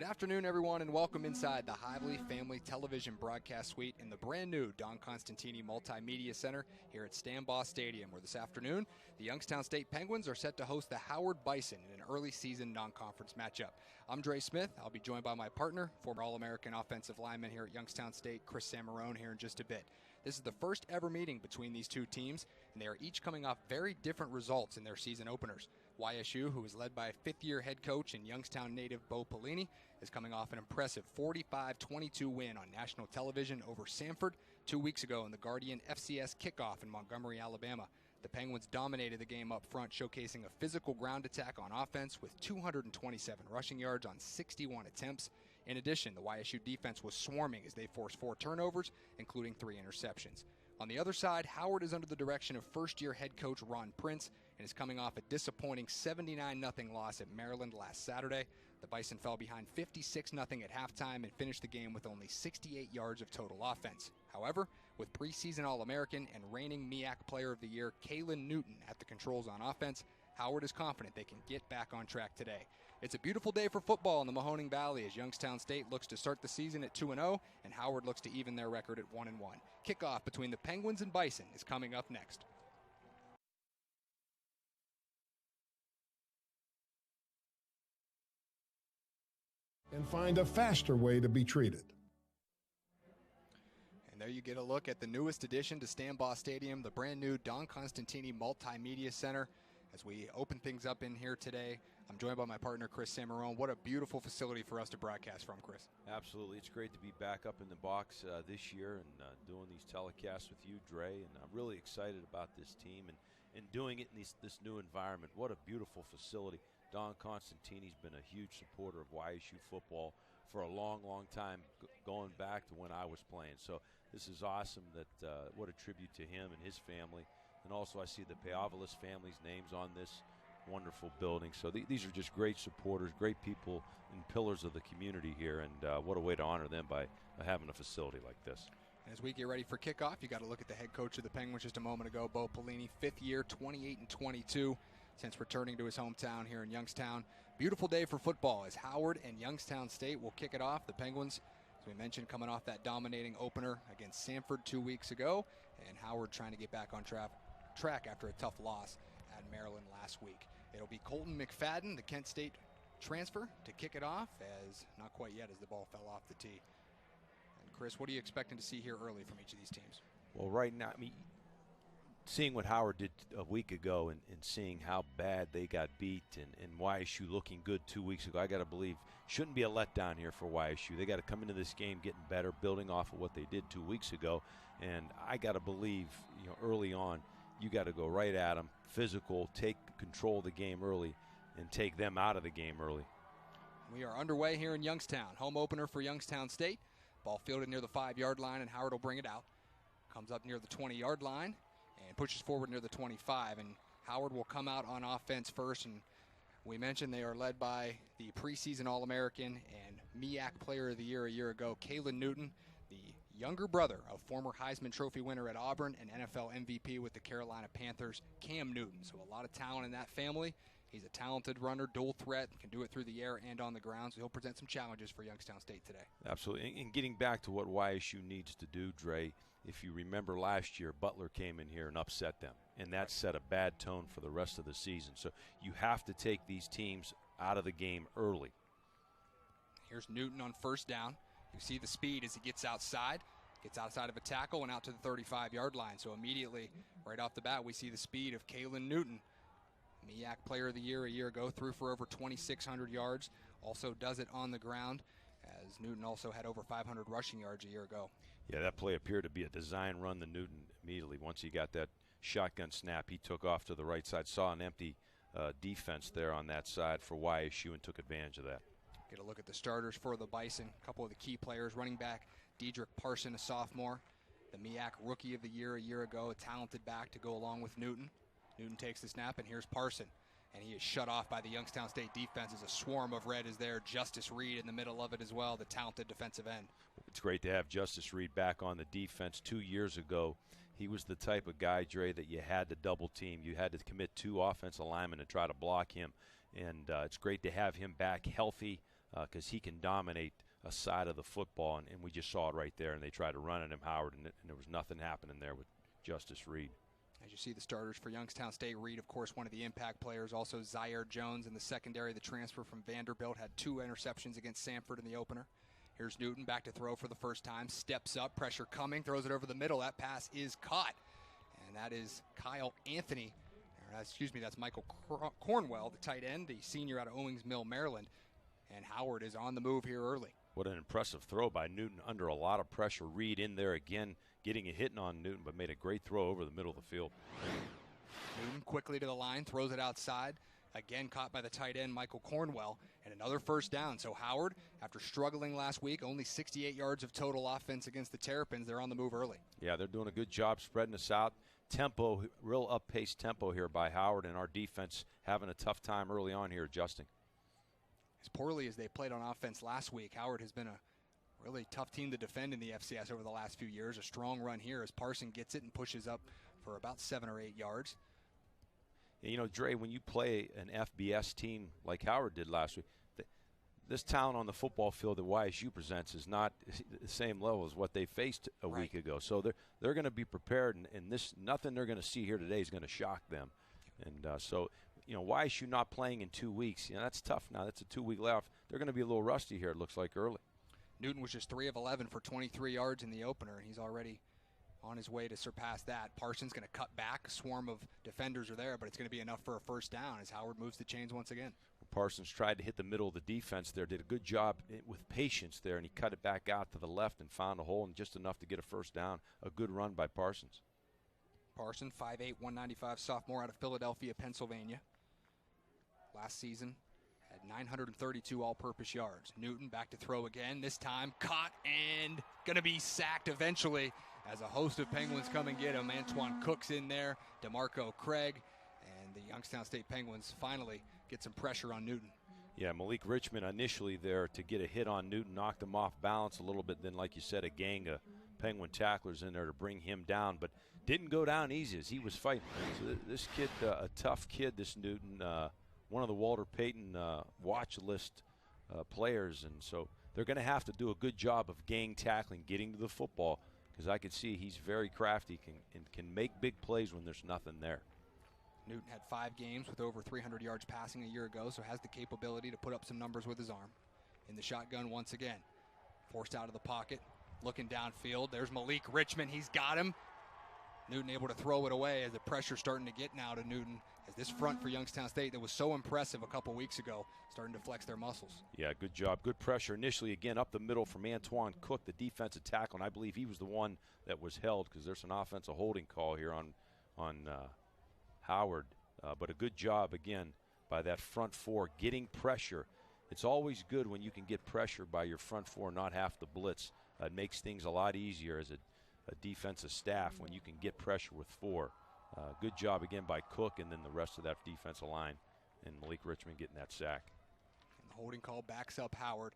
afternoon, everyone, and welcome inside the Hively Family Television Broadcast Suite in the brand new Don Constantini Multimedia Center here at Stambaugh Stadium, where this afternoon the Youngstown State Penguins are set to host the Howard Bison in an early season non-conference matchup. I'm Dre Smith. I'll be joined by my partner, former All-American offensive lineman here at Youngstown State, Chris Samarone, here in just a bit. This is the first ever meeting between these two teams, and they are each coming off very different results in their season openers. YSU, who is led by fifth-year head coach and Youngstown native Bo Pelini, is coming off an impressive 45-22 win on national television over Samford 2 weeks ago in the Guardian FCS kickoff in Montgomery, Alabama. The Penguins dominated the game up front, showcasing a physical ground attack on offense with 227 rushing yards on 61 attempts. In addition, the YSU defense was swarming as they forced 4 turnovers, including 3 interceptions. On the other side, Howard is under the direction of first-year head coach Ron Prince and is coming off a disappointing 79-0 loss at Maryland last Saturday. The Bison fell behind 56-0 at halftime and finished the game with only 68 yards of total offense. However, with preseason All-American and reigning MEAC Player of the Year Kalen Newton at the controls on offense, Howard is confident they can get back on track today. It's a beautiful day for football in the Mahoning Valley as Youngstown State looks to start the season at 2-0 and Howard looks to even their record at 1-1. Kickoff between the Penguins and Bison is coming up next. And find a faster way to be treated. And there you get a look at the newest addition to Stambaugh Stadium, the brand new Don Constantini Multimedia Center. As we open things up in here today, I'm joined by my partner, Chris Samarone. What a beautiful facility for us to broadcast from, Chris. Absolutely. It's great to be back up in the box this year and doing these telecasts with you, Dre. And I'm really excited about this team and doing it in this new environment. What a beautiful facility. Don Constantini's been a huge supporter of YSU football for a long, long time, going back to when I was playing. So this is awesome. What a tribute to him and his family. And also I see the Peavolis family's names on this wonderful building. So these are just great supporters, great people and pillars of the community here. And what a way to honor them by having a facility like this. And as we get ready for kickoff, you got to look at the head coach of the Penguins just a moment ago, Bo Pelini, 5th year, 28-22 since returning to his hometown here in Youngstown. Beautiful day for football as Howard and Youngstown State will kick it off. The Penguins, as we mentioned, coming off that dominating opener against Samford 2 weeks ago, and Howard trying to get back on track after a tough loss at Maryland last week. It'll be Colton McFadden, the Kent State transfer, to kick it off, as not quite yet as the ball fell off the tee. And Chris, what are you expecting to see here early from each of these teams? Well, right now, I mean, seeing what Howard did a week ago and seeing how bad they got beat and YSU looking good 2 weeks ago, I got to believe shouldn't be a letdown here for YSU. They got to come into this game getting better, building off of what they did 2 weeks ago. And I got to believe, early on, you got to go right at them, physical, take control of the game early, and take them out of the game early. We are underway here in Youngstown. Home opener for Youngstown State. Ball fielded near the 5-yard line, and Howard will bring it out. Comes up near the 20-yard line and pushes forward near the 25. And Howard will come out on offense first. And we mentioned they are led by the preseason All-American and MEAC Player of the Year a year ago, Kalen Newton, the younger brother of former Heisman Trophy winner at Auburn and NFL MVP with the Carolina Panthers, Cam Newton. So a lot of talent in that family. He's a talented runner, dual threat, can do it through the air and on the ground, so he'll present some challenges for Youngstown State today. Absolutely. And getting back to what YSU needs to do, Dre, if you remember last year, Butler came in here and upset them, and that set a bad tone for the rest of the season. So you have to take these teams out of the game early. Here's Newton on first down. You see the speed as he gets outside of a tackle and out to the 35-yard line. So immediately, right off the bat, we see the speed of Kalen Newton. MEAC Player of the Year a year ago, threw for over 2,600 yards, also does it on the ground, as Newton also had over 500 rushing yards a year ago. Yeah, that play appeared to be a design run to Newton immediately. Once he got that shotgun snap, he took off to the right side, saw an empty defense there on that side for YSU and took advantage of that. Get a look at the starters for the Bison. A couple of the key players, running back Dedrick Parson, a sophomore, the MEAC Rookie of the Year a year ago, a talented back to go along with Newton. Newton takes the snap, and here's Parson. And he is shut off by the Youngstown State defense as a swarm of red is there. Justice Reed in the middle of it as well, the talented defensive end. It's great to have Justice Reed back on the defense. 2 years ago, he was the type of guy, Dre, that you had to double team. You had to commit 2 offensive linemen to try to block him. And it's great to have him back healthy, because he can dominate a side of the football, and we just saw it right there, and they tried to run at him, Howard, and there was nothing happening there with Justice Reed. As you see the starters for Youngstown State, Reed, of course, one of the impact players. Also, Zaire Jones in the secondary, the transfer from Vanderbilt, had 2 interceptions against Samford in the opener. Here's Newton back to throw for the first time. Steps up, pressure coming, throws it over the middle. That pass is caught. And that is Kyle Anthony. That's Michael Cornwell, the tight end, the senior out of Owings Mill, Maryland. And Howard is on the move here early. What an impressive throw by Newton under a lot of pressure. Reed in there again, getting a hit on Newton, but made a great throw over the middle of the field. Newton quickly to the line, throws it outside. Again caught by the tight end, Michael Cornwell, and another first down. So Howard, after struggling last week, only 68 yards of total offense against the Terrapins. They're on the move early. Yeah, they're doing a good job spreading us out. Tempo, real up-paced tempo here by Howard, and our defense having a tough time early on here adjusting. As poorly as they played on offense last week, Howard has been a really tough team to defend in the FCS over the last few years. A strong run here as Parson gets it and pushes up for about 7 or 8 yards. You know, Dre, when you play an FBS team like Howard did last week, this talent on the football field that YSU presents is not the same level as what they faced a week ago. So they're going to be prepared, and this nothing they're going to see here today is going to shock them. And so, you know, YSU not playing in 2 weeks, you know, that's tough now. That's a 2-week layoff. They're going to be a little rusty here, it looks like, early. Newton was just 3 of 11 for 23 yards in the opener, and he's already on his way to surpass that. Parsons going to cut back. A swarm of defenders are there, but it's going to be enough for a first down as Howard moves the chains once again. Parsons tried to hit the middle of the defense there, did a good job with patience there, and he cut it back out to the left and found a hole, and just enough to get a first down. A good run by Parsons. Parsons, 5'8", 195 sophomore out of Philadelphia, Pennsylvania. Last season had 932 all-purpose yards. Newton back to throw again, this time caught and going to be sacked eventually as a host of Penguins come and get him. Antoine Cook's in there, DeMarco Craig, and the Youngstown State Penguins finally get some pressure on Newton. Yeah, Malik Richmond initially there to get a hit on Newton, knocked him off balance a little bit. Then, like you said, a gang of Penguin tacklers in there to bring him down, but didn't go down easy as he was fighting. So this kid, a tough kid, this Newton, one of the Walter Payton watch list players, and so they're going to have to do a good job of gang tackling, getting to the football, because I could see he's very crafty and can make big plays when there's nothing there. Newton had 5 games with over 300 yards passing a year ago, so has the capability to put up some numbers with his arm. In the shotgun once again. Forced out of the pocket, looking downfield. There's Malik Richmond. He's got him. Newton able to throw it away as the pressure's starting to get now to Newton, as this front for Youngstown State that was so impressive a couple weeks ago starting to flex their muscles. Yeah, good job. Good pressure initially again up the middle from Antoine Cook, the defensive tackle, and I believe he was the one that was held because there's an offensive holding call here on Howard. But a good job again by that front four getting pressure. It's always good when you can get pressure by your front four, not have to blitz. It makes things a lot easier as a defensive staff when you can get pressure with 4. Good job again by Cook and then the rest of that defensive line, and Malik Richmond getting that sack. And the holding call backs up Howard.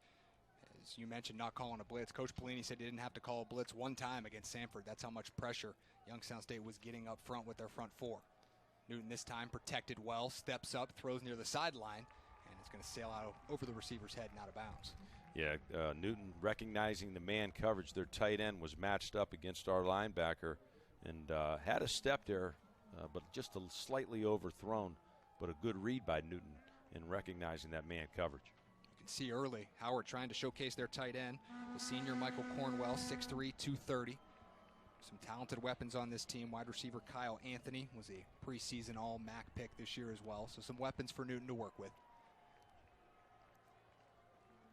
As you mentioned, not calling a blitz. Coach Pelini said he didn't have to call a blitz one time against Samford. That's how much pressure Youngstown State was getting up front with their front 4. Newton this time protected well, steps up, throws near the sideline, and it's going to sail out over the receiver's head and out of bounds. Yeah, Newton recognizing the man coverage. Their tight end was matched up against our linebacker and had a step there, but just slightly overthrown, but a good read by Newton in recognizing that man coverage. You can see early Howard trying to showcase their tight end, the senior Michael Cornwell, 6'3", 230. Some talented weapons on this team. Wide receiver Kyle Anthony was a preseason All-MAC pick this year as well, so some weapons for Newton to work with.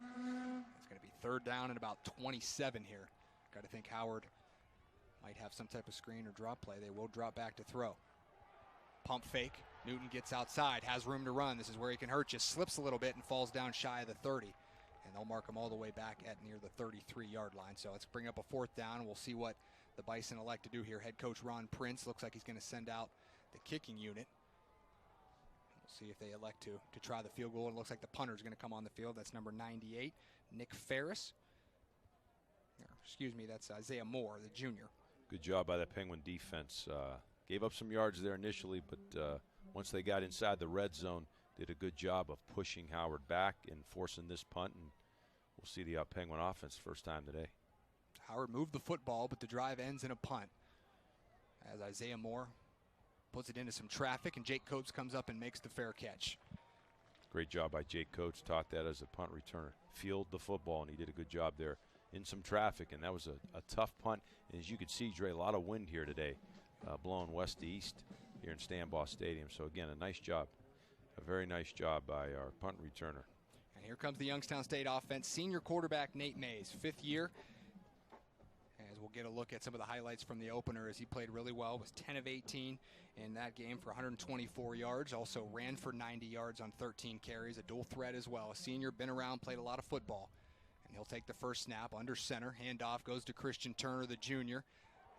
It's going to be 3rd down and about 27 here. Got to think Howard might have some type of screen or drop play. They will drop back to throw. Pump fake. Newton gets outside, has room to run. This is where he can hurt you. Slips a little bit and falls down shy of the 30. And they'll mark him all the way back at near the 33-yard line. So let's bring up a 4th down. We'll see what the Bison elect to do here. Head coach Ron Prince looks like he's going to send out the kicking unit. We'll see if they elect to try the field goal. It looks like the punter is going to come on the field. That's number 98, Nick Ferris. Excuse me, that's Isaiah Moore, the junior. Good job by that Penguin defense. Gave up some yards there initially, but once they got inside the red zone, did a good job of pushing Howard back and forcing this punt, and we'll see the Penguin offense first time today. Howard moved the football, but the drive ends in a punt as Isaiah Moore puts it into some traffic, and Jake Coates comes up and makes the fair catch. Great job by Jake Coates, taught that as a punt returner. Field the football, and he did a good job there in some traffic, and that was a tough punt. And as you can see, Dre, a lot of wind here today, blowing west to east here in Stambaugh Stadium. So again, a nice job, a very nice job by our punt returner. And here comes the Youngstown State offense. Senior quarterback Nate Mays, 5th year. As we'll get a look at some of the highlights from the opener, as he played really well, was 10 of 18 in that game for 124 yards. Also ran for 90 yards on 13 carries, a dual threat as well. A senior, been around, played a lot of football. And he'll take the first snap under center. Handoff goes to Christian Turner, the junior.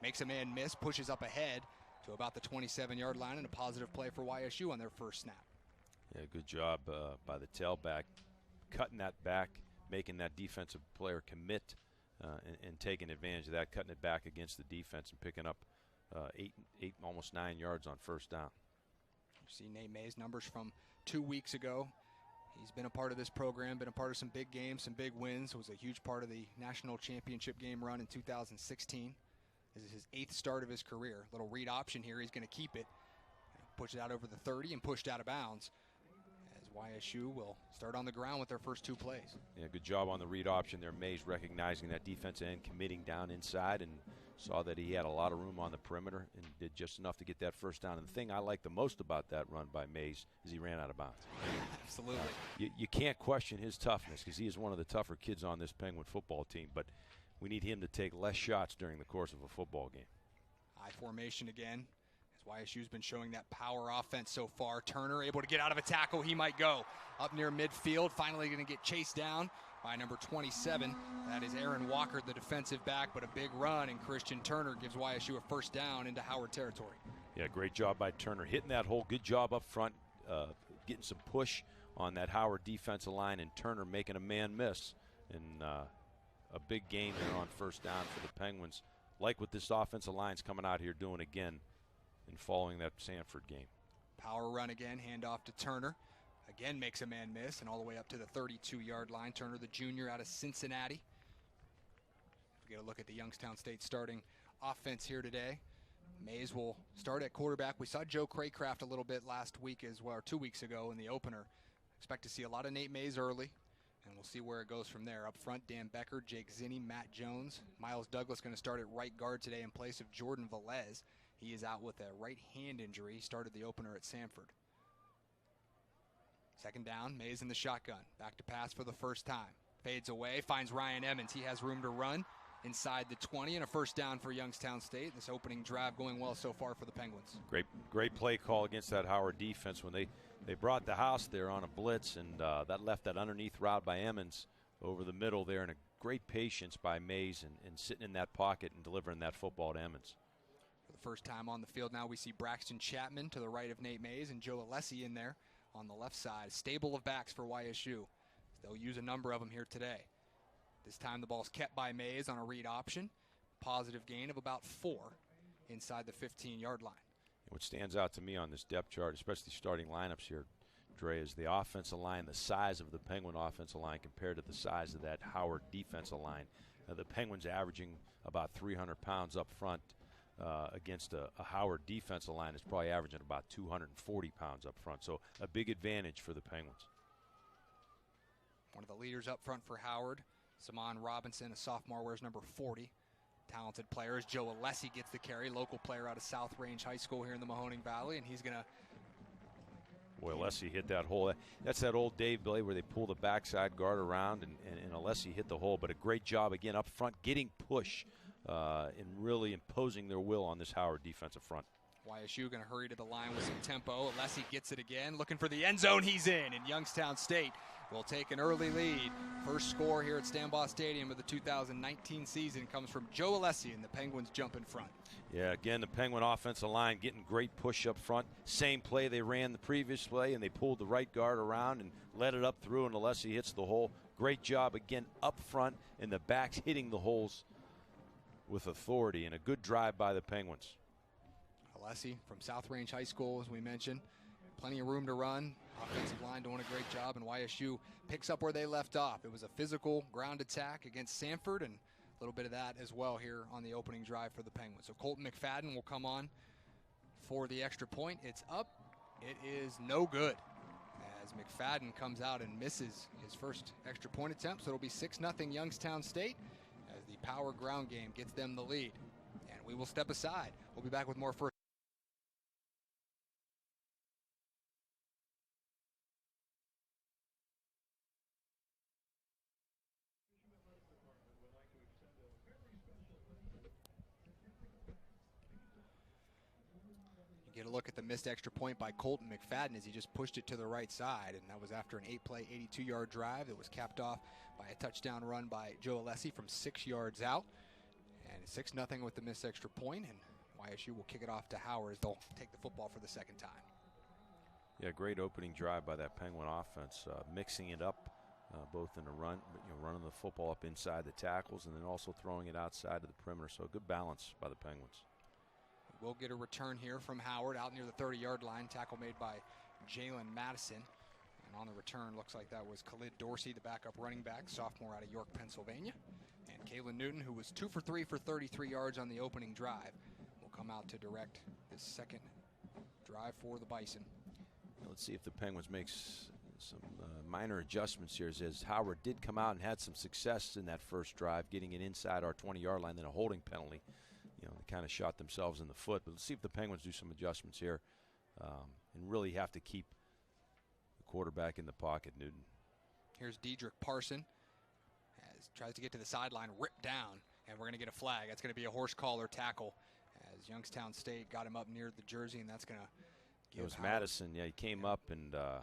Makes a man miss, pushes up ahead to about the 27-yard line, and a positive play for YSU on their first snap. Yeah, good job by the tailback, cutting that back, making that defensive player commit and taking advantage of that, cutting it back against the defense and picking up 8, almost 9 yards on first down. You see Nate Mays' numbers from 2 weeks ago. He's been a part of this program, been a part of some big games, some big wins. Was a huge part of the national championship game run in 2016. This is his 8th start of his career. Little read option here. He's going to keep it. Push it out over the 30 and pushed out of bounds, as YSU will start on the ground with their first 2 plays. Yeah, good job on the read option there. Mays recognizing that defensive end, committing down inside, and saw that he had a lot of room on the perimeter and did just enough to get that first down. And the thing I like the most about that run by Mays is he ran out of bounds. Absolutely. You can't question his toughness because he is one of the tougher kids on this Penguin football team, but we need him to take less shots during the course of a football game. High formation again, as YSU's been showing that power offense so far. Turner able to get out of a tackle. He might go up near midfield. Finally going to get chased down by number 27. That is Aaron Walker, the defensive back, but a big run, and Christian Turner gives YSU a first down into Howard territory. Yeah, great job by Turner, hitting that hole. Good job up front, getting some push on that Howard defensive line, and Turner making a man miss. And a big gain there on first down for the Penguins, like what this offensive line's coming out here doing again and following that Sanford game. Power run again, handoff to Turner. Again makes a man miss, and all the way up to the 32-yard line. Turner, the junior out of Cincinnati. We get a look at the Youngstown State starting offense here today. Mays will start at quarterback. We saw Joe Craycraft a little bit last week as well, or 2 weeks ago in the opener. Expect to see a lot of Nate Mays early, and we'll see where it goes from there. Up front, Dan Becker, Jake Zinni, Matt Jones. Miles Douglas going to start at right guard today in place of Jordan Velez. He is out with a right hand injury. He started the opener at Sanford. Second down, Mays in the shotgun. Back to pass for the first time. Fades away, finds Ryan Emmons. He has room to run inside the 20, and a first down for Youngstown State. This opening drive going well so far for the Penguins. Great play call against that Howard defense when they brought the house there on a blitz, and that left that underneath route by Emmons over the middle there, and a great patience by Mays and sitting in that pocket and delivering that football to Emmons. For the first time on the field now, we see Braxton Chapman to the right of Nate Mays and Joe Alessi in there on the left side. Stable of backs for YSU. They'll use a number of them here today. This time the ball's kept by Mays on a read option. Positive gain of about 4 inside the 15-yard line. What stands out to me on this depth chart, especially starting lineups here, Dre, is the offensive line, the size of the Penguin offensive line compared to the size of that Howard defensive line. The Penguins averaging about 300 pounds up front against a Howard defensive line is probably averaging about 240 pounds up front. So a big advantage for the Penguins. One of the leaders up front for Howard, Simon Robinson, a sophomore, wears number 40. Talented players. Joe Alessi gets the carry, local player out of South Range High School here in the Mahoning Valley, and he's going to... Boy, Alessi hit that hole. That's that old Dave Billy where they pull the backside guard around, and Alessi hit the hole. But a great job, again, up front, getting push and really imposing their will on this Howard defensive front. YSU going to hurry to the line with some tempo. Alessi gets it again, looking for the end zone. He's in, and Youngstown State will take an early lead. First score here at Stambaugh Stadium of the 2019 season comes from Joe Alessi, and the Penguins jump in front. Yeah, again, the Penguin offensive line getting great push up front. Same play they ran the previous play, and they pulled the right guard around and let it up through, and Alessi hits the hole. Great job again up front, and the backs hitting the holes with authority, and a good drive by the Penguins. Alessi from South Range High School, as we mentioned, plenty of room to run. Offensive line doing a great job, and YSU picks up where they left off. It was a physical ground attack against Sanford, and a little bit of that as well here on the opening drive for the Penguins. So Colton McFadden will come on for the extra point. It's up. It is no good, as McFadden comes out and misses his first extra point attempt. So it'll be 6-0 Youngstown State as the power ground game gets them the lead. And we will step aside. We'll be back with more first. Get a look at the missed extra point by Colton McFadden as he just pushed it to the right side, and that was after an 8-play, 82-yard drive that was capped off by a touchdown run by Joe Alessi from 6 yards out. And 6-0 with the missed extra point, and YSU will kick it off to Howard as they'll take the football for the second time. Yeah, great opening drive by that Penguin offense, mixing it up both in the run, running the football up inside the tackles and then also throwing it outside of the perimeter. So a good balance by the Penguins. We'll get a return here from Howard out near the 30-yard line. Tackle made by Jalen Madison. And on the return, looks like that was Khalid Dorsey, the backup running back, sophomore out of York, Pennsylvania. And Kalen Newton, who was 2 for 3 for 33 yards on the opening drive, will come out to direct this second drive for the Bison. Let's see if the Penguins makes some minor adjustments here, as Howard did come out and had some success in that first drive, getting it inside our 20-yard line, then a holding penalty. They kind of shot themselves in the foot. But let's see if the Penguins do some adjustments here and really have to keep the quarterback in the pocket, Newton. Here's Dedrick Parson. Tries to get to the sideline, ripped down, and we're going to get a flag. That's going to be a horse collar tackle as Youngstown State got him up near the jersey, and that's going to give It was Howard. Madison. Yeah, he came up, and it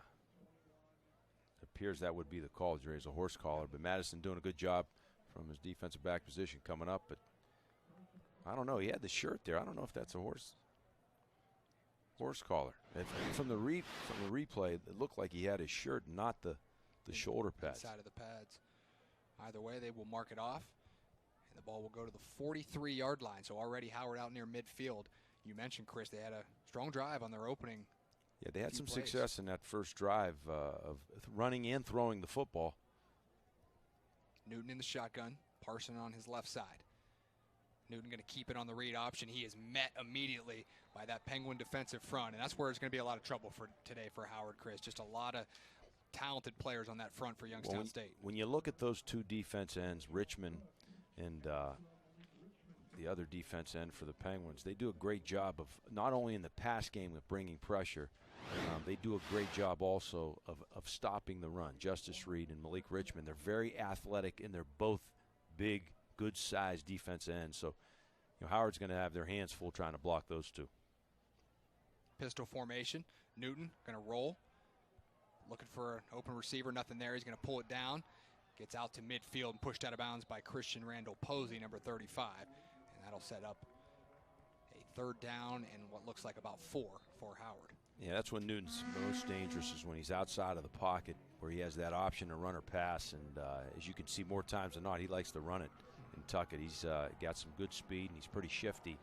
appears that would be the call. He's a horse collar, but Madison doing a good job from his defensive back position coming up, but I don't know. He had the shirt there. I don't know if that's a horse collar. From the replay, it looked like he had his shirt, not the shoulder pads. Inside of the pads. Either way, they will mark it off, and the ball will go to the 43-yard line. So already Howard out near midfield. You mentioned, Chris, they had a strong drive on their opening. Yeah, they had some success in that first drive of running and throwing the football. Newton in the shotgun, Parson on his left side. Newton going to keep it on the read option. He is met immediately by that Penguin defensive front, and that's where it's going to be a lot of trouble for today for Howard, Chris. Just a lot of talented players on that front for Youngstown State. When you look at those two defense ends, Richmond and the other defense end for the Penguins, they do a great job of not only in the pass game of bringing pressure, they do a great job also of stopping the run. Justice Reed and Malik Richmond, they're very athletic, and they're both big, good-sized defense ends. So Howard's going to have their hands full trying to block those two. Pistol formation. Newton going to roll. Looking for an open receiver. Nothing there. He's going to pull it down. Gets out to midfield and pushed out of bounds by Christian Randall Posey, number 35. And that'll set up a third down and what looks like about 4 for Howard. Yeah, that's when Newton's most dangerous, is when he's outside of the pocket where he has that option to run or pass. And as you can see, more times than not, he likes to run it and tuck it. He's got some good speed, and he's pretty shifty.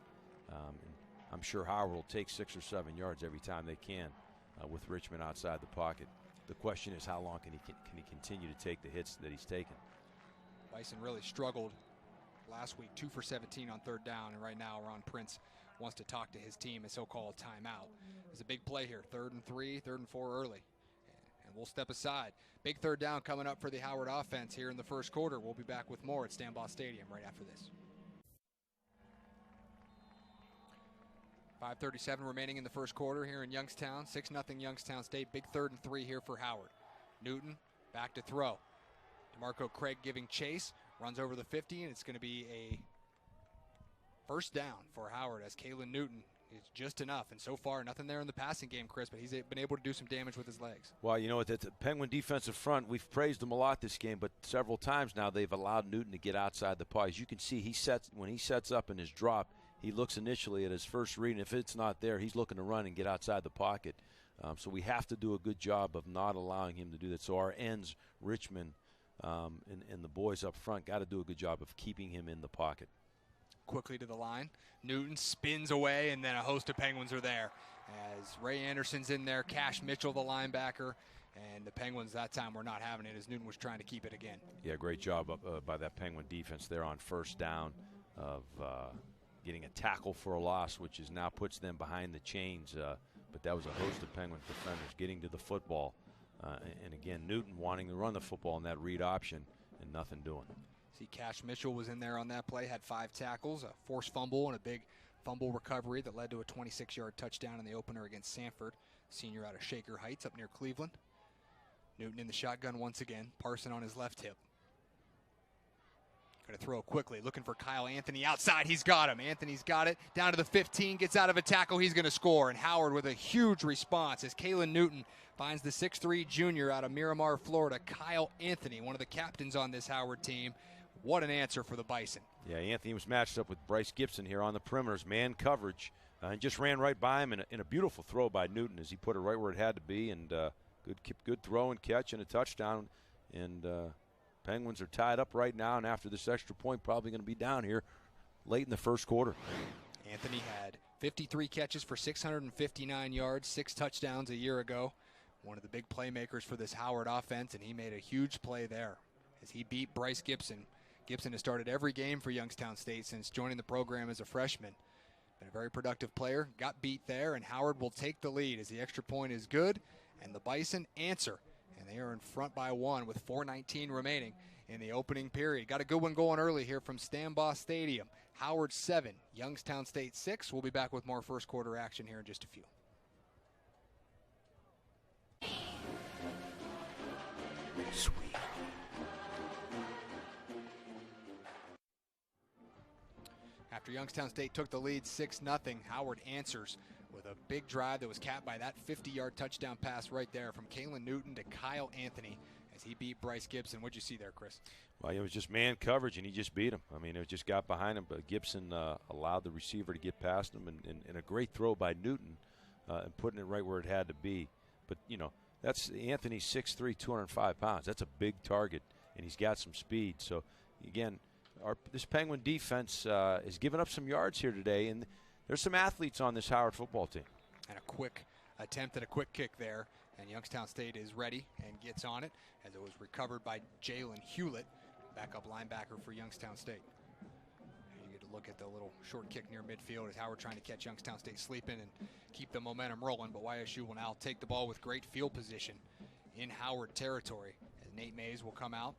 And I'm sure Howard will take 6 or 7 yards every time they can with Richmond outside the pocket. The question is, how long can he continue to take the hits that he's taken? Bison really struggled last week, 2 for 17 on third down, and right now Ron Prince wants to talk to his team, a so-called timeout. It's a big play here, 3rd and 3, 3rd and 4 early. And we'll step aside. Big third down coming up for the Howard offense here in the first quarter. We'll be back with more at Stanbaugh Stadium right after this. 5:37 remaining in the first quarter here in Youngstown. 6-0 Youngstown State. Big 3rd and 3 here for Howard. Newton back to throw. DeMarco Craig giving chase. Runs over the 50, and it's going to be a first down for Howard as Kalen Newton is just enough. And so far, nothing there in the passing game, Chris, but he's been able to do some damage with his legs. Well, at the Penguin defensive front, we've praised them a lot this game, but several times now they've allowed Newton to get outside the pocket. As you can see, when he sets up in his drop, he looks initially at his first read, and if it's not there, he's looking to run and get outside the pocket. So we have to do a good job of not allowing him to do that. So our ends, Richmond and the boys up front, got to do a good job of keeping him in the pocket. Quickly to the line. Newton spins away, and then a host of Penguins are there. as Ray Anderson's in there, Cash Mitchell, the linebacker, and the Penguins that time were not having it as Newton was trying to keep it again. Yeah, great job by that Penguin defense there on first down of getting a tackle for a loss, which is now puts them behind the chains. But that was a host of Penguin defenders getting to the football. And again, Newton wanting to run the football in that read option and nothing doing. See, Cash Mitchell was in there on that play, had 5 tackles, a forced fumble, and a big fumble recovery that led to a 26-yard touchdown in the opener against Sanford, senior out of Shaker Heights up near Cleveland. Newton in the shotgun once again, Parson on his left hip. Going to throw quickly, looking for Kyle Anthony outside. He's got him. Anthony's got it. Down to the 15, gets out of a tackle. He's going to score. And Howard with a huge response as Kalen Newton finds the 6'3 junior out of Miramar, Florida, Kyle Anthony, one of the captains on this Howard team. What an answer for the Bison. Yeah, Anthony was matched up with Bryce Gibson here on the perimeters, man coverage, and just ran right by him in a beautiful throw by Newton as he put it right where it had to be, and good throw and catch and a touchdown. And Penguins are tied up right now, and after this extra point, probably going to be down here late in the first quarter. Anthony had 53 catches for 659 yards, 6 touchdowns a year ago. One of the big playmakers for this Howard offense, and he made a huge play there as he beat Bryce Gibson. Gibson has started every game for Youngstown State since joining the program as a freshman. Been a very productive player, got beat there, and Howard will take the lead as the extra point is good, and the Bison answer. And they are in front by 1 with 4:19 remaining in the opening period. Got a good one going early here from Stambaugh Stadium. Howard 7, Youngstown State 6. We'll be back with more first quarter action here in just a few. Sweet. After Youngstown State took the lead 6-0, Howard answers with a big drive that was capped by that 50-yard touchdown pass right there from Kalen Newton to Kyle Anthony as he beat Bryce Gibson. What'd you see there, Chris? Well, it was just man coverage, and he just beat him. I mean, it just got behind him, but Gibson allowed the receiver to get past him, and a great throw by Newton and putting it right where it had to be. But, you know, that's Anthony 6'3", 205 pounds. That's a big target, and he's got some speed. So, again, this Penguin defense is giving up some yards here today, and there's some athletes on this Howard football team. And a quick attempt at a quick kick there, and Youngstown State is ready and gets on it as it was recovered by Jalen Hewlett, backup linebacker for Youngstown State. And you get to look at the little short kick near midfield as Howard trying to catch Youngstown State sleeping and keep the momentum rolling, but YSU will now take the ball with great field position in Howard territory as Nate Mays will come out.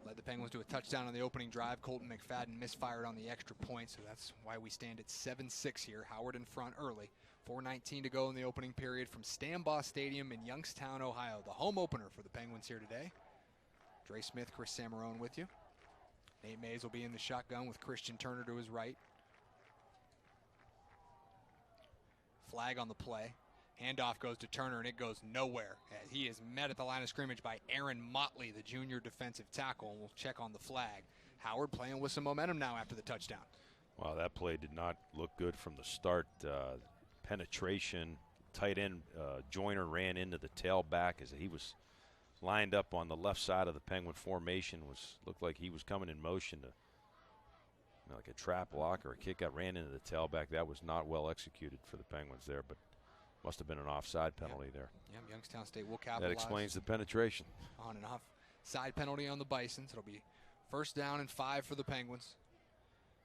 Led the Penguins to a touchdown on the opening drive. Colton McFadden misfired on the extra point, so that's why we stand at 7-6 here. Howard in front early. 4:19 to go in the opening period from Stambaugh Stadium in Youngstown, Ohio. The home opener for the Penguins here today. Dre Smith, Chris Samarone with you. Nate Mays will be in the shotgun with Christian Turner to his right. Flag on the play. Handoff goes to Turner, and it goes nowhere. As he is met at the line of scrimmage by Aaron Motley, the junior defensive tackle, and we'll check on the flag. Howard playing with some momentum now after the touchdown. Wow, that play did not look good from the start. Penetration, tight end Joyner ran into the tailback as he was lined up on the left side of the Penguin formation. Looked like he was coming in motion to like a trap block or a kick out, ran into the tailback. That was not well executed for the Penguins there, but must have been an offside penalty there. Yeah, Youngstown State will capitalize. That explains the penetration. On and offside penalty on the Bisons. It'll be 1st down and 5 for the Penguins.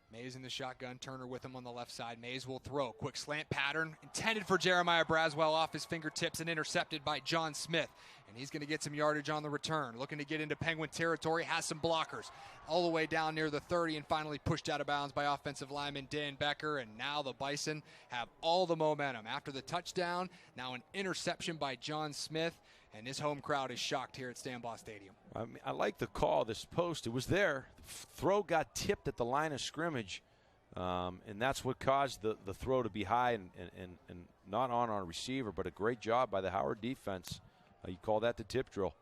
Mays in the shotgun, Turner with him on the left side. Mays will throw. Quick slant pattern intended for Jeremiah Braswell, off his fingertips and intercepted by John Smith. And he's going to get some yardage on the return. Looking to get into Penguin territory, has some blockers. All the way down near the 30 and finally pushed out of bounds by offensive lineman Dan Becker. And now the Bison have all the momentum. After the touchdown, now an interception by John Smith. And his home crowd is shocked here at Stambaugh Stadium. I like the call, this post. It was there. The throw got tipped at the line of scrimmage, and that's what caused the throw to be high and not on our receiver, but a great job by the Howard defense. You call that the tip drill,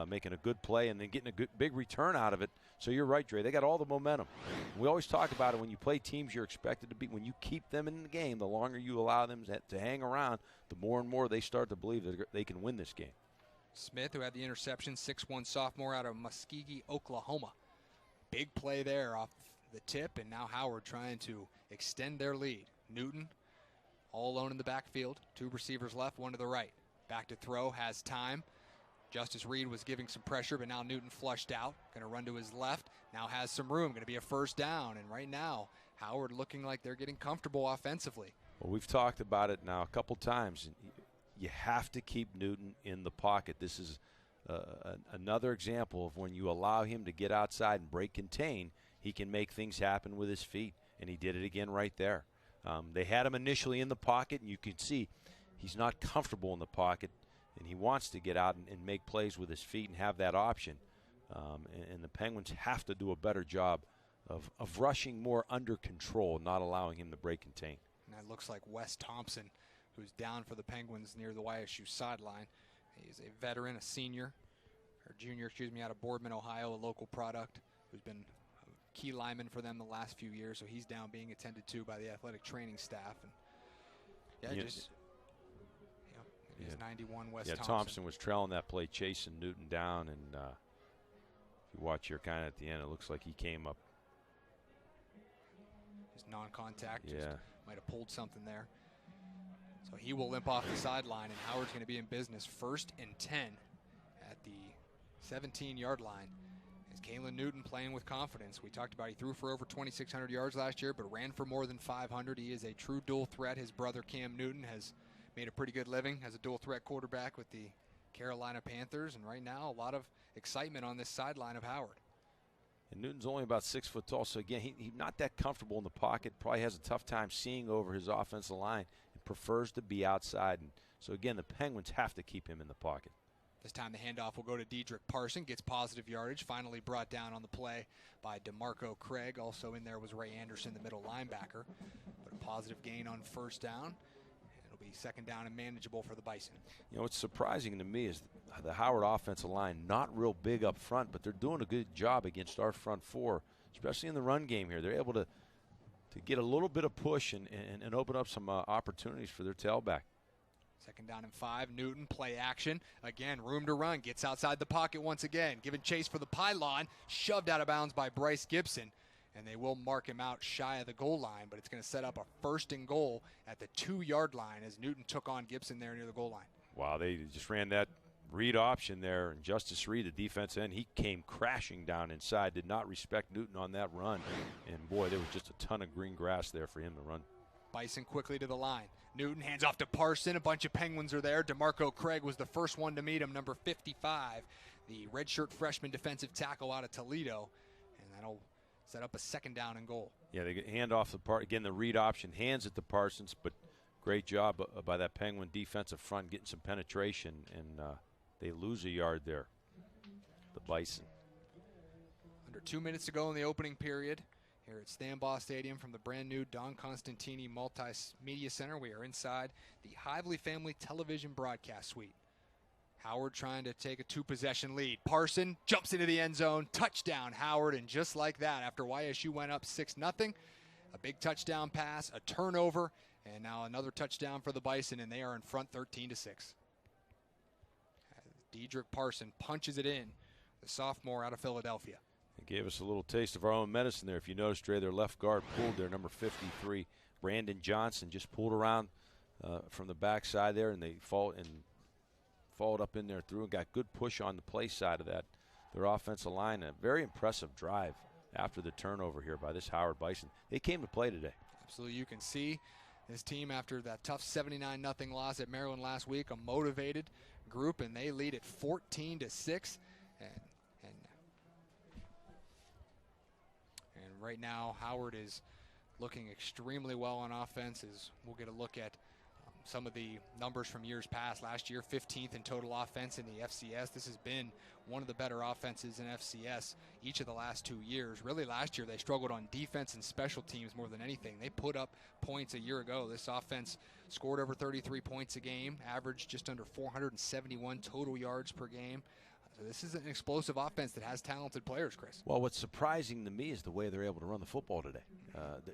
making a good play and then getting a good big return out of it. So you're right, Dre. They got all the momentum. We always talk about it when you play teams you're expected to beat. When you keep them in the game, the longer you allow them to hang around, the more and more they start to believe that they can win this game. Smith, who had the interception, 6'1" sophomore out of Muskogee, Oklahoma. Big play there off the tip, and now Howard trying to extend their lead. Newton all alone in the backfield. 2 receivers left, 1 to the right. Back to throw, has time. Justice Reed was giving some pressure, but now Newton flushed out. Going to run to his left. Now has some room. Going to be a first down. And right now, Howard looking like they're getting comfortable offensively. Well, we've talked about it now a couple times. You have to keep Newton in the pocket. This is another example of when you allow him to get outside and break contain, he can make things happen with his feet. And he did it again right there. They had him initially in the pocket, and you can see he's not comfortable in the pocket, and he wants to get out and make plays with his feet and have that option. And the Penguins have to do a better job of rushing more under control, not allowing him to break contain. And that looks like Wes Thompson, who's down for the Penguins near the YSU sideline. He's a veteran, a senior, or junior, excuse me, out of Boardman, Ohio, a local product, who's been a key lineman for them the last few years. So he's down being attended to by the athletic training staff. And yeah, yes. It is 91 Wes Thompson. Thompson was trailing that play, chasing Newton down, and if you watch here kind of at the end, it looks like he came up. Just non-contact. Yeah. Just might have pulled something there. So he will limp off the sideline, and Howard's going to be in business 1st and 10 at the 17-yard line. As Kalen Newton playing with confidence. We talked about he threw for over 2,600 yards last year, but ran for more than 500. He is a true dual threat. His brother Cam Newton has made a pretty good living as a dual threat quarterback with the Carolina Panthers, and right now a lot of excitement on this sideline of Howard. And Newton's only about 6 foot tall, so again, he's not that comfortable in the pocket, probably has a tough time seeing over his offensive line, and prefers to be outside. And so again, the Penguins have to keep him in the pocket. This time the handoff will go to Dedrick Parson, gets positive yardage, finally brought down on the play by DeMarco Craig. Also in there was Ray Anderson, the middle linebacker, but a positive gain on first down. It'll be second down and manageable for the Bison. You know, what's surprising to me is the Howard offensive line, not real big up front, but they're doing a good job against our front four, especially in the run game here. They're able to get a little bit of push and open up some opportunities for their tailback. Second down and 5. Newton, play action. Again, room to run. Gets outside the pocket once again. Given chase for the pylon. Shoved out of bounds by Bryce Gibson. And they will mark him out shy of the goal line. But it's going to set up a 1st and goal at the 2-yard line as Newton took on Gibson there near the goal line. Wow, they just ran that read option there. And Justice Reed, the defense end, he came crashing down inside. Did not respect Newton on that run. And, boy, there was just a ton of green grass there for him to run. Bison quickly to the line. Newton hands off to Parson. A bunch of Penguins are there. DeMarco Craig was the first one to meet him, number 55, the redshirt freshman defensive tackle out of Toledo. And that'll set up a second down and goal. Yeah, they hand off the part. Again, the read option, hands it to Parsons, but great job by that Penguin defensive front getting some penetration, and they lose a yard there, the Bison. Under 2 minutes to go in the opening period. Here at Stambaugh Stadium from the brand new Don Constantini Multimedia Center. We are inside the Hively Family Television Broadcast Suite. Howard trying to take a 2-possession lead. Parson jumps into the end zone. Touchdown, Howard. And just like that, after YSU went up 6-0, a big touchdown pass, a turnover, and now another touchdown for the Bison, and they are in front 13-6. Dedrick Parson punches it in, the sophomore out of Philadelphia. It gave us a little taste of our own medicine there. If you notice, Dre, their left guard pulled there, number 53. Brandon Johnson just pulled around from the backside there, and they followed up in there through and got good push on the play side of that. Their offensive line, a very impressive drive after the turnover here by this Howard Bison. They came to play today. Absolutely. You can see this team after that tough 79-0 loss at Maryland last week, a motivated group, and they lead at 14-6. And right now, Howard is looking extremely well on offense. As we'll get a look at some of the numbers from years past. Last year, 15th in total offense in the FCS. This has been one of the better offenses in FCS each of the last 2 years. Really, last year they struggled on defense and special teams more than anything. They put up points a year ago. This offense scored over 33 points a game, averaged just under 471 total yards per game. So this is an explosive offense that has talented players, Chris. Well, what's surprising to me is the way they're able to run the football today.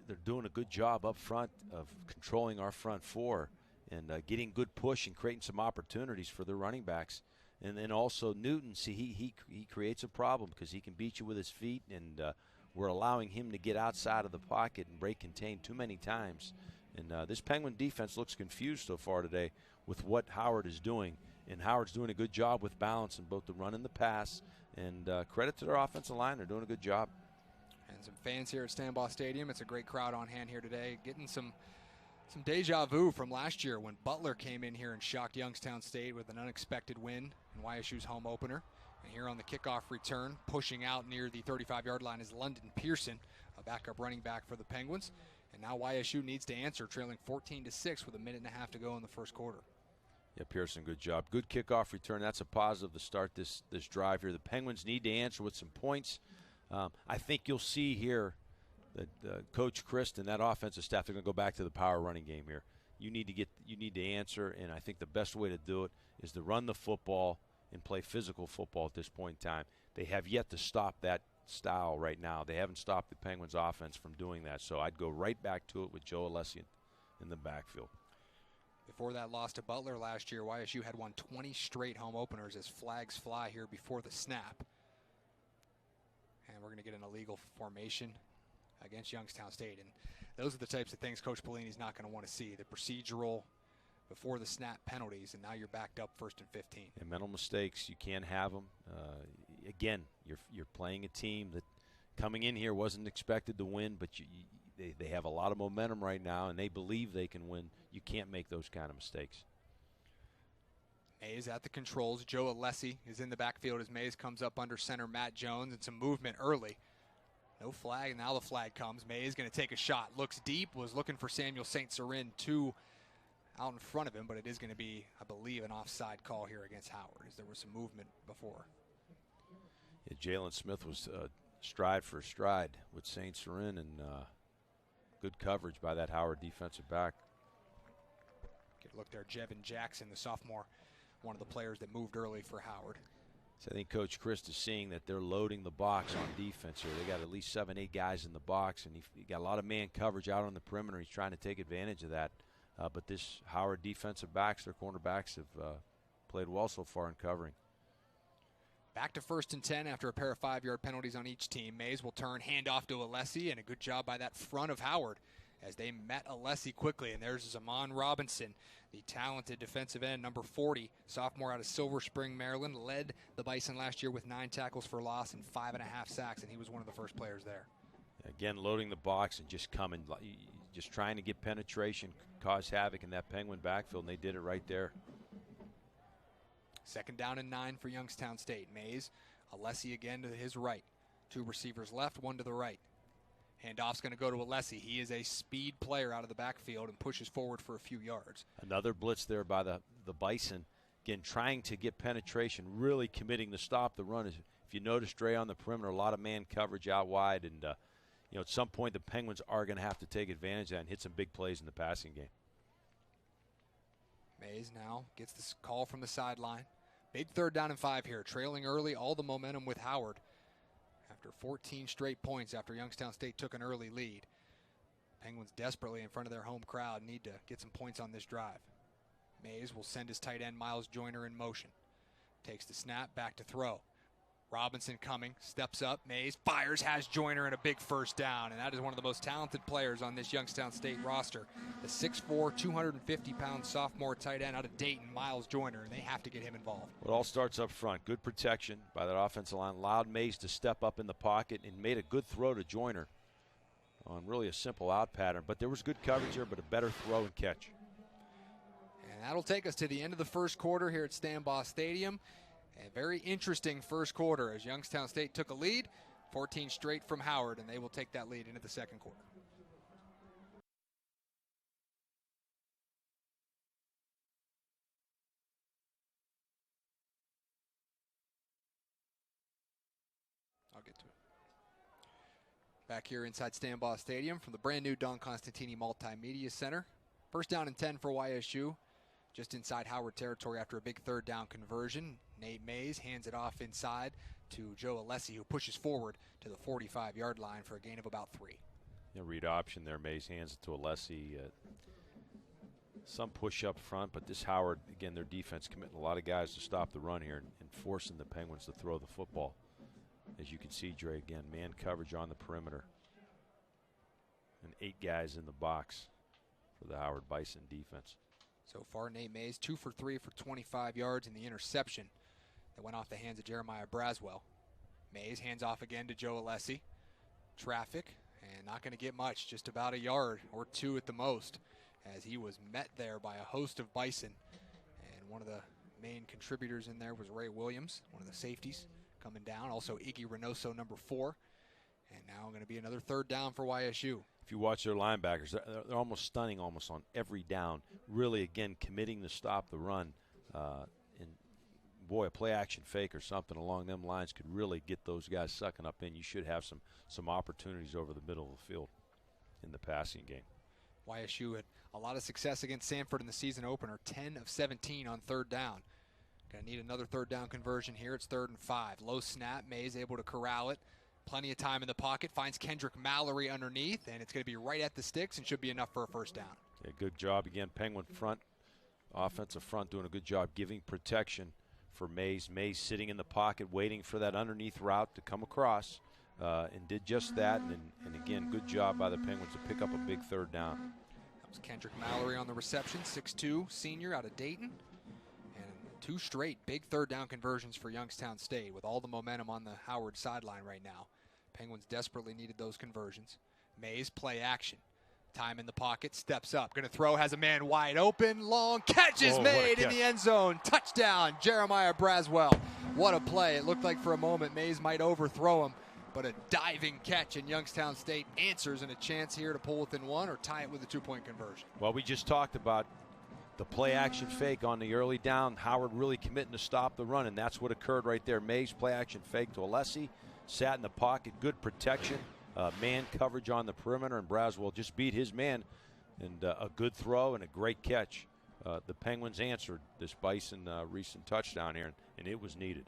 They're doing a good job up front of controlling our front four and getting good push and creating some opportunities for their running backs. And then also Newton, see, he creates a problem because he can beat you with his feet, and we're allowing him to get outside of the pocket and break contain too many times. And this Penguin defense looks confused so far today with what Howard is doing. And Howard's doing a good job with balance in both the run and the pass. And credit to their offensive line. They're doing a good job. And some fans here at Stambaugh Stadium. It's a great crowd on hand here today. Getting some deja vu from last year when Butler came in here and shocked Youngstown State with an unexpected win in YSU's home opener. And here on the kickoff return, pushing out near the 35-yard line is London Pearson, a backup running back for the Penguins. And now YSU needs to answer, trailing 14-6 with a minute and a half to go in the first quarter. Yeah, Pearson, good job. Good kickoff return. That's a positive to start this drive here. The Penguins need to answer with some points. I think you'll see here that Coach Christ and that offensive staff are going to go back to the power running game here. You need to answer, and I think the best way to do it is to run the football and play physical football at this point in time. They have yet to stop that style right now. They haven't stopped the Penguins offense from doing that. So I'd go right back to it with Joe Alessi in the backfield. Before that loss to Butler last year, YSU had won 20 straight home openers as flags fly here before the snap. And we're going to get an illegal formation against Youngstown State. And those are the types of things Coach Pelini's not going to want to see. The procedural before the snap penalties, and now you're backed up 1st and 15. And mental mistakes, you can't have them. Again, you're playing a team that coming in here wasn't expected to win, but they have a lot of momentum right now, and they believe they can win. You can't make those kind of mistakes. Mays at the controls. Joe Alessi is in the backfield as Mays comes up under center Matt Jones, and some movement early. No flag. Now the flag comes. Mays going to take a shot. Looks deep. Was looking for Samuel St. Cyrin out in front of him, but it is going to be, I believe, an offside call here against Howard, as there was some movement before. Yeah, Jalen Smith was stride for stride with St. Cyrin, and good coverage by that Howard defensive back. Get a look there. Jevin Jackson, the sophomore, one of the players that moved early for Howard. So I think Coach Christ is seeing that they're loading the box on defense here. They got at least 7, 8 guys in the box, and he got a lot of man coverage out on the perimeter. He's trying to take advantage of that. But this Howard defensive backs, their cornerbacks, have played well so far in covering. Back to 1st and 10 after a pair of 5-yard penalties on each team. Mays will turn, hand off to Alessi, and a good job by that front of Howard as they met Alessi quickly. And there's Zaman Robinson, the talented defensive end, number 40, sophomore out of Silver Spring, Maryland, led the Bison last year with 9 tackles for loss and 5.5 sacks, and he was one of the first players there. Again, loading the box and just coming, just trying to get penetration, cause havoc in that Penguin backfield, and they did it right there. 2nd down and 9 for Youngstown State. Mays, Alessi again to his right. 2 receivers left, 1 to the right. Handoff's going to go to Alessi. He is a speed player out of the backfield and pushes forward for a few yards. Another blitz there by the Bison. Again, trying to get penetration, really committing to stop the run. If you notice, Dre, on the perimeter, a lot of man coverage out wide, and at some point the Penguins are going to have to take advantage of that and hit some big plays in the passing game. Mays now gets this call from the sideline. Big 3rd down and 5 here, trailing early, all the momentum with Howard. After 14 straight points after Youngstown State took an early lead. Penguins desperately in front of their home crowd need to get some points on this drive. Mays will send his tight end Miles Joyner in motion. Takes the snap, back to throw. Robinson coming, steps up, Mays fires, has Joyner, and a big 1st down. And that is one of the most talented players on this Youngstown State roster. The 6'4", 250-pound sophomore tight end out of Dayton, Miles Joyner, and they have to get him involved. Well, it all starts up front. Good protection by that offensive line. Allowed Mays to step up in the pocket and made a good throw to Joyner on really a simple out pattern. But there was good coverage here, but a better throw and catch. And that'll take us to the end of the first quarter here at Stambaugh Stadium. A very interesting first quarter as Youngstown State took a lead, 14 straight from Howard, and they will take that lead into the second quarter. I'll get to it. Back here inside Stambaugh Stadium from the brand new Don Constantini Multimedia Center. 1st down and 10 for YSU. Just inside Howard territory after a big 3rd down conversion. Nate Mays hands it off inside to Joe Alessi, who pushes forward to the 45-yard line for a gain of about 3. Yeah, read option there. Mays hands it to Alessi. Some push up front, but this Howard, again, their defense committing a lot of guys to stop the run here and forcing the Penguins to throw the football. As you can see, Dre, again, man coverage on the perimeter. And 8 guys in the box for for the Howard Bison defense. So far, Nate Mays 2 for 3 for 25 yards in the interception that went off the hands of Jeremiah Braswell. Mays hands off again to Joe Alessi. Traffic, and not going to get much, just about a yard or two at the most, as he was met there by a host of Bison. And one of the main contributors in there was Ray Williams, one of the safeties coming down. Also Iggy Reynoso, number 4. And now going to be another third down for YSU. If you watch their linebackers, they're almost stunning almost on every down. Really, again, committing to stop the run. And, boy, a play-action fake or something along them lines could really get those guys sucking up in. You should have some opportunities over the middle of the field in the passing game. YSU had a lot of success against Sanford in the season opener, 10 of 17 on third down. Going to need another third down conversion here. It's 3rd and 5. Low snap. Mays able to corral it. Plenty of time in the pocket. Finds Kendrick Mallory underneath, and it's going to be right at the sticks and should be enough for a first down. Yeah, good job again. Penguin front, offensive front, doing a good job giving protection for Mays. Mays sitting in the pocket, waiting for that underneath route to come across, and did just that. And again, good job by the Penguins to pick up a big third down. That was Kendrick Mallory on the reception, 6'2", senior out of Dayton. And 2 straight big third down conversions for Youngstown State with all the momentum on the Howard sideline right now. Penguins desperately needed those conversions. Mays play action. Time in the pocket, steps up. Going to throw, has a man wide open. Long catch is made in the end zone. Touchdown, Jeremiah Braswell. What a play. It looked like for a moment Mays might overthrow him, but a diving catch, and Youngstown State answers, and a chance here to pull within 1 or tie it with a 2-point conversion. Well, we just talked about the play-action fake on the early down. Howard really committing to stop the run, and that's what occurred right there. Mays play-action fake to Alessi. Sat in the pocket, good protection, man coverage on the perimeter, and Braswell just beat his man, and a good throw and a great catch. The Penguins answered this Bison recent touchdown here, and it was needed.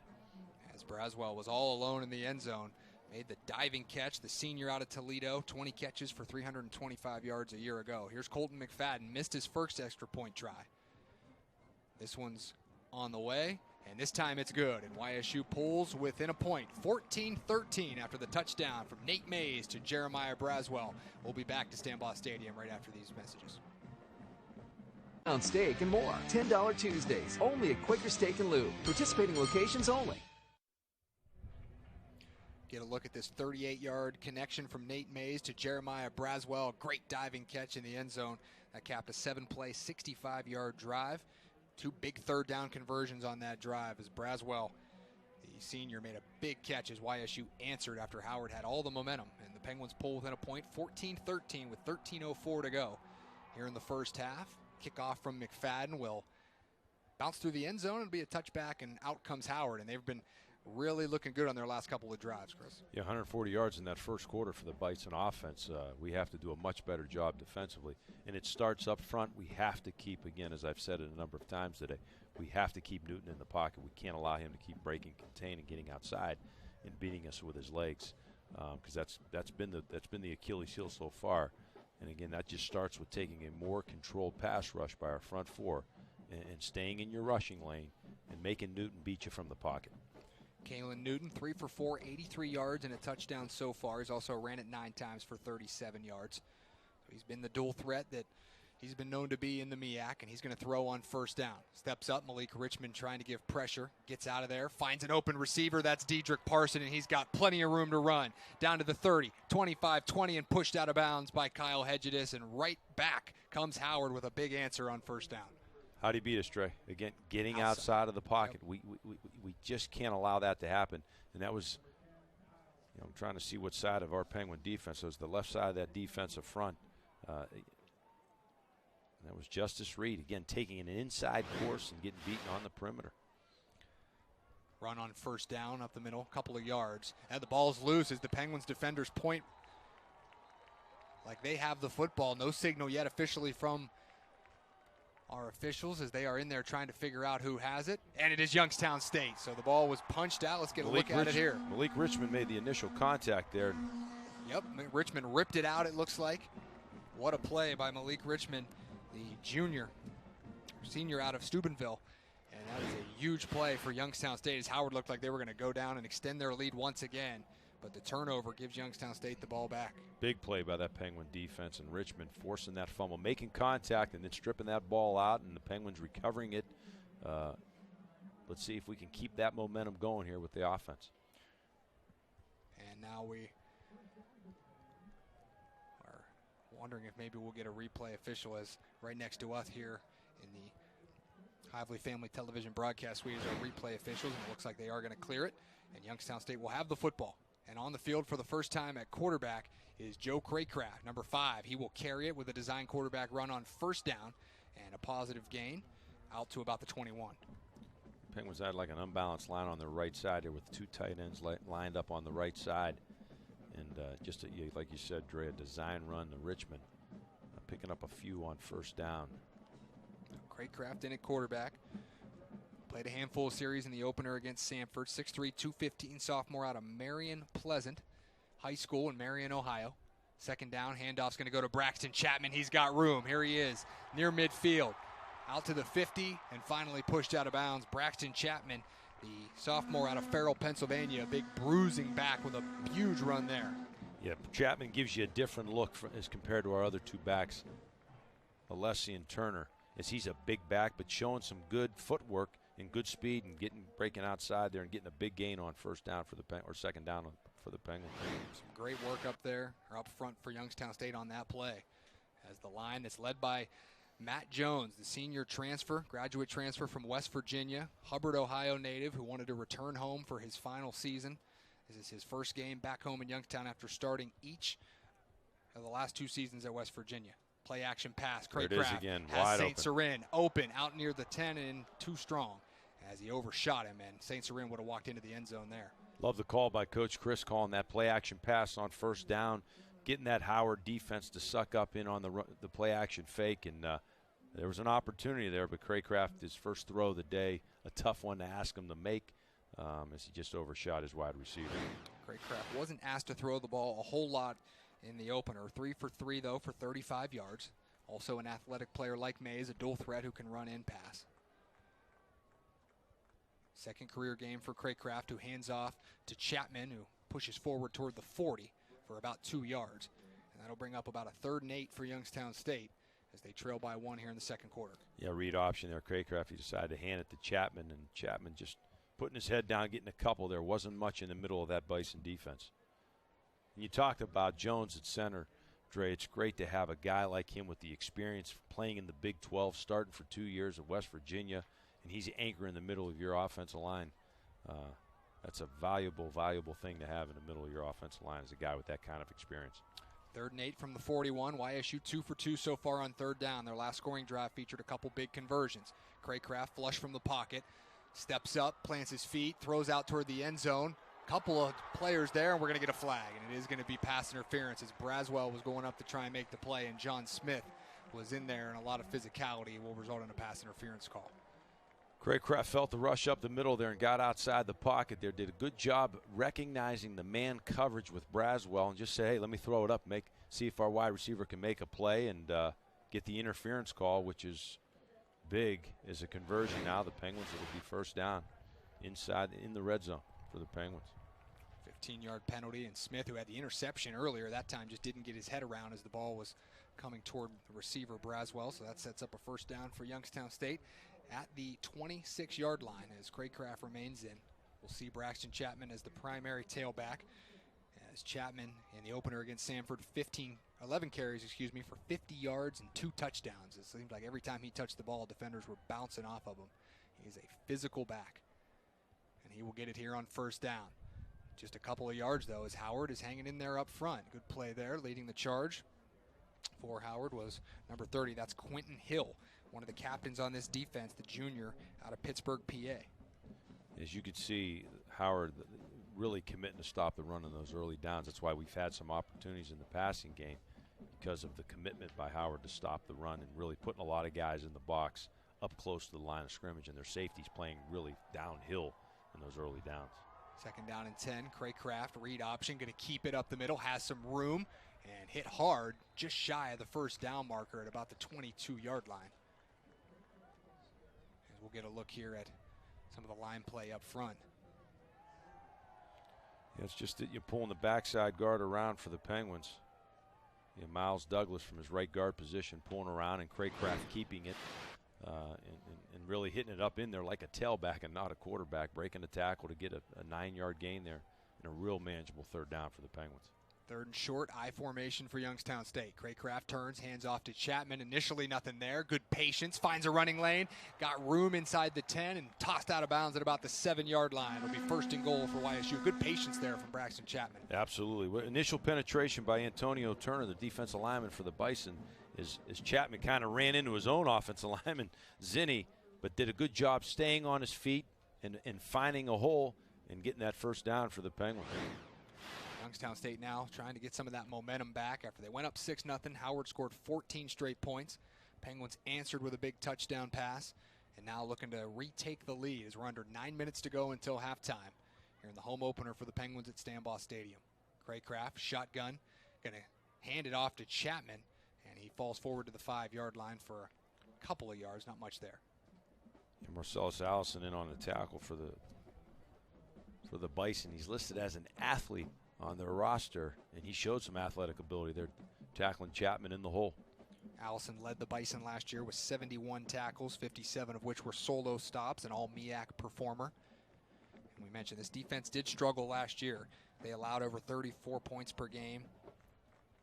As Braswell was all alone in the end zone, made the diving catch, the senior out of Toledo, 20 catches for 325 yards a year ago. Here's Colton McFadden, missed his first extra point try. This one's on the way. And this time it's good, and YSU pulls within a point, 14-13 after the touchdown from Nate Mays to Jeremiah Braswell. We'll be back to Stambaugh Stadium right after these messages. On steak and more. $10 Tuesdays, only at Quaker Steak and Lube. Participating locations only. Get a look at this 38-yard connection from Nate Mays to Jeremiah Braswell. Great diving catch in the end zone. That capped a 7-play, 65-yard drive. 2 big third down conversions on that drive as Braswell, the senior, made a big catch as YSU answered after Howard had all the momentum. And the Penguins pull within a point, 14-13 with 13:04 to go here in the first half. Kickoff from McFadden will bounce through the end zone and be a touchback, and out comes Howard. And they've been really looking good on their last couple of drives, Chris. Yeah, 140 yards in that first quarter for the Bison offense. We have to do a much better job defensively. And it starts up front. We have to keep, again, as I've said it a number of times today, we have to keep Newton in the pocket. We can't allow him to keep breaking, containing, getting outside, and beating us with his legs, because that's been the Achilles heel so far. And again, that just starts with taking a more controlled pass rush by our front 4 and staying in your rushing lane and making Newton beat you from the pocket. Kalen Newton, 3 for 4, 83 yards and a touchdown so far. He's also ran it 9 times for 37 yards. So he's been the dual threat that he's been known to be in the MEAC, and he's going to throw on first down. Steps up, Malik Richmond trying to give pressure. Gets out of there, finds an open receiver. That's Dedrick Parson, and he's got plenty of room to run. Down to the 30, 25-20, and pushed out of bounds by Kyle Hedges, and right back comes Howard with a big answer on first down. How'd he beat us, Trey? Again, getting outside of the pocket. Yep. We just can't allow that to happen. And that was, I'm trying to see what side of our Penguin defense. It was the left side of that defensive front. That was Justice Reed, again, taking an inside course and getting beaten on the perimeter. Run on first down up the middle, couple of yards. And the ball's loose as the Penguins defenders point like they have the football. No signal yet officially from our officials as they are in there trying to figure out who has it. And it is Youngstown State. So the ball was punched out. Let's get a look at it here. Malik Richmond made the initial contact there. Yep, Richmond ripped it out, it looks like. What a play by Malik Richmond, the senior out of Steubenville. And that is a huge play for Youngstown State as Howard looked like they were going to go down and extend their lead once again. but the turnover gives Youngstown State the ball back. Big play by that Penguin defense, and Richmond forcing that fumble, making contact and then stripping that ball out, and the Penguins recovering it. Let's see if we can keep that momentum going here with the offense. And now we are wondering if maybe we'll get a replay official, as right next to us here in the Hively Family Television Broadcast Suite is our replay officials, and it looks like they are going to clear it. And Youngstown State will have the football. And on the field for the first time at quarterback is Joe Craycraft, number 5. He will carry it with a design quarterback run on first down and a positive gain out to about the 21. Penguins had like an unbalanced line on their right side here with 2 tight ends lined up on the right side. And just like you said, Dre, a design run to Richmond, picking up a few on first down. Craycraft in at quarterback. Played a handful of series in the opener against Sanford. 6'3", 215 sophomore out of Marion Pleasant High School in Marion, Ohio. Second down, handoff's going to go to Braxton Chapman. He's got room. Here he is near midfield. Out to the 50 and finally pushed out of bounds. Braxton Chapman, the sophomore out of Farrell, Pennsylvania, a big bruising back with a huge run there. Yeah, Chapman gives you a different look as compared to our other 2 backs, Alessi and Turner, as he's a big back but showing some good footwork and good speed and breaking outside there and getting a big gain on first down for the second down for the Penguins. Some great work up there, or up front for Youngstown State on that play, as the line that's led by Matt Jones, the senior transfer, graduate transfer from West Virginia, Hubbard, Ohio native who wanted to return home for his final season. This is his first game back home in Youngstown after starting each of the last 2 seasons at West Virginia. Play action pass. Craycraft has St. Cyrin open out near the 10 and too strong as he overshot him, and St. Cyrin would have walked into the end zone there. Love the call by Coach Chris, calling that play action pass on first down, getting that Howard defense to suck up in on the play action fake, and there was an opportunity there, but Craycraft, his first throw of the day, a tough one to ask him to make, as he just overshot his wide receiver. Craycraft wasn't asked to throw the ball a whole lot in the opener. 3 for 3 though for 35 yards. Also an athletic player like Mays, a dual threat who can run and pass. Second career game for Craycraft, who hands off to Chapman, who pushes forward toward the 40 for about 2 yards. And that'll bring up about a 3rd and 8 for Youngstown State as they trail by 1 here in the second quarter. Yeah, read option there. Craycraft, he decided to hand it to Chapman, and Chapman just putting his head down, getting a couple. There wasn't much in the middle of that Bison defense. And you talked about Jones at center, Dre. It's great to have a guy like him with the experience playing in the Big 12, starting for 2 years at West Virginia, and he's the anchor in the middle of your offensive line. That's a valuable, valuable thing to have in the middle of your offensive line, as a guy with that kind of experience. 3rd and 8 from the 41. YSU 2 for 2 so far on 3rd down. Their last scoring drive featured a couple big conversions. Craycraft flush from the pocket, steps up, plants his feet, throws out toward the end zone. Couple of players there, and we're going to get a flag, and it is going to be pass interference, as Braswell was going up to try and make the play, and John Smith was in there, and a lot of physicality will result in a pass interference call. Craycraft felt the rush up the middle there and got outside the pocket there. Did a good job recognizing the man coverage with Braswell and just say, hey, let me throw it up, see if our wide receiver can make a play, and get the interference call, which is big as a conversion. Now the Penguins, it will be first down inside in the red zone for the Penguins. 15-yard penalty, and Smith, who had the interception earlier, that time just didn't get his head around as the ball was coming toward the receiver Braswell, so that sets up a first down for Youngstown State at the 26-yard line as Craycraft remains in. We'll see Braxton Chapman as the primary tailback, as Chapman in the opener against Sanford, 11 carries for 50 yards and 2 touchdowns. It seemed like every time he touched the ball, defenders were bouncing off of him. He's a physical back, and he will get it here on first down. Just a couple of yards, though, as Howard is hanging in there up front. Good play there. Leading the charge for Howard was number 30. That's Quentin Hill, one of the captains on this defense, the junior out of Pittsburgh, PA. As you could see, Howard really committing to stop the run in those early downs. That's why we've had some opportunities in the passing game, because of the commitment by Howard to stop the run and really putting a lot of guys in the box up close to the line of scrimmage, and their safeties playing really downhill in those early downs. Second down and 10. Craycraft, read option, going to keep it up the middle, has some room, and hit hard just shy of the first down marker at about the 22-yard line. As we'll get a look here at some of the line play up front. Yeah, it's just that you're pulling the backside guard around for the Penguins. Miles Douglas from his right guard position pulling around, and Craycraft keeping it and really hitting it up in there like a tailback and not a quarterback, breaking the tackle to get a 9-yard gain there and a real manageable third down for the Penguins. Third and short, I formation for Youngstown State. Craycraft turns, hands off to Chapman. Initially nothing there. Good patience, finds a running lane. Got room inside the 10 and tossed out of bounds at about the 7-yard line. It'll be first and goal for YSU. Good patience there from Braxton Chapman. Absolutely. Initial penetration by Antonio Turner, the defensive lineman for the Bison, is Chapman kind of ran into his own offensive lineman, Zinni, but did a good job staying on his feet and finding a hole and getting that first down for the Penguins. Youngstown State now trying to get some of that momentum back after they went up 6-0. Howard scored 14 straight points. Penguins answered with a big touchdown pass, and now looking to retake the lead as we're under 9 minutes to go until halftime here in the home opener for the Penguins at Stambaugh Stadium. Craycraft, shotgun, going to hand it off to Chapman, and he falls forward to the 5-yard line for a couple of yards, not much there. And Marcellus Allison in on the tackle for the Bison. He's listed as an athlete on their roster, and he showed some athletic ability there, tackling Chapman in the hole. Allison led the Bison last year with 71 tackles, 57 of which were solo stops, an all MEAC performer. And we mentioned this defense did struggle last year. They allowed over 34 points per game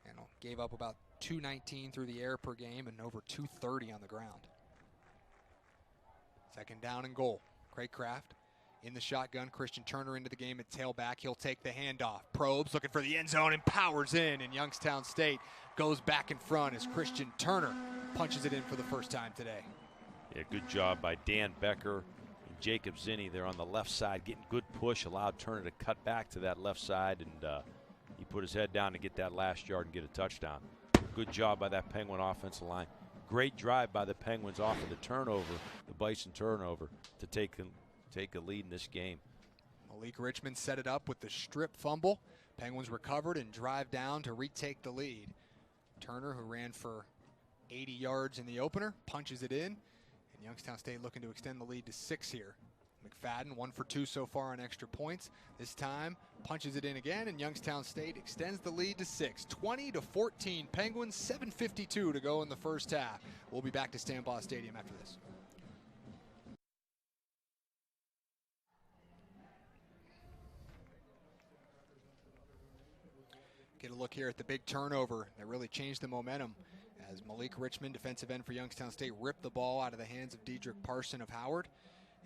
and gave up about 219 through the air per game and over 230 on the ground. Second down and goal. Craycraft in the shotgun. Christian Turner into the game at tailback. He'll take the handoff. Probes looking for the end zone and powers in. And Youngstown State goes back in front as Christian Turner punches it in for the first time today. Yeah, good job by Dan Becker and Jacob Zinni there on the left side, getting good push, allowed Turner to cut back to that left side, and he put his head down to get that last yard and get a touchdown. Good job by that Penguin offensive line. Great drive by the Penguins off of the turnover, the Bison turnover, to take a lead in this game. Malik Richmond set it up with the strip fumble. Penguins recovered and drive down to retake the lead. Turner, who ran for 80 yards in the opener, punches it in. And Youngstown State looking to extend the lead to 6 here. McFadden 1 for 2 so far on extra points. This time punches it in again, and Youngstown State extends the lead to 6. 20-14 Penguins, 7:52 to go in the first half. We'll be back to Stambaugh Stadium after this. Get a look here at the big turnover that really changed the momentum as Malik Richmond, defensive end for Youngstown State, ripped the ball out of the hands of Dedrick Parson of Howard,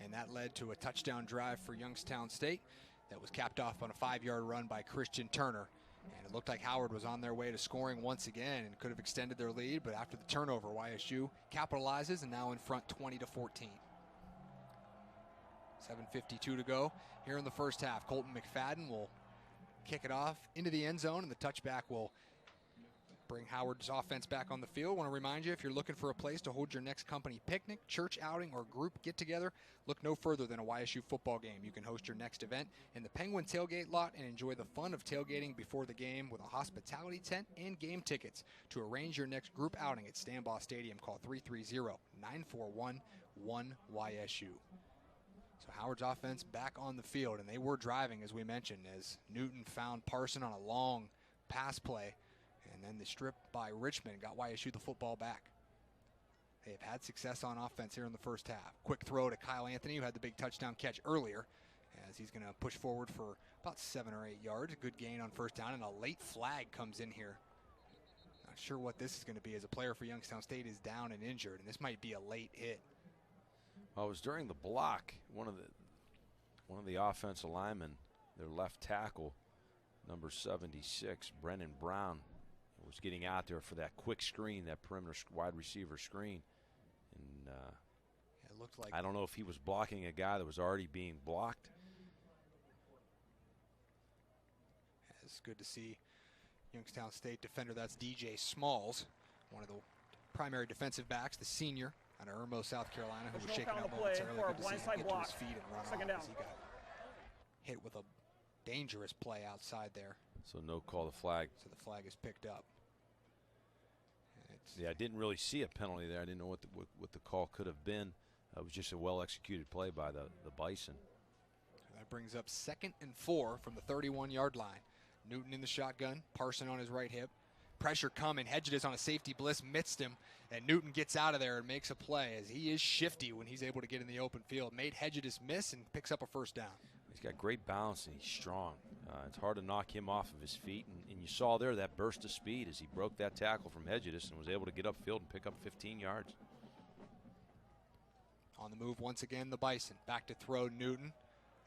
and that led to a touchdown drive for Youngstown State that was capped off on a 5-yard run by Christian Turner. And it looked like Howard was on their way to scoring once again and could have extended their lead, but after the turnover, YSU capitalizes and now in front 20-14. 7:52 to go here in the first half. Colton McFadden will kick it off into the end zone, and the touchback will bring Howard's offense back on the field. Want to remind you, if you're looking for a place to hold your next company picnic, church outing, or group get-together, look no further than a YSU football game. You can host your next event in the Penguin Tailgate Lot and enjoy the fun of tailgating before the game with a hospitality tent and game tickets. To arrange your next group outing at Stambaugh Stadium, call 330-941-1YSU. So Howard's offense back on the field, and they were driving, as we mentioned, as Newton found Parson on a long pass play. And then the strip by Richmond got YSU the football back. They have had success on offense here in the first half. Quick throw to Kyle Anthony, who had the big touchdown catch earlier, as he's going to push forward for about 7 or 8 yards. A good gain on first down, and a late flag comes in here. Not sure what this is going to be, as a player for Youngstown State is down and injured, and this might be a late hit. Well, it was during the block. One of the offensive linemen, their left tackle, number 76, Brennan Brown, was getting out there for that quick screen, that perimeter wide receiver screen. And it looked like, I don't know if he was blocking a guy that was already being blocked. It's good to see Youngstown State defender. That's DJ Smalls, one of the primary defensive backs, the senior out of Irmo, South Carolina, who was shaken up momentarily. Good to see him get to his feet and run off as he got hit with a dangerous play outside there. So no call to flag. So the flag is picked up. Yeah, I didn't really see a penalty there. I didn't know what the call could have been. It was just a well-executed play by the Bison. That That brings up 2nd and 4 from the 31-yard line. Newton in the shotgun, Parson on his right hip. Pressure coming, Hedges on a safety blitz, missed him, and Newton gets out of there and makes a play, as he is shifty when he's able to get in the open field. Made Hedges miss and picks up a first down. He's got great balance and he's strong. It's hard to knock him off of his feet, and you saw there that burst of speed as he broke that tackle from Hedges and was able to get upfield and pick up 15 yards. On the move once again, the Bison. Back to throw, Newton.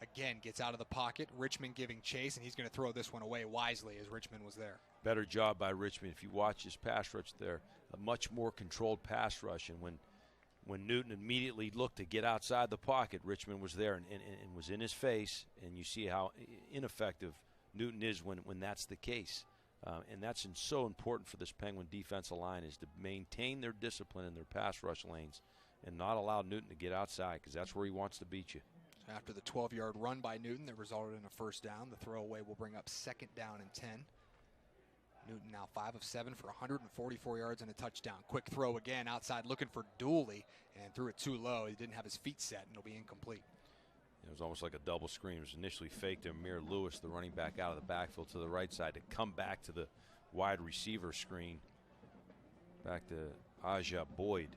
Again, gets out of the pocket. Richmond giving chase, and he's going to throw this one away wisely as Richmond was there. Better job by Richmond. If you watch his pass rush there, a much more controlled pass rush. And when Newton immediately looked to get outside the pocket, Richmond was there and was in his face. And you see how ineffective Newton is when that's the case. And that's so important for this Penguin defensive line, is to maintain their discipline in their pass rush lanes and not allow Newton to get outside, because that's where he wants to beat you. After the 12-yard run by Newton that resulted in a first down, the throwaway will bring up 2nd down and 10. Newton now 5 of 7 for 144 yards and a touchdown. Quick throw again outside, looking for Dooley, and threw it too low. He didn't have his feet set, and it'll be incomplete. It was almost like a double screen. It was initially faked to Amir Lewis, the running back, out of the backfield to the right side to come back to the wide receiver screen. Back to Aja Boyd.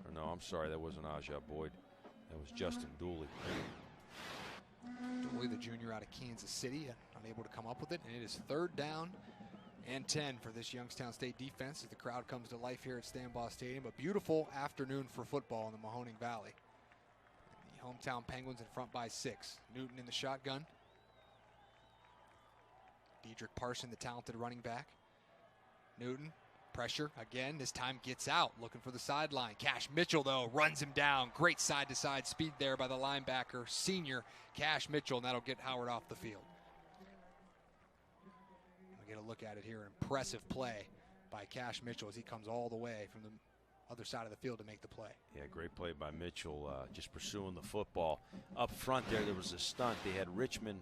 Or no, I'm sorry, that wasn't Aja Boyd. That was Justin Dooley. Dooley, the junior out of Kansas City, unable to come up with it. And it is 3rd down and 10 for this Youngstown State defense as the crowd comes to life here at Stambaugh Stadium. A beautiful afternoon for football in the Mahoning Valley. The hometown Penguins in front by 6. Newton in the shotgun. Dedrick Parson, the talented running back. Newton. Pressure again, this time gets out, looking for the sideline. Cash Mitchell, though, runs him down. Great side-to-side speed there by the linebacker, senior Cash Mitchell, and that'll get Howard off the field. We get a look at it here. Impressive play by Cash Mitchell as he comes all the way from the other side of the field to make the play. Yeah, great play by Mitchell, just pursuing the football. Up front there was a stunt. They had Richmond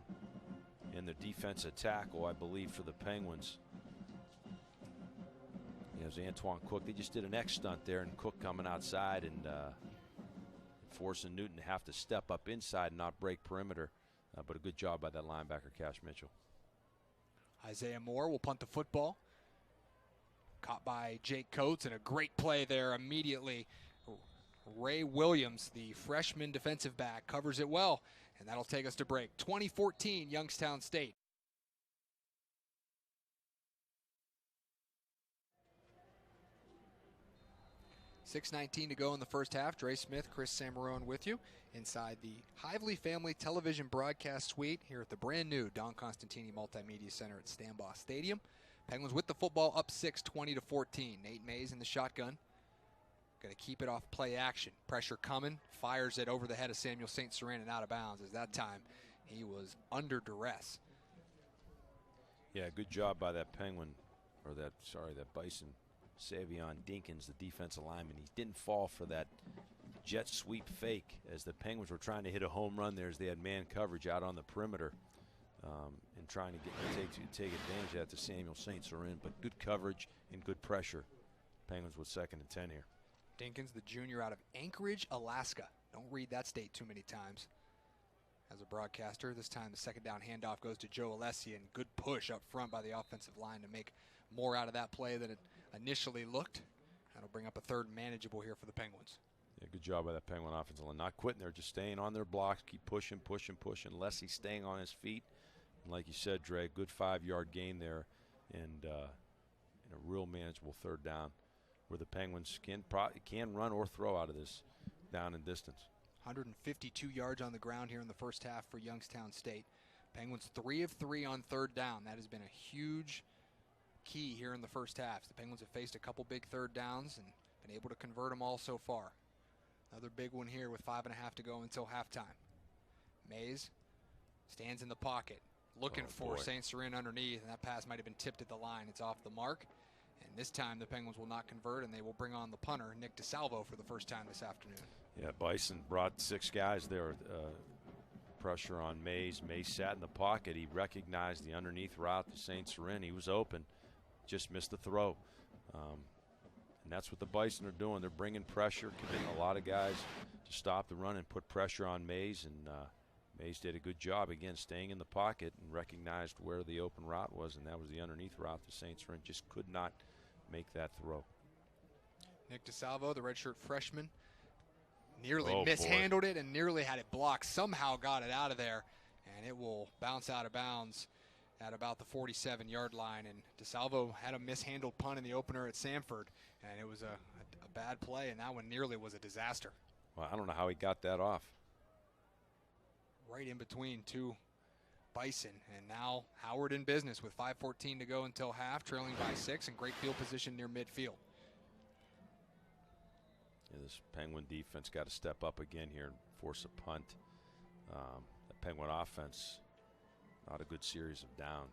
in the defensive tackle, I believe, for the Penguins. It was Antoine Cook. They just did an X stunt there, and Cook coming outside and forcing Newton to have to step up inside and not break perimeter. But a good job by that linebacker, Cash Mitchell. Isaiah Moore will punt the football. Caught by Jake Coates, and a great play there immediately. Ray Williams, the freshman defensive back, covers it well, and that'll take us to break. 2014 Youngstown State. 6:19 to go in the first half. Dre Smith, Chris Samarone with you inside the Hively Family Television Broadcast Suite here at the brand new Don Constantini Multimedia Center at Stambaugh Stadium. Penguins with the football up 6, 20-14. Nate Mays in the shotgun. Going to keep it off play action. Pressure coming. Fires it over the head of Samuel St. Cyran and out of bounds, as that time he was under duress. Yeah, good job by that Penguin, or that Bison. Savion Dinkins, the defensive lineman. He didn't fall for that jet sweep fake as the Penguins were trying to hit a home run there as they had man coverage out on the perimeter and trying to take advantage of that to Samuel St. Cyran. But good coverage and good pressure. Penguins with 2nd and 10 here. Dinkins, the junior out of Anchorage, Alaska. Don't read that state too many times as a broadcaster. This time the 2nd down handoff goes to Joe Alessi, and good push up front by the offensive line to make more out of that play than it initially looked. That'll bring up a 3rd manageable here for the Penguins. Yeah, good job by that Penguin offensive line. Not quitting there, just staying on their blocks, keep pushing. Alessi staying on his feet. And like you said, Dre, good 5-yard gain there, and a real manageable 3rd down where the Penguins can run or throw out of this down and distance. 152 yards on the ground here in the first half for Youngstown State. Penguins 3 of 3 on 3rd down. That has been a huge key here in the first half. The Penguins have faced a couple big 3rd downs and been able to convert them all so far. Another big one here with 5.5 to go until halftime. Mays stands in the pocket, looking for St. Cyran underneath, and that pass might have been tipped at the line. It's off the mark, and this time the Penguins will not convert, and they will bring on the punter, Nick DeSalvo, for the first time this afternoon. Yeah, Bison brought 6 guys there. Pressure on Mays. Mays sat in the pocket. He recognized the underneath route to St. Cyran. He was open. Just missed the throw. And that's what the Bison are doing. They're bringing pressure, committing a lot of guys to stop the run and put pressure on Mays. And Mays did a good job, again, staying in the pocket and recognized where the open route was, and that was the underneath route. The Saints just could not make that throw. Nick DeSalvo, the redshirt freshman, nearly Oh, mishandled it and nearly had it blocked. Somehow got it out of there, and it will bounce out of bounds at about the 47-yard line. And DeSalvo had a mishandled punt in the opener at Samford, and it was a bad play, and that one nearly was a disaster. Well, I don't know how he got that off. Right in between two Bison, and now Howard in business with 5:14 to go until half, trailing by 6, and great field position near midfield. Yeah, this Penguin defense got to step up again here and force a punt. The Penguin offense, not a good series of down.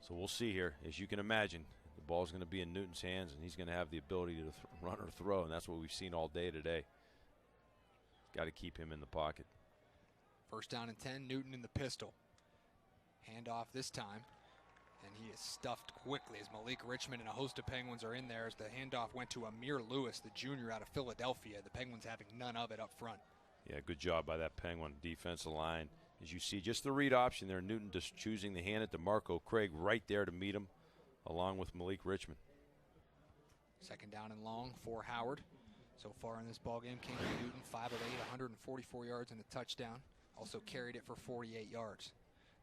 So we'll see here. As you can imagine, the ball's going to be in Newton's hands, and he's going to have the ability to run or throw, and that's what we've seen all day today. Got to keep him in the pocket. First down and 10, Newton in the pistol. Handoff this time, and he is stuffed quickly as Malik Richmond and a host of Penguins are in there as the handoff went to Amir Lewis, the junior out of Philadelphia. The Penguins having none of it up front. Yeah, good job by that Penguin defensive line. As you see, just the read option there, Newton just choosing to hand it to Marco Craig right there to meet him, along with Malik Richmond. Second down and long for Howard. So far in this ballgame, King Newton, 5 of 8, 144 yards and a touchdown. Also carried it for 48 yards.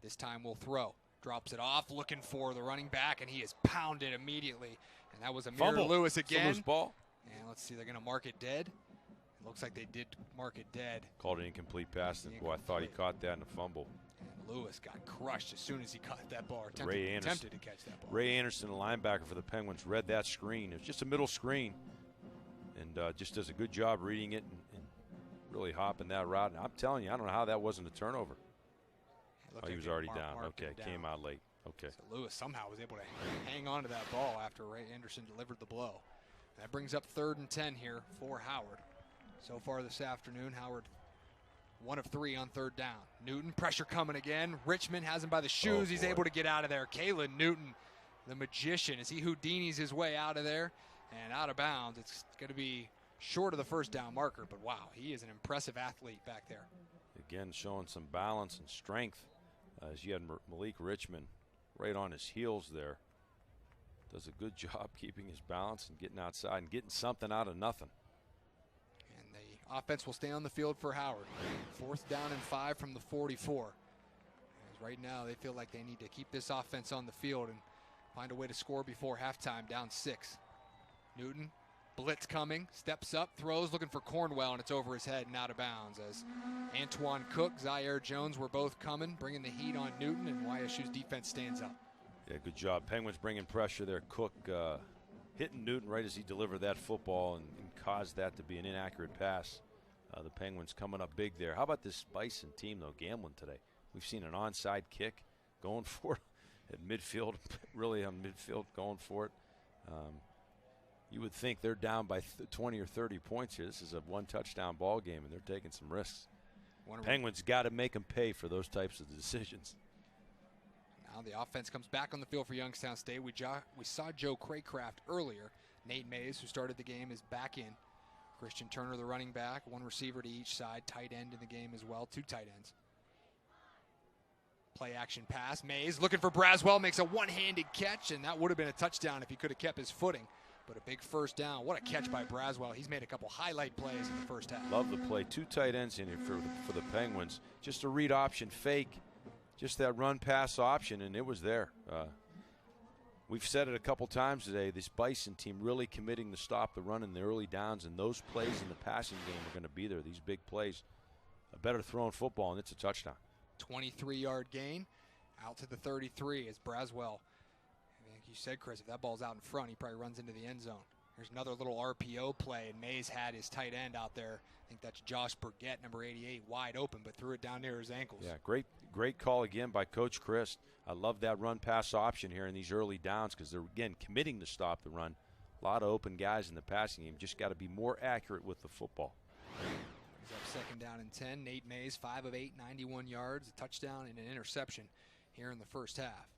This time will throw. Drops it off, looking for the running back, and he is pounded immediately. And that was Amir Lewis again. Fumbles ball. And let's see, they're going to mark it dead. It looks like they did mark it dead. Called an incomplete pass, and boy, I thought he caught that in a fumble. And Lewis got crushed as soon as he caught that ball, or Ray attempted to catch that ball. Ray Anderson, the linebacker for the Penguins, read that screen. It was just a middle screen, and just does a good job reading it and really hopping that route. And I'm telling you, I don't know how that wasn't a turnover. Oh, he was already down. Okay, came out late. Okay. So Lewis somehow was able to hang on to that ball after Ray Anderson delivered the blow. That brings up 3rd and 10 here for Howard. So far this afternoon, Howard 1 of 3 on 3rd down. Newton, pressure coming again. Richmond has him by the shoes. He's able to get out of there. Kalen Newton, the magician, as he Houdini's his way out of there and out of bounds. It's going to be short of the first down marker, but wow, he is an impressive athlete back there. Again, showing some balance and strength as you had Malik Richmond right on his heels there. Does a good job keeping his balance and getting outside and getting something out of nothing. And the offense will stay on the field for Howard. 4th down and 5 from the 44. As right now they feel like they need to keep this offense on the field and find a way to score before halftime, down 6. Newton, blitz coming, steps up, throws, looking for Cornwell, and it's over his head and out of bounds as Antoine Cook, Zaire Jones were both coming, bringing the heat on Newton, and YSU's defense stands up. Yeah, good job. Penguins bringing pressure there. Cook hitting Newton right as he delivered that football and caused that to be an inaccurate pass. The Penguins coming up big there. How about this Bison team, though, gambling today? We've seen an onside kick going for it at midfield, really on midfield going for it. You would think they're down by 20 or 30 points here. This is a 1-touchdown ball game, and they're taking some risks. Penguins got to make them pay for those types of decisions. Now the offense comes back on the field for Youngstown State. We saw Joe Craycraft earlier. Nate Mays, who started the game, is back in. Christian Turner, the running back, 1 receiver to each side. Tight end in the game as well, 2 tight ends. Play action pass. Mays looking for Braswell, makes a one-handed catch, and that would have been a touchdown if he could have kept his footing. But a big first down. What a catch by Braswell. He's made a couple highlight plays in the first half. Love the play. 2 tight ends in here for the Penguins. Just a read option fake. Just that run-pass option, and it was there. We've said it a couple times today, this Bison team really committing to stop the run in the early downs, and those plays in the passing game are going to be there, these big plays. A better throwing football, and it's a touchdown. 23-yard gain out to the 33 as Braswell. Like you said, Chris, if that ball's out in front, he probably runs into the end zone. There's another little RPO play, and Mays had his tight end out there. I think that's Josh Burgett, number 88, wide open, but threw it down near his ankles. Yeah, great call again by Coach Chris. I love that run-pass option here in these early downs because they're, again, committing to stop the run. A lot of open guys in the passing game. Just got to be more accurate with the football. He's up 2nd down and 10. Nate Mays, 5 of 8, 91 yards, a touchdown and an interception here in the first half.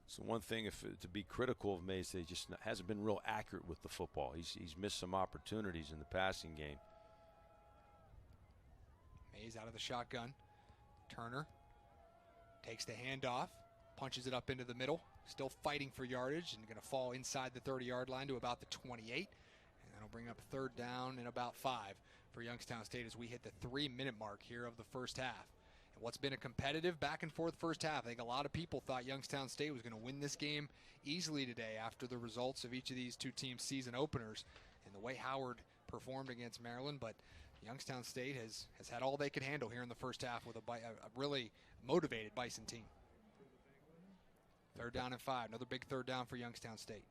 So one thing to be critical of Mays, he just hasn't been real accurate with the football. He's missed some opportunities in the passing game. Mays out of the shotgun. Turner takes the handoff, punches it up into the middle, still fighting for yardage, and going to fall inside the 30-yard line to about the 28. And that'll bring up 3rd down and about 5 for Youngstown State as we hit the 3-minute mark here of the first half. And what's been a competitive back-and-forth first half. I think a lot of people thought Youngstown State was going to win this game easily today after the results of each of these two teams' season openers and the way Howard performed against Maryland, but Youngstown State has had all they could handle here in the first half with a really motivated Bison team. 3rd down and 5. Another big 3rd down for Youngstown State.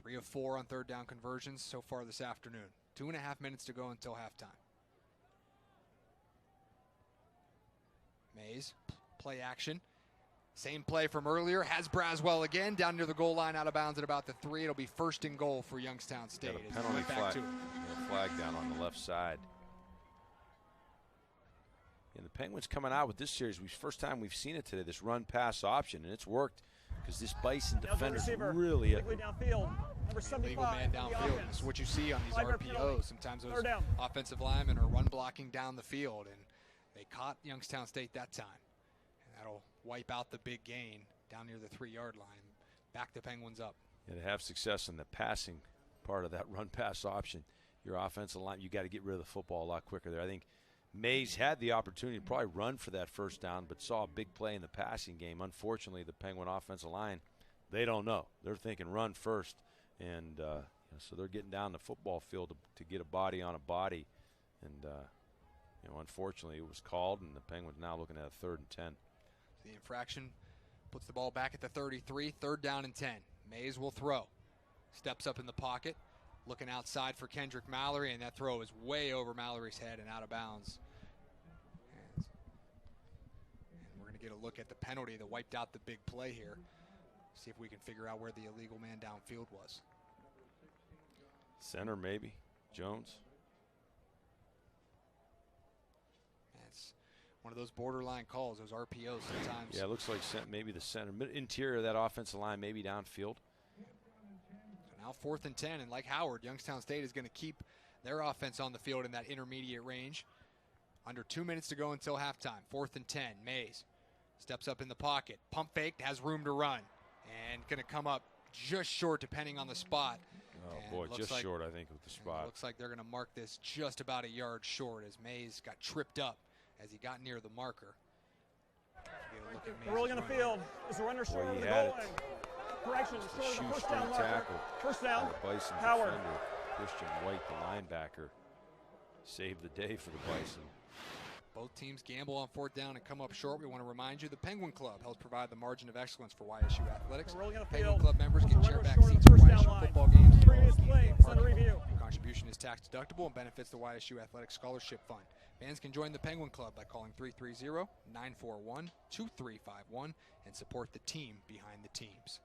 3 of 4 on 3rd down conversions so far this afternoon. 2.5 minutes to go until halftime. Mays, play action. Same play from earlier. Has Braswell again down near the goal line, out of bounds at about the 3. It'll be 1st and goal for Youngstown State. Got a penalty flag down on the left side. And the Penguins coming out with this series, first time we've seen it today, this run-pass option, and it's worked because this Bison defender's really downfield. Number 75, legal man downfield. This is what you see on these RPOs. Sometimes those offensive linemen are run blocking down the field, and they caught Youngstown State that time. And that'll wipe out the big gain down near the 3-yard line. Back the Penguins up. Yeah, to have success in the passing part of that run-pass option, your offensive line, you got to get rid of the football a lot quicker there. I think Mays had the opportunity to probably run for that 1st down, but saw a big play in the passing game. Unfortunately, the Penguin offensive line, they don't know. They're thinking run first, and so they're getting down the football field to get a body on a body. And, unfortunately, it was called, and the Penguins now looking at a 3rd and 10. The infraction puts the ball back at the 33, 3rd down and 10. Mays will throw. Steps up in the pocket, looking outside for Kendrick Mallory, and that throw is way over Mallory's head and out of bounds. And we're going to get a look at the penalty that wiped out the big play here. See if we can figure out where the illegal man downfield was. Center, maybe. Jones. That's one of those borderline calls, those RPOs sometimes. Yeah, it looks like maybe the center. Interior of that offensive line, maybe downfield. So now 4th and 10, and like Howard, Youngstown State is going to keep their offense on the field in that intermediate range. Under 2 minutes to go until halftime. 4th and 10, Mays steps up in the pocket. Pump fake, has room to run. And going to come up just short depending on the spot. Oh, boy, just short, I think, with the spot. Looks like they're going to mark this just about a yard short as Mays got tripped up as he got near the marker. Rolling on the field. Is the runner short of the goal line? Correction, short of the first down marker. First down, Bison Howard. Defender, Christian White, the linebacker, saved the day for the Bison. Both teams gamble on 4th down and come up short. We want to remind you the Penguin Club helps provide the margin of excellence for YSU athletics. Penguin Club members get chairback seats for YSU football games. Your contribution is tax deductible and benefits the YSU Athletic Scholarship Fund. Fans can join the Penguin Club by calling 330-941-2351 and support the team behind the teams.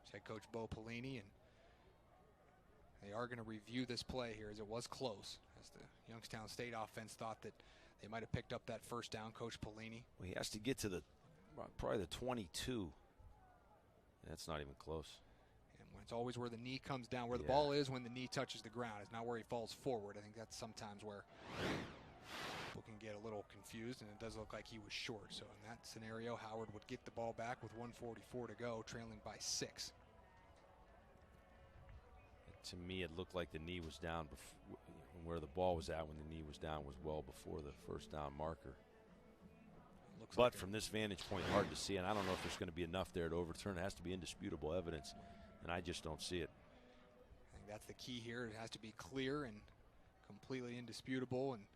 It's head coach Bo Pelini, and they are going to review this play here as it was close, as the Youngstown State offense thought that they might have picked up that 1st down, Coach Pelini. Well, he has to get to probably the 22. That's not even close. And it's always where the knee comes down, where the ball is when the knee touches the ground. It's not where he falls forward. I think that's sometimes where people can get a little confused, and it does look like he was short. So in that scenario, Howard would get the ball back with 1:44 to go, trailing by 6. To me, it looked like the knee was down before, where the ball was at when the knee was down was well before the 1st down marker. But from this vantage point, hard to see, and I don't know if there's going to be enough there to overturn. It has to be indisputable evidence, and I just don't see it. I think that's the key here. It has to be clear and completely indisputable, and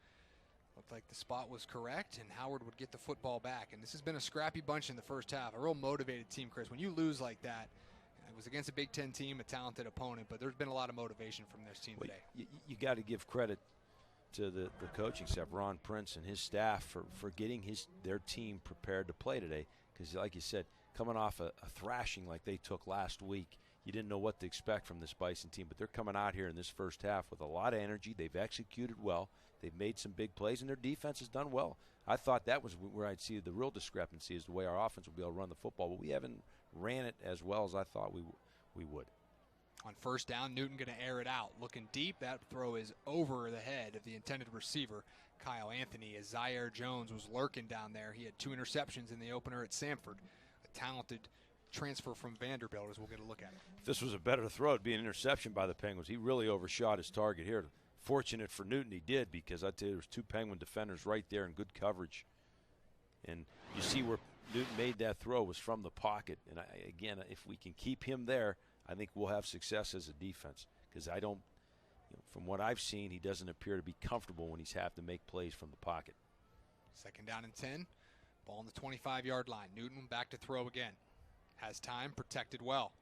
looked like the spot was correct, and Howard would get the football back. And this has been a scrappy bunch in the first half, a real motivated team, Chris. When you lose like that, it was against a Big Ten team, a talented opponent, but there's been a lot of motivation from this team today. You got to give credit to the coaching staff, Ron Prince and his staff, for getting their team prepared to play today. Because like you said, coming off a thrashing like they took last week, you didn't know what to expect from this Bison team. But they're coming out here in this first half with a lot of energy. They've executed well. They've made some big plays, and their defense has done well. I thought that was where I'd see the real discrepancy, is the way our offense will be able to run the football. But we haven't ran it as well as I thought we would. On first down, Newton going to air it out. Looking deep, that throw is over the head of the intended receiver, Kyle Anthony, as Zaire Jones was lurking down there. He had 2 interceptions in the opener at Samford. A talented transfer from Vanderbilt, as we'll get a look at it. If this was a better throw, it'd be an interception by the Penguins. He really overshot his target here. Fortunate for Newton he did, because I tell you, there was 2 Penguin defenders right there in good coverage. And you see where Newton made that throw was from the pocket. And again, if we can keep him there, I think we'll have success as a defense, because I don't, from what I've seen, he doesn't appear to be comfortable when he's have to make plays from the pocket. Second down and 10. Ball on the 25-yard line. Newton back to throw again. Has time, protected well.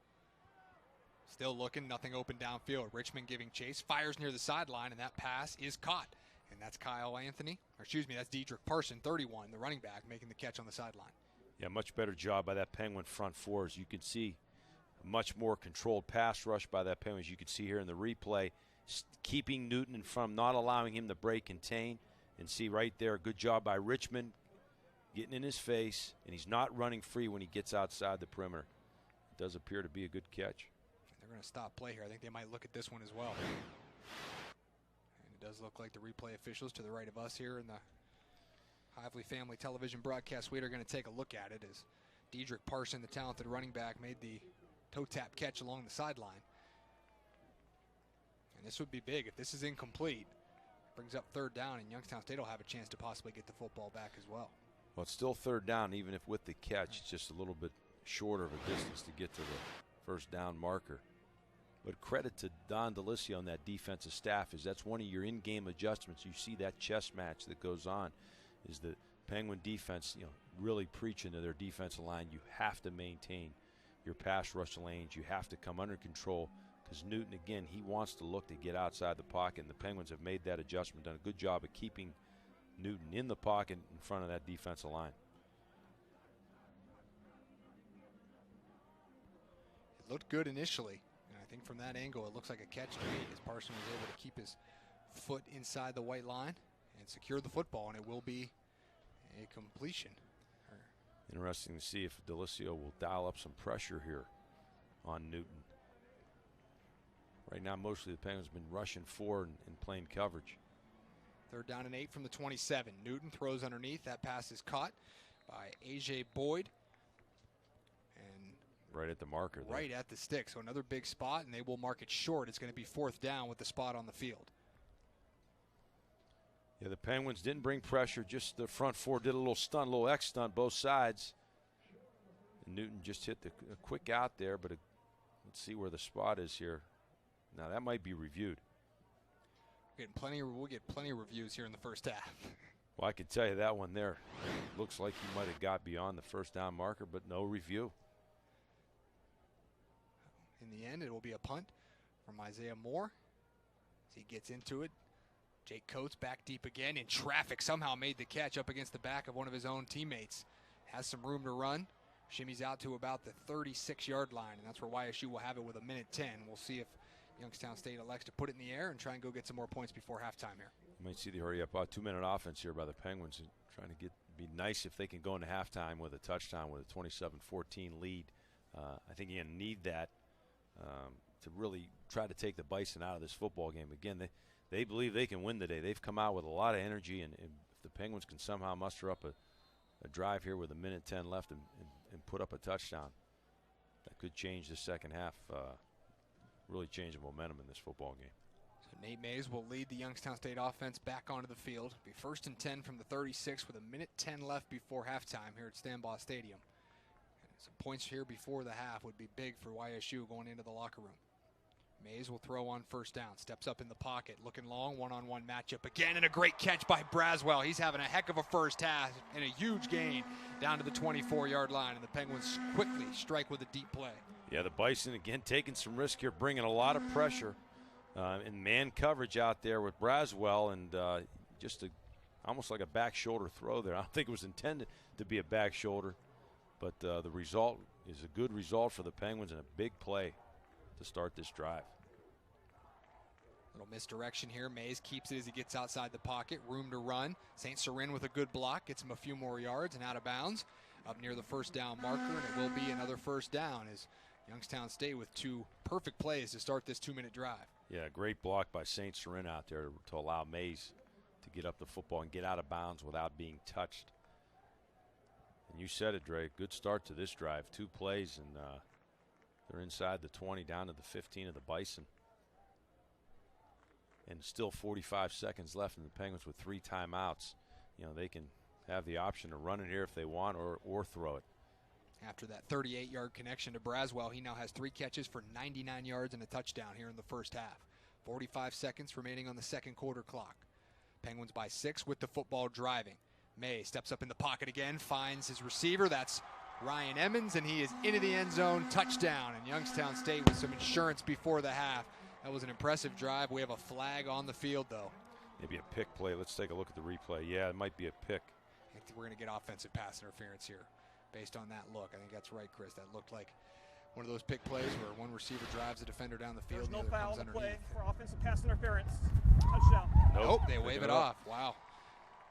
Still looking, nothing open downfield. Richmond giving chase, fires near the sideline, and that pass is caught. And that's Kyle Anthony, or excuse me, that's Dedrick Parson, 31, the running back, making the catch on the sideline. Yeah, much better job by that Penguin front four. As you can see, a much more controlled pass rush by that Penguin, as you can see here in the replay, keeping Newton from not allowing him to break contain. And see right there, good job by Richmond, getting in his face, and he's not running free when he gets outside the perimeter. It does appear to be a good catch. They're going to stop play here. I think they might look at this one as well. And it does look like the replay officials to the right of us here in the Hively Family Television Broadcast Suite are going to take a look at it, as Dedrick Parson, the talented running back, made the toe tap catch along the sideline. And this would be big. If this is incomplete, brings up third down, and Youngstown State will have a chance to possibly get the football back as well. Well, it's still third down, even if with the catch, it's just a little bit shorter of a distance to get to the first down marker. But credit to Don DeLisio and that defensive staff, is that's one of your in-game adjustments. You see that chess match that goes on, is the Penguin defense, really preaching to their defensive line. You have to maintain your pass rush lanes. You have to come under control, because Newton, again, he wants to look to get outside the pocket, and the Penguins have made that adjustment, done a good job of keeping Newton in the pocket in front of that defensive line. It looked good initially, and I think from that angle it looks like a catch to me, as Parson was able to keep his foot inside the white line and secure the football, and it will be a completion. Interesting to see if DeLisio will dial up some pressure here on Newton. Right now, mostly the Penguins have been rushing forward and playing coverage. Third down and 8 from the 27. Newton throws underneath. That pass is caught by A.J. Boyd. And right at the marker there. Right at the stick. So another big spot, and they will mark it short. It's going to be fourth down with the spot on the field. Yeah, the Penguins didn't bring pressure. Just the front four did a little stunt, a little X stunt, both sides. And Newton just hit a quick out there, but let's see where the spot is here. Now, that might be reviewed. We'll get plenty of reviews here in the first half. Well, I can tell you that one there looks like he might have got beyond the first down marker, but no review. In the end, it will be a punt from Isaiah Moore as he gets into it. Jake Coates back deep again in traffic, somehow made the catch up against the back of one of his own teammates. Has some room to run. Shimmies out to about the 36-yard line, and that's where YSU will have it with 1:10. We'll see if Youngstown State elects to put it in the air and try and go get some more points before halftime here. You might see the hurry up 2-minute offense here by the Penguins, and trying to be nice if they can go into halftime with a touchdown with a 27-14 lead. I think you're going to need that to really try to take the Bison out of this football game. Again, they believe they can win today. They've come out with a lot of energy, and if the Penguins can somehow muster up a drive here with 1:10 left and put up a touchdown, that could change the second half. Really change the momentum in this football game. So Nate Mays will lead the Youngstown State offense back onto the field. It'll be 1st and 10 from the 36 with 1:10 left before halftime here at Stambaugh Stadium. And some points here before the half would be big for YSU going into the locker room. Mays will throw on first down. Steps up in the pocket, looking long, one-on-one matchup again, and a great catch by Braswell. He's having a heck of a first half and a huge gain down to the 24-yard line, and the Penguins quickly strike with a deep play. Yeah, the Bison again taking some risk here, bringing a lot of pressure in man coverage out there with Braswell, and almost like a back shoulder throw there. I don't think it was intended to be a back shoulder, but the result is a good result for the Penguins and a big play to start this drive. Little misdirection here. Mays keeps it as he gets outside the pocket. Room to run. St. Cyrin with a good block. Gets him a few more yards and out of bounds. Up near the first down marker, and it will be another first down as Youngstown State with 2 perfect plays to start this 2-minute drive. Yeah, great block by St. Cyrin out there to allow Mays to get up the football and get out of bounds without being touched. And you said it, Dre. Good start to this drive. 2 plays, and they're inside the 20 down to the 15 of the Bison. And still 45 seconds left, and the Penguins with 3 timeouts. They can have the option to run it here if they want or throw it. After that 38-yard connection to Braswell, he now has 3 catches for 99 yards and a touchdown here in the first half. 45 seconds remaining on the second quarter clock. Penguins by 6 with the football driving. May steps up in the pocket again, finds his receiver. That's Ryan Emmons, and he is into the end zone. Touchdown. And Youngstown State with some insurance before the half. That was an impressive drive. We have a flag on the field, though. Maybe a pick play. Let's take a look at the replay. Yeah, it might be a pick. I think we're going to get offensive pass interference here based on that look. I think that's right, Chris. That looked like one of those pick plays where one receiver drives the defender down the field. There's and no the other foul comes on the play underneath. for offensive pass interference. Touchdown. Nope, they wave it off. Wow.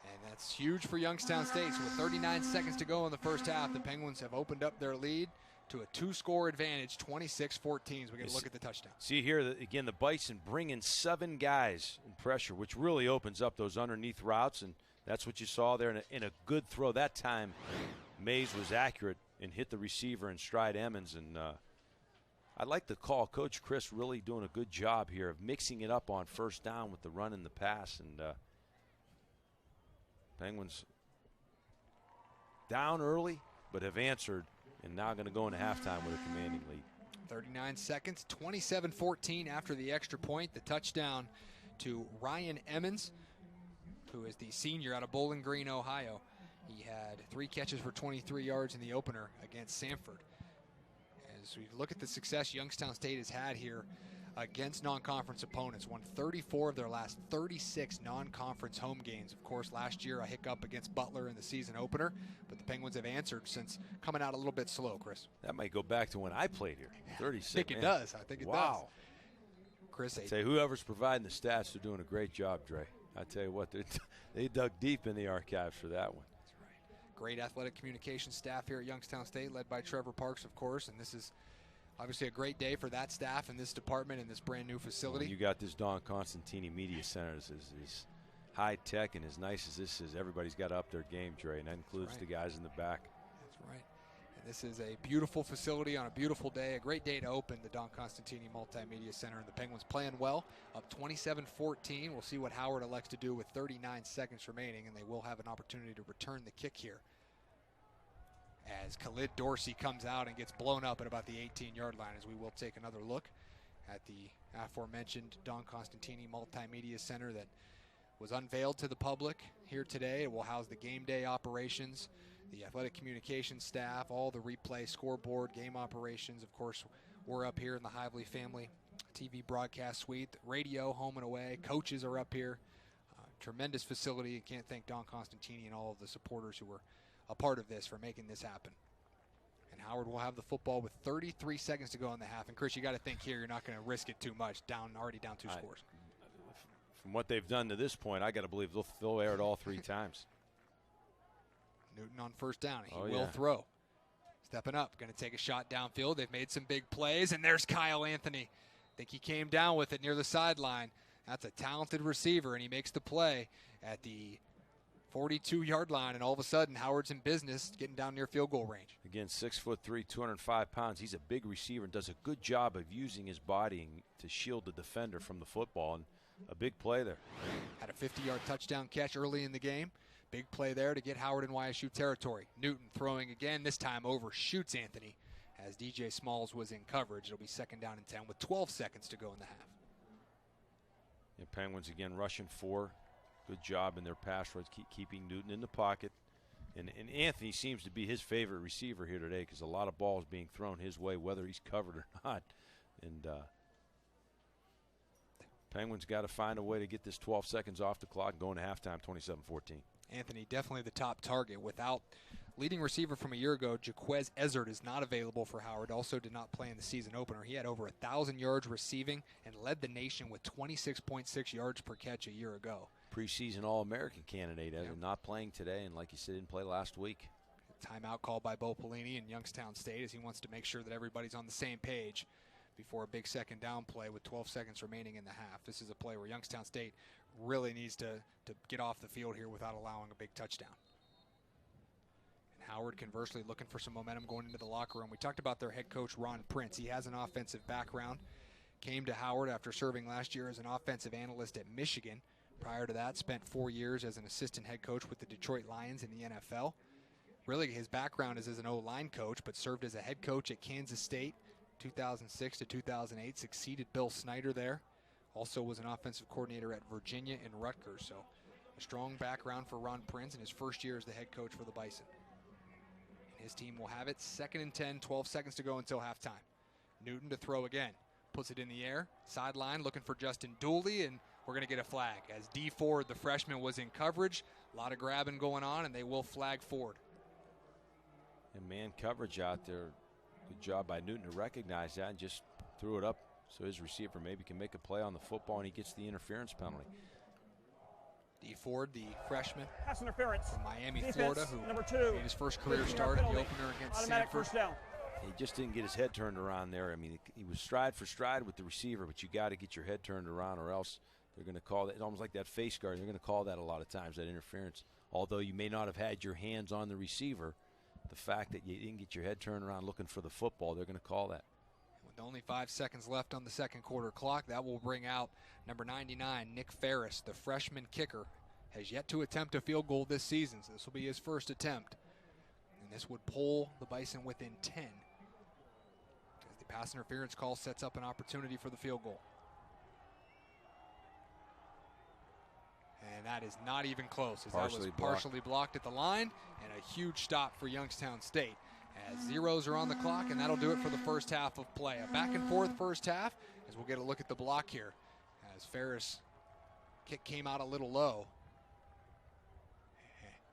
And that's huge for Youngstown State. So with 39 seconds to go in the first half, the Penguins have opened up their lead to a 2-score advantage, 26-14. So we get a look at the touchdown. See here, again, the Bison bring in 7 guys in pressure, which really opens up those underneath routes, and that's what you saw there in a good throw. That time, Mays was accurate and hit the receiver in stride Emmons, and I like the call. Coach Chris really doing a good job here of mixing it up on first down with the run and the pass, and Penguins down early, but have answered, and now going to go into halftime with a commanding lead. 39 seconds, 27-14 after the extra point. The touchdown to Ryan Emmons, who is the senior out of Bowling Green, Ohio. He had 3 catches for 23 yards in the opener against Sanford. As we look at the success Youngstown State has had here against non-conference opponents, won 34 of their last 36 non-conference home games. Of course, last year a hiccup against Butler in the season opener, but the Penguins have answered since coming out a little bit slow, Chris. That might go back to when I played here, 36. I think it does. I think it does. Wow. Chris, I'd say whoever's providing the stats, they're doing a great job, Dre. I tell you what, they dug deep in the archives for that one. That's right. Great athletic communication staff here at Youngstown State, led by Trevor Parks, of course, and this is obviously a great day for that staff and this department in this brand new facility. Well, you got this Don Constantini Media Center. As high tech and as nice as this is, everybody's got to up their game, Dre, and that includes the guys in the back. That's right. And this is a beautiful facility on a beautiful day, a great day to open the Don Constantini Multimedia Center, and the Penguins playing well, up 27-14. We'll see what Howard elects to do with 39 seconds remaining, and they will have an opportunity to return the kick here, as Khalid Dorsey comes out and gets blown up at about the 18-yard line, as we will take another look at the aforementioned Don Constantini Multimedia Center that was unveiled to the public here today. It will house the game day operations, the athletic communications staff, all the replay, scoreboard, game operations. Of course, we're up here in the Hively family TV broadcast suite, radio, home and away. Coaches are up here. Tremendous facility. Can't thank Don Constantini and all of the supporters who were a part of this for making this happen. And Howard will have the football with 33 seconds to go in the half. And Chris, you got to think here, you're not going to risk it too much. Already down 2 scores. From what they've done to this point, I got to believe they'll air it all 3 times. Newton on first down. He will throw. Stepping up, going to take a shot downfield. They've made some big plays, and there's Kyle Anthony. I think he came down with it near the sideline. That's a talented receiver, and he makes the play at the 42-yard line, and all of a sudden, Howard's in business, getting down near field goal range. Again, 6'3", 205 pounds. He's a big receiver and does a good job of using his body to shield the defender from the football, and a big play there. Had a 50-yard touchdown catch early in the game. Big play there to get Howard in YSU territory. Newton throwing again, this time overshoots Anthony as DJ Smalls was in coverage. It'll be 2nd down and 10 with 12 seconds to go in the half. The Penguins again rushing 4. Good job in their pass rush, keeping Newton in the pocket. And Anthony seems to be his favorite receiver here today because a lot of balls being thrown his way, whether he's covered or not. And Penguins got to find a way to get this 12 seconds off the clock and go into halftime 27-14. Anthony definitely the top target. Without leading receiver from a year ago, Jaquez Ezzard is not available for Howard. Also did not play in the season opener. He had over 1,000 yards receiving and led the nation with 26.6 yards per catch a year ago. Preseason All-American candidate, not playing today, and like you said, didn't play last week. Timeout called by Bo Pelini in Youngstown State as he wants to make sure that everybody's on the same page before a big second down play with 12 seconds remaining in the half. This is a play where Youngstown State really needs to get off the field here without allowing a big touchdown. And Howard, conversely, looking for some momentum going into the locker room. We talked about their head coach, Ron Prince. He has an offensive background. Came to Howard after serving last year as an offensive analyst at Michigan. Prior to that, spent 4 years as an assistant head coach with the Detroit Lions in the NFL. Really, his background is as an O-line coach, but served as a head coach at Kansas State 2006 to 2008, succeeded Bill Snyder there. Also was an offensive coordinator at Virginia and Rutgers. So a strong background for Ron Prince in his first year as the head coach for the Bison. And his team will have it 2nd and 10, 12 seconds to go until halftime. Newton to throw again. Puts it in the air. Sideline looking for Justin Dooley, and we're going to get a flag. As D. Ford, the freshman, was in coverage. A lot of grabbing going on, and they will flag Ford. And man coverage out there. Good job by Newton to recognize that and just threw it up so his receiver maybe can make a play on the football and he gets the interference penalty. D. Ford, the freshman Pass interference from Miami, Defense, Florida, who number 2. made his first career start at the opener against Automatic Sanford. first down. He just didn't get his head turned around there. I mean, he was stride for stride with the receiver, but you got to get your head turned around or else they're going to call that, almost like that face guard, they're going to call that a lot of times, that interference. Although you may not have had your hands on the receiver, the fact that you didn't get your head turned around looking for the football, they're going to call that. With only 5 seconds left on the second quarter clock, that will bring out number 99, Nick Ferris, the freshman kicker. Has yet to attempt a field goal this season, so this will be his first attempt. And this would pull the Bison within 10. As the pass interference call sets up an opportunity for the field goal. And that is not even close, as that was partially blocked at the line, and a huge stop for Youngstown State. As zeros are on the clock, and that'll do it for the first half of play. A back and forth first half, as we'll get a look at the block here. As Ferris' kick came out a little low.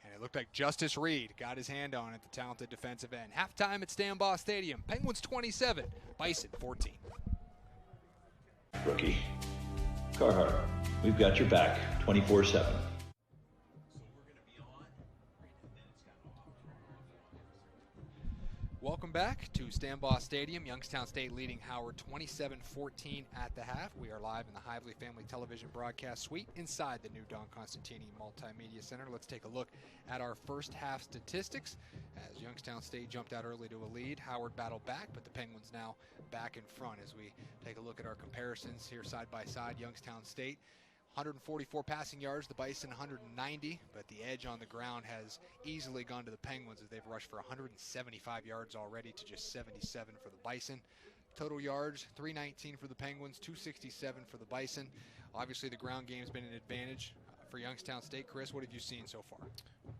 And it looked like Justice Reed got his hand on it, the talented defensive end. Halftime at Stambaugh Stadium. Penguins 27, Bison 14. Rookie. Carhart, we've got your back 24/7. Welcome back to Stambaugh Stadium. Youngstown State leading Howard 27-14 at the half. We are live in the Hively Family Television Broadcast Suite inside the new Don Constantini Multimedia Center. Let's take a look at our first half statistics. As Youngstown State jumped out early to a lead, Howard battled back, but the Penguins now back in front. As we take a look at our comparisons here side by side, Youngstown State 144 passing yards, the Bison 190, but the edge on the ground has easily gone to the Penguins as they've rushed for 175 yards already to just 77 for the Bison. Total yards, 319 for the Penguins, 267 for the Bison. Obviously, the ground game's been an advantage for Youngstown State. Chris, what have you seen so far?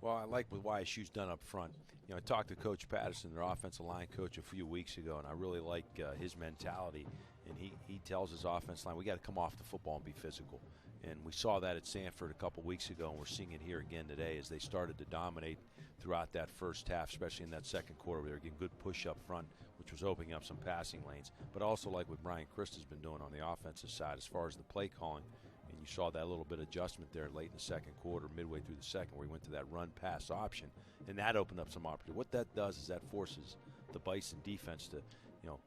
Well, I like what Wyatt done up front. You know, I talked to Coach Patterson, their offensive line coach, a few weeks ago, and I really like his mentality. And he tells his offensive line, we got to come off the football and be physical. And we saw that at Sanford a couple weeks ago, and we're seeing it here again today as they started to dominate throughout that first half, especially in that second quarter. They were getting good push up front, which was opening up some passing lanes. But also like what Brian Christa's been doing on the offensive side as far as the play calling. And you saw that little bit of adjustment there late in the second quarter, midway through the second, where he went to that run-pass option. And that opened up some opportunity. What that does is that forces the Bison defense to, you know,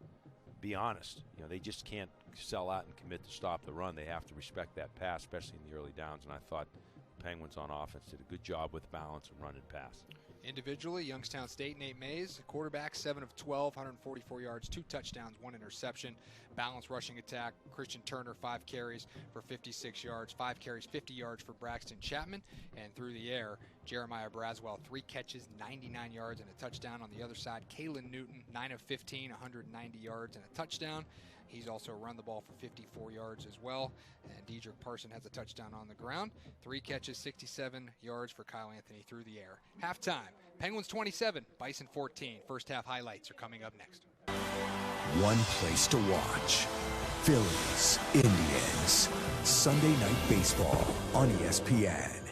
be honest. You know, they just can't sell out and commit to stop the run. They have to respect that pass, especially in the early downs. And I thought the Penguins on offense did a good job with balance and run and pass. Individually, Youngstown State, Nate Mays, quarterback, 7 of 12, 144 yards, 2 touchdowns, 1 interception. Balanced rushing attack, Christian Turner, 5 carries for 56 yards, 5 carries, 50 yards for Braxton Chapman. And through the air, Jeremiah Braswell, 3 catches, 99 yards, and a touchdown. On the other side, Kalen Newton, 9 of 15, 190 yards, and a touchdown. He's also run the ball for 54 yards as well. And Dedrick Parson has a touchdown on the ground. 3 catches, 67 yards for Kyle Anthony through the air. Halftime, Penguins 27, Bison 14. First half highlights are coming up next. One place to watch. Phillies, Indians. Sunday Night Baseball on ESPN.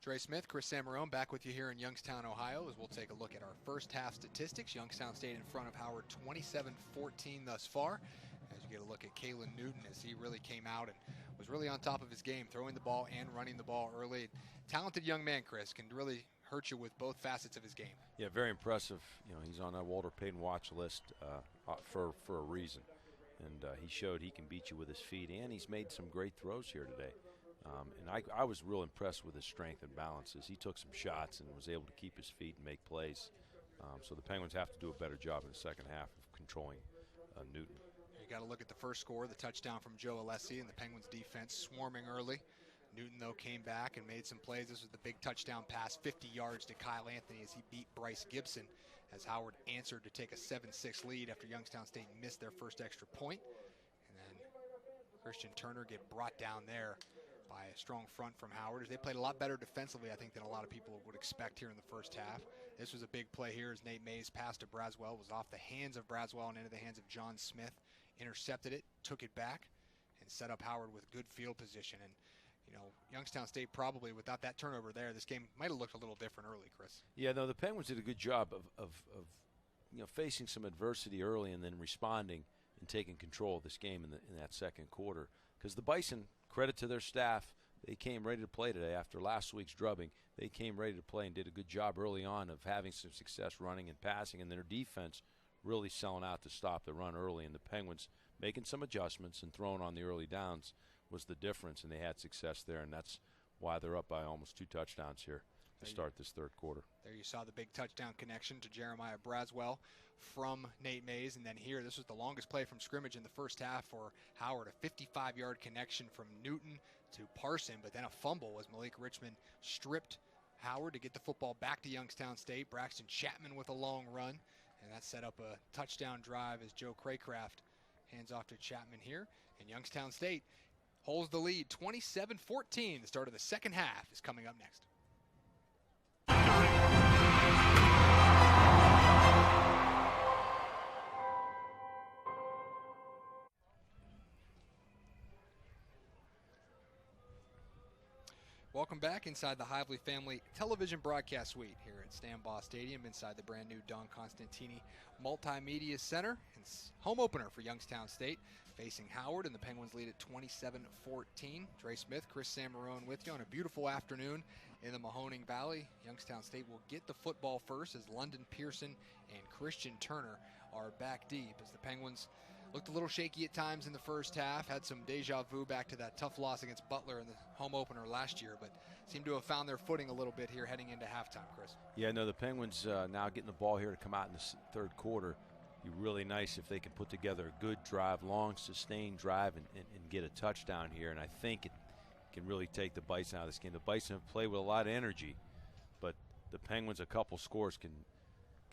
Dre Smith, Chris Samarone back with you here in Youngstown, Ohio, as we'll take a look at our first half statistics. Youngstown State in front of Howard 27-14 thus far. As you get a look at Kalen Newton, as he really came out and was really on top of his game, throwing the ball and running the ball early. Talented young man, Chris, can really hurt you with both facets of his game. Yeah, very impressive. You know, he's on that Walter Payton watch list for a reason. And he showed he can beat you with his feet, and he's made some great throws here today. And I was real impressed with his strength and balances. He took some shots and was able to keep his feet and make plays. So the Penguins have to do a better job in the second half of controlling Newton. You got to look at the first score, the touchdown from Joe Alessi, and the Penguins defense swarming early. Newton, though, came back and made some plays. This was the big touchdown pass, 50 yards to Kyle Anthony as he beat Bryce Gibson, as Howard answered to take a 7-6 lead after Youngstown State missed their first extra point. And then Christian Turner get brought down there by a strong front from Howard. They played a lot better defensively, I think, than a lot of people would expect here in the first half. This was a big play here as Nate Mays' pass to Braswell was off the hands of Braswell and into the hands of John Smith. Intercepted it, took it back, and set up Howard with good field position. And, you know, Youngstown State probably, without that turnover there, this game might have looked a little different early, Chris. Yeah, no, the Penguins did a good job of you know, facing some adversity early and then responding and taking control of this game in that second quarter. Because the Bison, credit to their staff, they came ready to play today after last week's drubbing. They came ready to play and did a good job early on of having some success running and passing, and their defense really selling out to stop the run early, and the Penguins making some adjustments and throwing on the early downs was the difference, and they had success there, and that's why they're up by almost 2 touchdowns here to start this third quarter. There you saw the big touchdown connection to Jeremiah Braswell from Nate Mays, and then here, this was the longest play from scrimmage in the first half for Howard, a 55-yard connection from Newton to Parson, but then a fumble as Malik Richmond stripped Howard to get the football back to Youngstown State. Braxton Chapman with a long run, and that set up a touchdown drive as Joe Craycraft hands off to Chapman here, and Youngstown State holds the lead 27-14. The start of the second half is coming up next. Welcome back inside the Hively Family Television Broadcast Suite here at Stambaugh Stadium inside the brand new Don Constantini Multimedia Center. It's home opener for Youngstown State facing Howard, and the Penguins lead at 27-14. Dre Smith, Chris Samarone with you on a beautiful afternoon in the Mahoning Valley. Youngstown State will get the football first as London Pearson and Christian Turner are back deep as the Penguins looked a little shaky at times in the first half, had some deja vu back to that tough loss against Butler in the home opener last year, but seem to have found their footing a little bit here heading into halftime, Chris. Yeah, no, the Penguins now getting the ball here to come out in the third quarter. Be really nice if they can put together a good drive, long, sustained drive, and get a touchdown here, and I think it can really take the Bison out of this game. The Bison have played with a lot of energy, but the Penguins, a couple scores can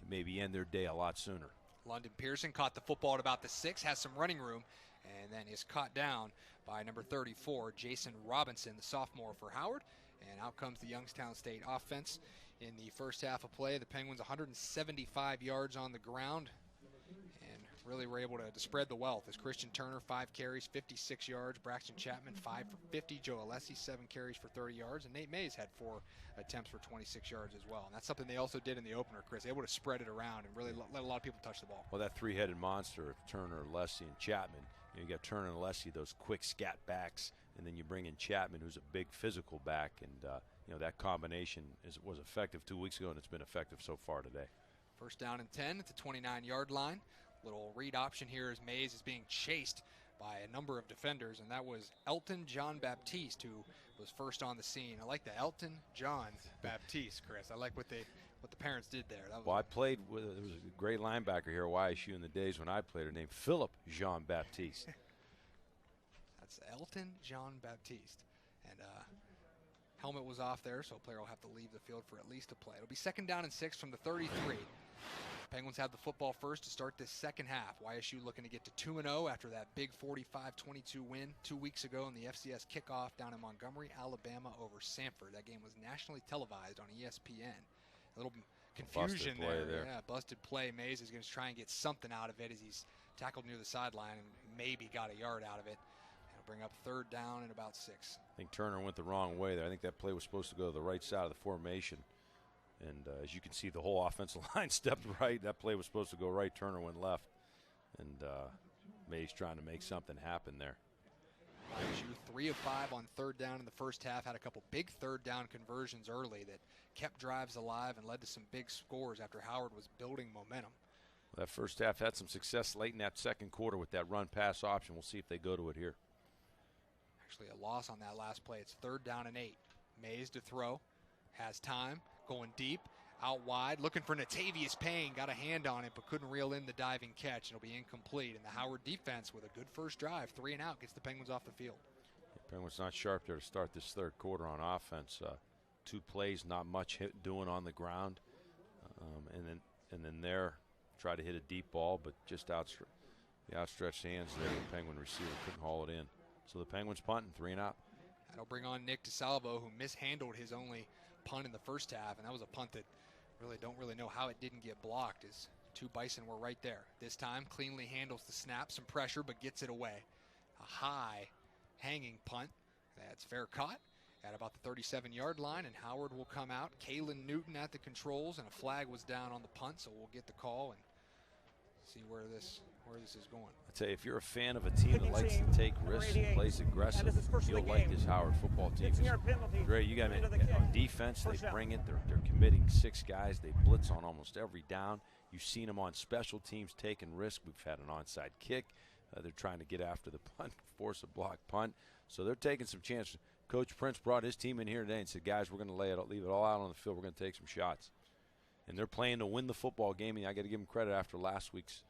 maybe end their day a lot sooner. London Pearson caught the football at about the 6, has some running room, and then is caught down by number 34, Jason Robinson, the sophomore for Howard. And out comes the Youngstown State offense in the first half of play. The Penguins 175 yards on the ground and really were able to spread the wealth as Christian Turner, 5 carries, 56 yards. Braxton Chapman, 5 for 50. Joe Alessi, 7 carries for 30 yards. And Nate Mays had 4 attempts for 26 yards as well. And that's something they also did in the opener, Chris. Able to spread it around and really let a lot of people touch the ball. Well, that 3-headed monster of Turner, Alessi, and Chapman. You got Turner and Alessi, those quick scat backs, and then you bring in Chapman, who's a big physical back, and that combination was effective 2 weeks ago, and it's been effective so far today. First down and 10 at the 29-yard line. Little read option here as Mays is being chased by a number of defenders, and that was Elton John Baptiste who was first on the scene. I like the Elton John Baptiste, Chris. I like what the parents did there. Well, I played with, there was a great linebacker here at YSU in the days when I played her named Philip Jean Baptiste. That's Elton John Baptiste. And helmet was off there, so a player will have to leave the field for at least a play. It'll be second down and 6 from the 33. Penguins have the football first to start this second half. YSU looking to get to 2-0 after that big 45-22 win 2 weeks ago in the FCS kickoff down in Montgomery, Alabama over Sanford. That game was nationally televised on ESPN. A little confusion there. Yeah, busted play. Mays is going to try and get something out of it as he's tackled near the sideline and maybe got a yard out of it. It'll bring up third down and about 6. I think Turner went the wrong way there. I think that play was supposed to go to the right side of the formation. And as you can see, the whole offensive line stepped right. That play was supposed to go right. Turner went left. And Mays trying to make something happen there. YSU 3 of 5 on third down in the first half. Had a couple big third down conversions early that kept drives alive and led to some big scores after Howard was building momentum. That first half had some success late in that second quarter with that run-pass option. We'll see if they go to it here. Actually a loss on that last play. It's 3rd down and 8. Mays to throw. Has time. Going deep. Out wide. Looking for Natavius Payne. Got a hand on it but couldn't reel in the diving catch. It'll be incomplete. And the Howard defense with a good first drive. 3 and out. Gets the Penguins off the field. The Penguins not sharp there to start this third quarter on offense. 2 plays, not much doing on the ground. And then there, try to hit a deep ball, but just the outstretched hands there. The Penguin receiver couldn't haul it in. So the Penguins punting 3 and out. That'll bring on Nick DeSalvo, who mishandled his only punt in the first half, and that was a punt that don't really know how it didn't get blocked, as 2 Bison were right there. This time, cleanly handles the snap, some pressure, but gets it away. A high hanging punt. That's fair caught at about the 37-yard line, and Howard will come out. Kalen Newton at the controls, and a flag was down on the punt, so we'll get the call and see where this is going. I tell you, if you're a fan of a team that likes to take risks and plays aggressive, you'll like this Howard football team. Dre, you got on defense, they bring it. They're committing 6 guys. They blitz on almost every down. You've seen them on special teams taking risks. We've had an onside kick. They're trying to get after the punt, force a block punt. So they're taking some chances. Coach Prince brought his team in here today and said, guys, we're going to leave it all out on the field. We're going to take some shots. And they're playing to win the football game, and I got to give them credit after last week's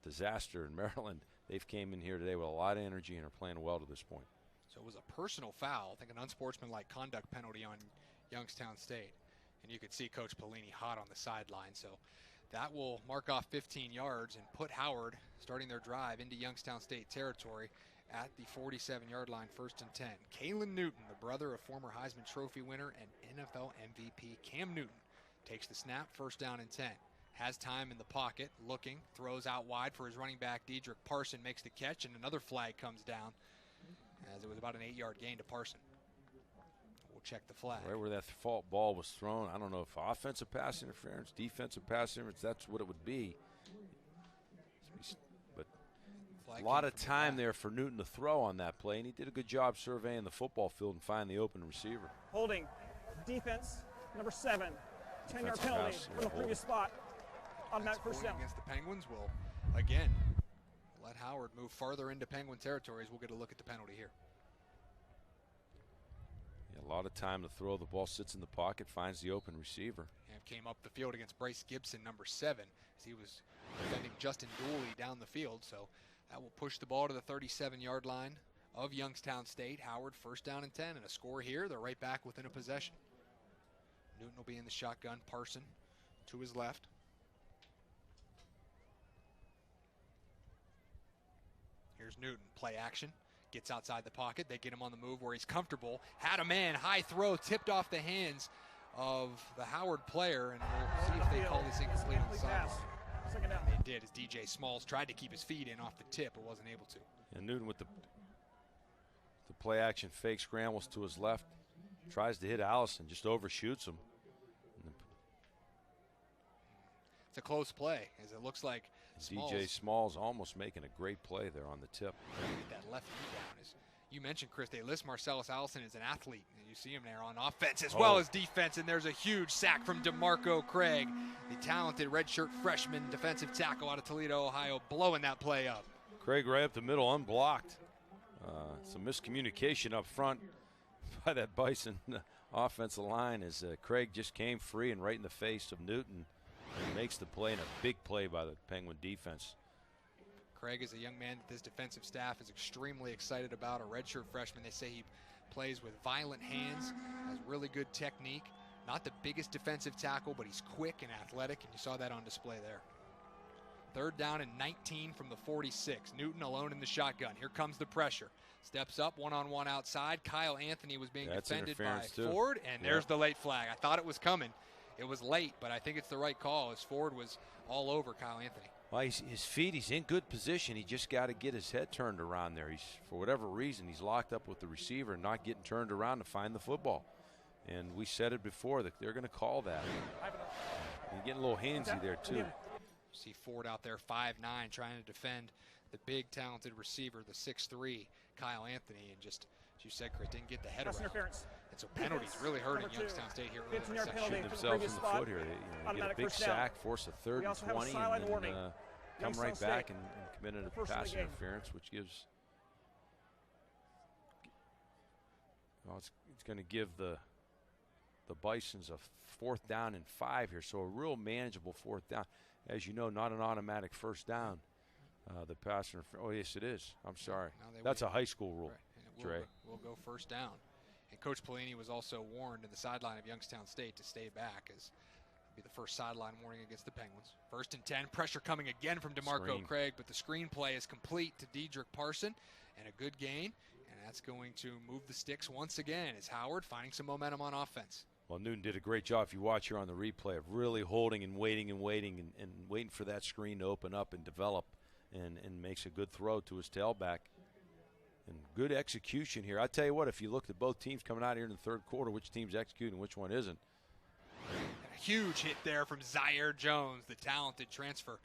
disaster in Maryland. They've came in here today with a lot of energy and are playing well to this point. So it was a personal foul, I think an unsportsmanlike conduct penalty on Youngstown State. And you could see Coach Pelini hot on the sideline. So that will mark off 15 yards and put Howard, starting their drive, into Youngstown State territory at the 47-yard line, 1st and 10. Kalen Newton, the brother of former Heisman Trophy winner and NFL MVP Cam Newton, takes the snap, 1st down and 10. Has time in the pocket, looking, throws out wide for his running back, Dedrick Parson, makes the catch, and another flag comes down, as it was about an 8-yard gain to Parson. We'll check the flag. Right where that fault ball was thrown, I don't know if offensive pass interference, defensive pass interference, that's what it would be. But a lot of time there for Newton to throw on that play, and he did a good job surveying the football field and finding the open receiver. Holding defense, number 7. 10-yard penalty from the previous spot. Automatic first down. Against the Penguins will, again, let Howard move farther into Penguin territories. We'll get a look at the penalty here. Yeah, a lot of time to throw. The ball sits in the pocket, finds the open receiver. And came up the field against Bryce Gibson, number 7, as he was defending Justin Dooley down the field. So that will push the ball to the 37-yard line of Youngstown State. Howard, 1st down and 10, and a score here. They're right back within a possession. Newton will be in the shotgun. Parson to his left. Here's Newton, play action, gets outside the pocket. They get him on the move where he's comfortable. Had a man, high throw, tipped off the hands of the Howard player, and we'll see if they call this incomplete on the side. They did, as DJ Smalls tried to keep his feet in off the tip, but wasn't able to. And Newton with the play action fake scrambles to his left, tries to hit Allison, just overshoots him. It's a close play, as it looks like DJ Smalls almost making a great play there on the tip. Get that left knee down. As you mentioned, Chris, they list Marcellus Allison as an athlete. And you see him there on offense as well as defense, and there's a huge sack from DeMarco Craig, the talented redshirt freshman defensive tackle out of Toledo, Ohio, blowing that play up. Craig right up the middle, unblocked. Some miscommunication up front by that Bison offensive line as Craig just came free and right in the face of Newton. And makes the play, and a big play by the Penguin defense. Craig is a young man that this defensive staff is extremely excited about, a redshirt freshman. They say he plays with violent hands, has really good technique. Not the biggest defensive tackle, but he's quick and athletic, and you saw that on display there. 3rd down and 19 from the 46. Newton alone in the shotgun. Here comes the pressure. Steps up, one-on-one outside. Kyle Anthony was being defended by Ford, and there's the late flag. I thought it was coming. It was late, but I think it's the right call as Ford was all over Kyle Anthony. Well, his feet, he's in good position. He just got to get his head turned around there. For whatever reason, he's locked up with the receiver and not getting turned around to find the football. And we said it before that they're going to call that. He's getting a little handsy there, too. See Ford out there, 5'9", trying to defend the big talented receiver, the 6'3", Kyle Anthony, and just, as you said, Chris, didn't get the head Pass around. interference. And so penalties really hurting Youngstown State here. Early in the section. Shooting themselves in the foot here. They get a big sack, force a third and 20, and then come right back and committed a pass interference, which gives. Well, it's going to give the Bisons a 4th down and 5 here, so a real manageable 4th down. As you know, not an automatic first down. The pass interference. Oh, yes, it is. I'm sorry. That's a high school rule, right. Dre. We'll go first down. And Coach Pelini was also warned in the sideline of Youngstown State to stay back, as it'll be the first sideline warning against the Penguins. 1st and 10. Pressure coming again from DeMarco Craig, but the screenplay is complete to Dedrick Parson, and a good gain. And that's going to move the sticks once again as Howard finding some momentum on offense. Well, Newton did a great job, if you watch here on the replay, of really holding and waiting and waiting for that screen to open up and develop, and makes a good throw to his tailback. And good execution here. I tell you what, if you looked at both teams coming out here in the 3rd quarter, which team's executing, which one isn't. And a huge hit there from Zaire Jones, the talented transfer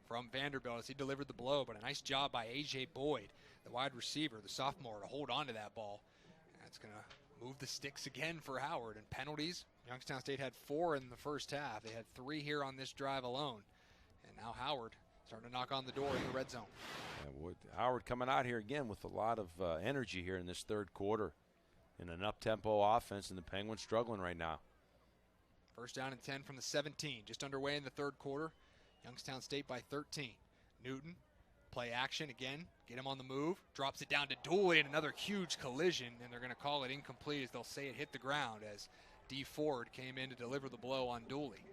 from Vanderbilt, as he delivered the blow, but a nice job by A.J. Boyd, the wide receiver, the sophomore, to hold on to that ball. And that's going to move the sticks again for Howard. And penalties, Youngstown State had 4 in the first half. They had 3 here on this drive alone. And now Howard starting to knock on the door in the red zone. Howard coming out here again with a lot of energy here in this 3rd quarter, in an up-tempo offense, and the Penguins struggling right now. 1st down and 10 from the 17, just underway in the 3rd quarter. Youngstown State by 13. Newton, play action again, get him on the move, drops it down to Dooley, and another huge collision, and they're going to call it incomplete, as they'll say it hit the ground, as D. Ford came in to deliver the blow on Dooley.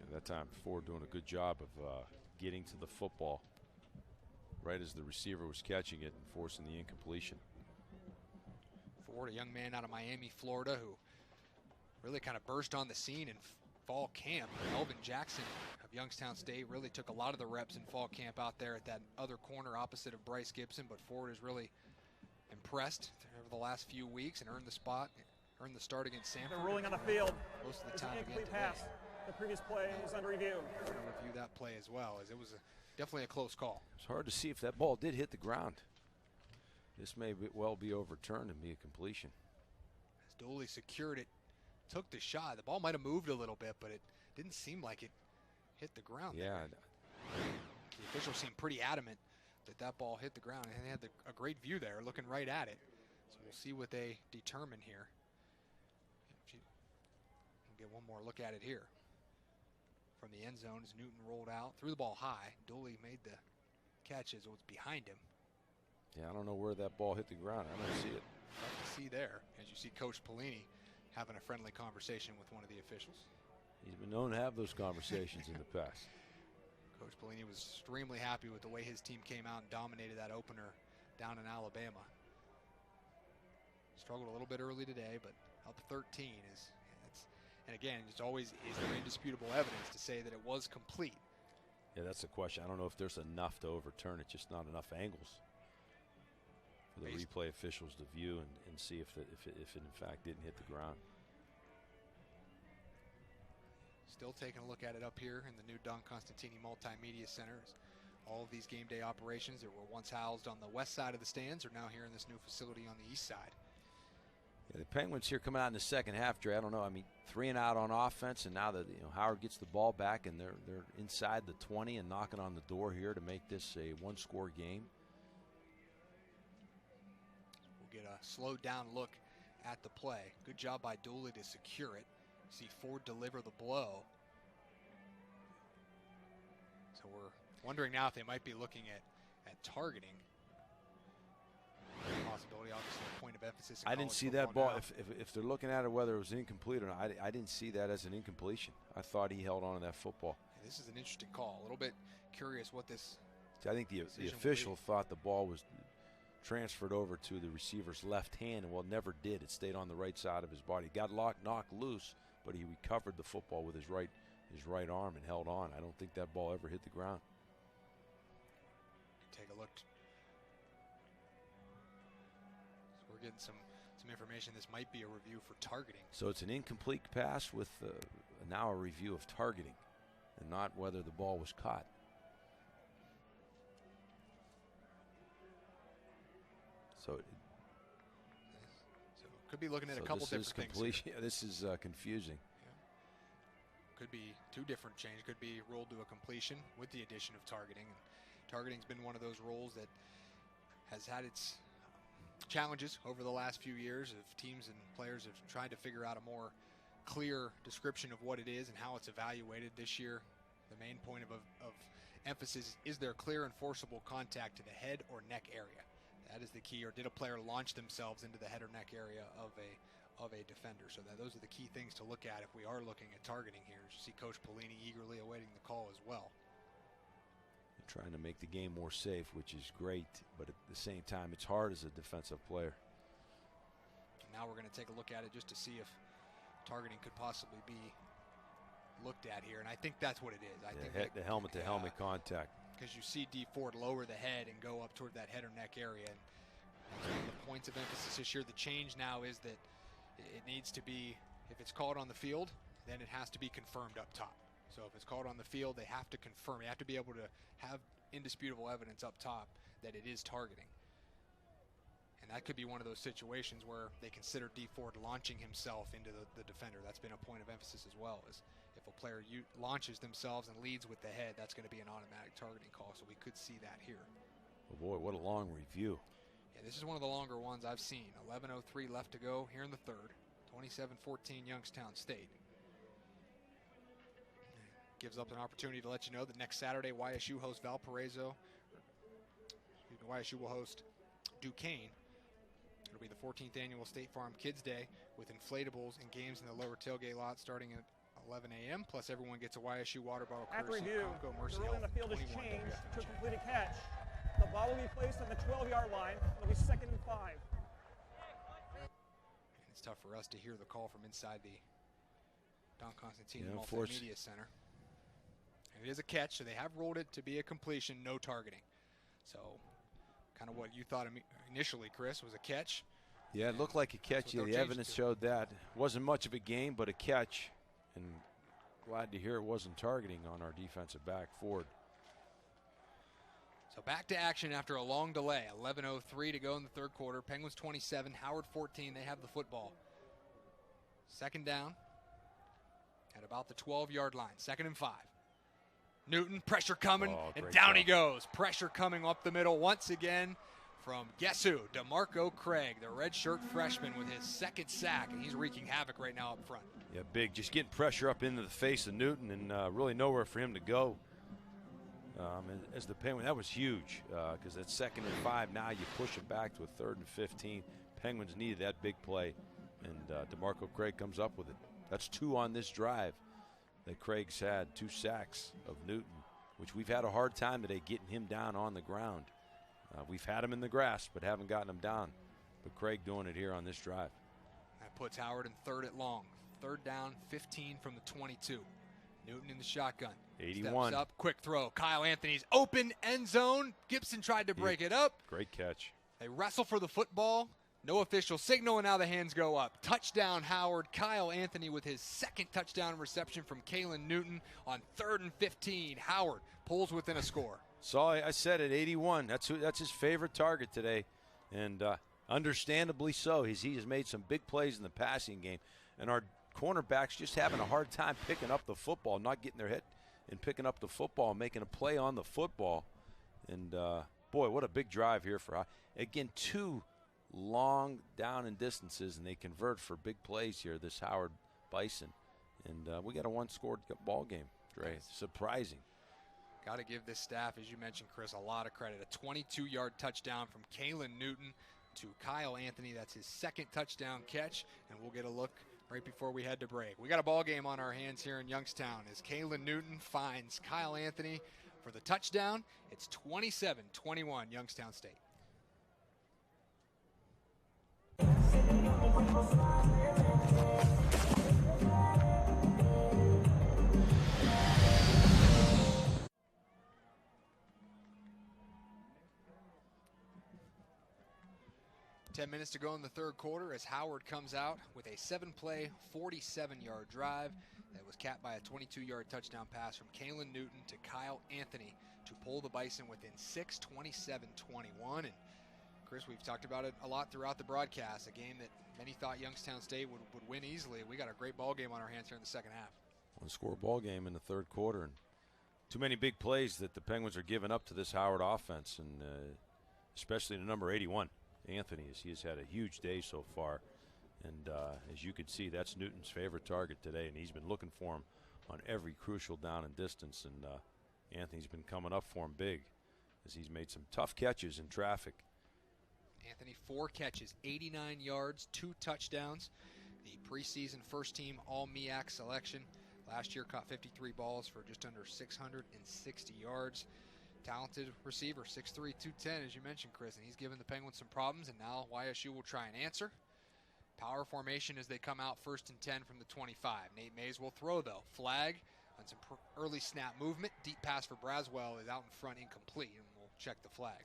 At that time, Ford doing a good job of getting to the football right as the receiver was catching it and forcing the incompletion. Ford, a young man out of Miami, Florida, who really kind of burst on the scene in fall camp. Elvin Jackson of Youngstown State really took a lot of the reps in fall camp out there at that other corner opposite of Bryce Gibson, but Ford has really impressed over the last few weeks and earned the start against Sanford. They're rolling on the field. Most of the It's time an again incomplete today. pass. The previous play is under review. We're going to review that play as well, as it was definitely a close call. It's hard to see if that ball did hit the ground. This may well be overturned and be a completion. As Dooley secured it, took the shot. The ball might have moved a little bit, but it didn't seem like it hit the ground. Yeah. There. The officials seemed pretty adamant that that ball hit the ground, and they had a great view there, looking right at it. So we'll see what they determine here. We'll get one more look at it here. From the end zone as Newton rolled out, threw the ball high. Dooley made the catch as it was behind him. Yeah, I don't know where that ball hit the ground. I don't see it. Tough to see there, as you see Coach Pelini having a friendly conversation with one of the officials. He's been known to have those conversations in the past. Coach Pelini was extremely happy with the way his team came out and dominated that opener down in Alabama. Struggled a little bit early today, but up 13 is. And again, it's always, is there indisputable evidence to say that it was complete? Yeah, that's the question. I don't know if there's enough to overturn it, just not enough angles for the replay officials to view and see if it in fact didn't hit the ground. Still taking a look at it up here in the new Don Constantini Multimedia Center. All of these game day operations that were once housed on the west side of the stands are now here in this new facility on the east side. Yeah, the Penguins here coming out in the second half, Dre. I don't know. I mean, 3 and out on offense, and now that Howard gets the ball back, and they're inside the 20 and knocking on the door here to make this a one-score game. We'll get a slowed down look at the play. Good job by Dooley to secure it. See Ford deliver the blow. So we're wondering now if they might be looking at targeting. Possibility, obviously, a point of emphasis. I didn't see that ball. If they're looking at it, whether it was incomplete or not, I didn't see that as an incompletion. I thought he held on to that football. Yeah, this is an interesting call. A little bit curious what this. See, I think the official thought the ball was transferred over to the receiver's left hand, and well, never did. It stayed on the right side of his body. Got knocked loose, but he recovered the football with his right arm and held on. I don't think that ball ever hit the ground. Take a look. We're getting some information. This might be a review for targeting. So it's an incomplete pass with now a review of targeting and not whether the ball was caught. So could be looking at a couple different things. Yeah, this is confusing. Yeah. Could be two different changes. Could be ruled to a completion with the addition of targeting. And targeting's been one of those rules that has had its challenges over the last few years. Of teams and players have tried to figure out a more clear description of what it is and how it's evaluated. This year, the main point of emphasis is there clear and forcible contact to the head or neck area. That is the key. Or did a player launch themselves into the head or neck area of a defender? So those are the key things to look at if we are looking at targeting here. You see Coach Pelini eagerly awaiting the call as well. Trying to make the game more safe, which is great, but at the same time, it's hard as a defensive player. And now we're going to take a look at it just to see if targeting could possibly be looked at here, and I think that's what it is. I think the helmet-to-helmet contact. Because you see D Ford lower the head and go up toward that head or neck area. And the points of emphasis this year, the change now is that it needs to be, if it's called on the field, then it has to be confirmed up top. So if it's called on the field, they have to confirm. You have to be able to have indisputable evidence up top that it is targeting. And that could be one of those situations where they consider D Ford launching himself into the defender. That's been a point of emphasis as well, is if a player launches themselves and leads with the head, that's going to be an automatic targeting call. So we could see that here. Oh boy, what a long review. Yeah, this is one of the longer ones I've seen. 11:03 left to go here in the third. 27-14 Youngstown State. Gives up an opportunity to let you know that next Saturday YSU hosts Valparaiso. YSU will host Duquesne. It'll be the 14th annual State Farm Kids Day with inflatables and games in the lower tailgate lot starting at 11 a.m. Plus everyone gets a YSU water bottle courtesy After review, Mercy the rule in the field is 21 changed to a WFG. completed catch. The ball will be placed on the 12-yard line. It'll be 2nd and 5. And it's tough for us to hear the call from inside the Don Constantine Multimedia Center. And it is a catch, so they have ruled it to be a completion, no targeting. So kind of what you thought initially, Chris, was a catch. Yeah, it looked like a catch. Yeah, the evidence showed that. Wasn't much of a game, but a catch. And glad to hear it wasn't targeting on our defensive back, Ford. So back to action after a long delay. 11:03 to go in the third quarter. Penguins 27, Howard 14. They have the football. Second down at about the 12-yard line. 2nd and 5. Newton, pressure coming, and down he goes. Pressure coming up the middle once again from, guess who? DeMarco Craig, the redshirt freshman with his 2nd sack, and he's wreaking havoc right now up front. Yeah, big. Just getting pressure up into the face of Newton and really nowhere for him to go. As the Penguin, that was huge because at 2nd and 5, now you push it back to a 3rd and 15. Penguins needed that big play, and DeMarco Craig comes up with it. That's 2 on this drive that Craig's had, 2 sacks of Newton, which we've had a hard time today getting him down on the ground. We've had him in the grass, but haven't gotten him down. But Craig doing it here on this drive. That puts Howard in 3rd at long. 3rd down, 15 from the 22. Newton in the shotgun. 81. Steps up, quick throw. Kyle Anthony's open end zone. Gibson tried to break it up. Great catch. They wrestle for the football. No official signal, and now the hands go up. Touchdown, Howard. Kyle Anthony with his 2nd touchdown reception from Kalen Newton on 3rd and 15. Howard pulls within a score. I said it, 81. That's his favorite target today, and understandably so. He has made some big plays in the passing game, and our cornerbacks just having a hard time picking up the football, not getting their head and picking up the football, making a play on the football. And, boy, what a big drive here for again, 2 long down and distances, and they convert for big plays here, this Howard Bison. And we got a 1-score ball game, Dre. Surprising. Got to give this staff, as you mentioned, Chris, a lot of credit. A 22-yard touchdown from Kalen Newton to Kyle Anthony. That's his 2nd touchdown catch, and we'll get a look right before we head to break. We got a ball game on our hands here in Youngstown as Kalen Newton finds Kyle Anthony for the touchdown. It's 27-21 Youngstown State. Ten minutes to go in the third quarter as Howard comes out with a 7-play, 47-yard drive that was capped by a 22-yard touchdown pass from Kalen Newton to Kyle Anthony to pull the Bison within 6, 27-21. And Chris, we've talked about it a lot throughout the broadcast, a game that many thought Youngstown State would win easily. We got a great ball game on our hands here in the second half. One-score ball game in the third quarter, and too many big plays that the Penguins are giving up to this Howard offense, and especially to number 81, Anthony. He has had a huge day so far, and as you can see, that's Newton's favorite target today, and he's been looking for him on every crucial down and distance, and Anthony's been coming up for him big as he's made some tough catches in traffic. Anthony, 4 catches, 89 yards, 2 touchdowns. The preseason first-team All-MEAC selection. Last year caught 53 balls for just under 660 yards. Talented receiver, 6'3", 210, as you mentioned, Chris, and he's given the Penguins some problems, and now YSU will try and answer. Power formation as they come out 1st and 10 from the 25. Nate Mays will throw, though. Flag on some early snap movement. Deep pass for Braswell is out in front, incomplete, and we'll check the flag.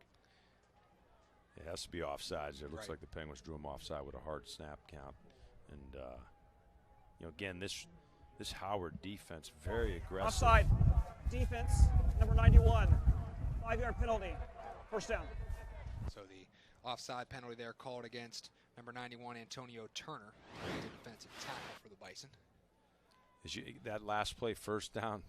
It has to be offsides. It looks like the Penguins drew him offside with a hard snap count. And, again, this Howard defense, very aggressive. Offside. Defense, number 91. 5-yard penalty. First down. So the offside penalty there called against number 91, Antonio Turner, defensive tackle for the Bison. That last play, first down,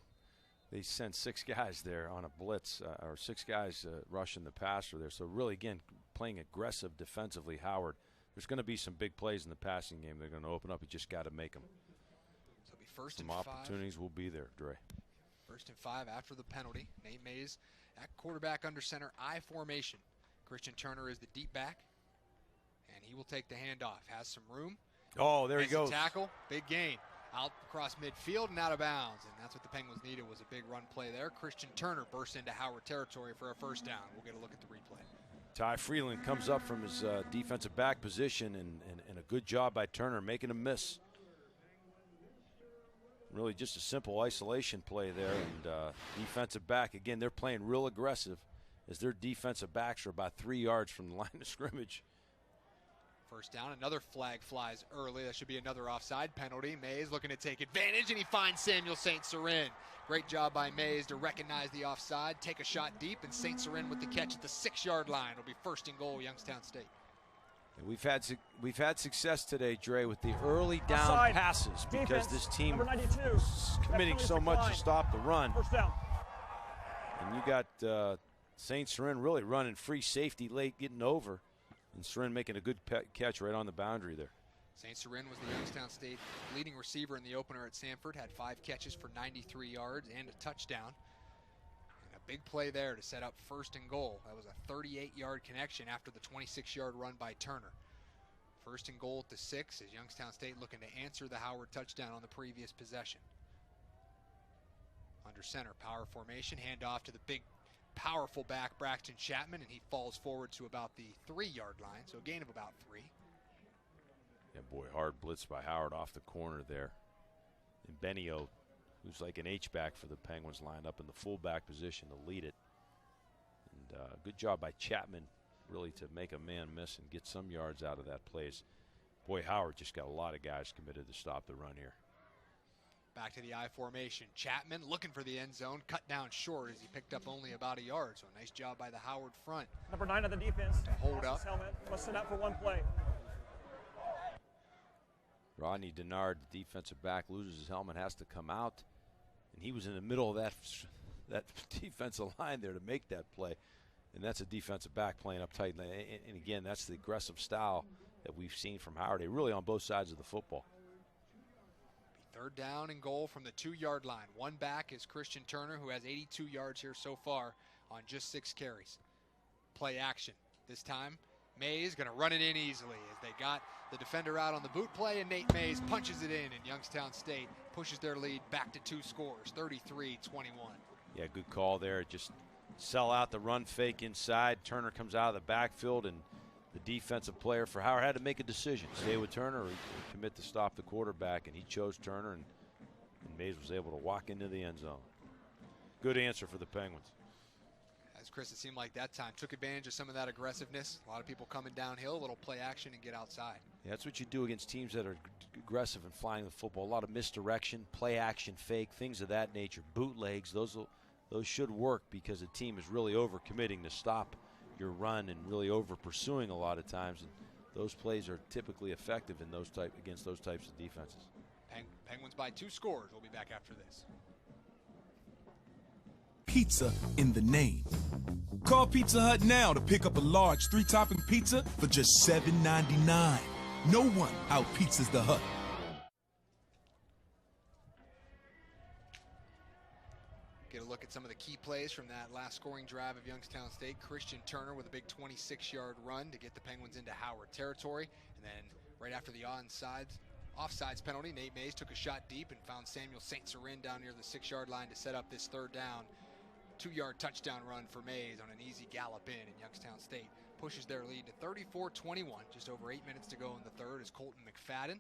they sent 6 guys there on a blitz, or 6 guys rushing the passer there. So really, again, playing aggressive defensively, Howard. There's going to be some big plays in the passing game. They're going to open up. You just got to make them. So it'll be first some and 5. Opportunities will be there, Dre. 1st and 5 after the penalty. Nate Mays at quarterback under center, I formation. Christian Turner is the deep back, and he will take the handoff. Has some room. Oh, there he goes. Tackle, big gain. Out across midfield and out of bounds, and that's what the Penguins needed, was a big run play there. Christian Turner bursts into Howard territory for a first down. We'll get a look at the replay. Ty Freeland comes up from his defensive back position, and a good job by Turner making him miss. Really just a simple isolation play there, and defensive back, again, they're playing real aggressive as their defensive backs are about 3 yards from the line of scrimmage. First down, another flag flies early. That should be another offside penalty. Mays looking to take advantage, and he finds Samuel St. Cyrin. Great job by Mays to recognize the offside, take a shot deep, and St. Cyrin with the catch at the 6-yard line. It'll be 1st and goal, Youngstown State. And we've had success today, Dre, with the early down offside passes because defense, this team number 92, is committing so much to stop the run. First down. And you got St. Cyrin really running free safety late, getting over. And Cyrin making a good catch right on the boundary there. St. Cyrin was the Youngstown State leading receiver in the opener at Sanford, had 5 catches for 93 yards and a touchdown. And a big play there to set up 1st and goal. That was a 38-yard connection after the 26-yard run by Turner. 1st and goal at the 6 as Youngstown State looking to answer the Howard touchdown on the previous possession. Under center, power formation, handoff to the big powerful back Braxton Chapman, and he falls forward to about the 3-yard line, so a gain of about 3. Yeah, boy, hard blitz by Howard off the corner there. And Benio, who's like an H-back for the Penguins, lined up in the fullback position to lead it. And good job by Chapman, really, to make a man miss and get some yards out of that place. Boy, Howard just got a lot of guys committed to stop the run here. Back to the I formation. Chapman looking for the end zone, cut down short as he picked up only about a yard. So a nice job by the Howard front. Number 9 on the defense. To hold up. Helmet. Must sit out for 1 play. Rodney Denard, the defensive back, loses his helmet, has to come out. And he was in the middle of that defensive line there to make that play. And that's a defensive back playing up tight. And again, that's the aggressive style that we've seen from Howard. They're really on both sides of the football. 3rd down and goal from the 2-yard line. One back is Christian Turner, who has 82 yards here so far on just 6 carries. Play action. This time, Mays going to run it in easily as they got the defender out on the boot play, and Nate Mays punches it in, and Youngstown State pushes their lead back to 2 scores, 33-21. Yeah, good call there. Just sell out the run fake inside. Turner comes out of the backfield, and the defensive player for Howard had to make a decision. Stay with Turner or commit to stop the quarterback, and he chose Turner, and Mays was able to walk into the end zone. Good answer for the Penguins. As Chris, it seemed like that time took advantage of some of that aggressiveness. A lot of people coming downhill, a little play action and get outside. Yeah, that's what you do against teams that are aggressive and flying the football. A lot of misdirection, play action, fake, things of that nature. Bootlegs, those should work because the team is really overcommitting to stop your run and really over pursuing a lot of times. And those plays are typically effective in against those types of defenses. Penguins by 2 scores. We'll be back after this. Pizza in the name. Call Pizza Hut now to pick up a large 3-topping pizza for just $7.99. No one out-pizzas the Hut. Get a look at some of the key plays from that last scoring drive of Youngstown State. Christian Turner with a big 26-yard run to get the Penguins into Howard territory. And then right after the offsides penalty, Nate Mays took a shot deep and found Samuel St. Cyrin down near the 6-yard line to set up this 3rd down. 2-yard touchdown run for Mays on an easy gallop in, and Youngstown State pushes their lead to 34-21. Just over 8 minutes to go in the 3rd as Colton McFadden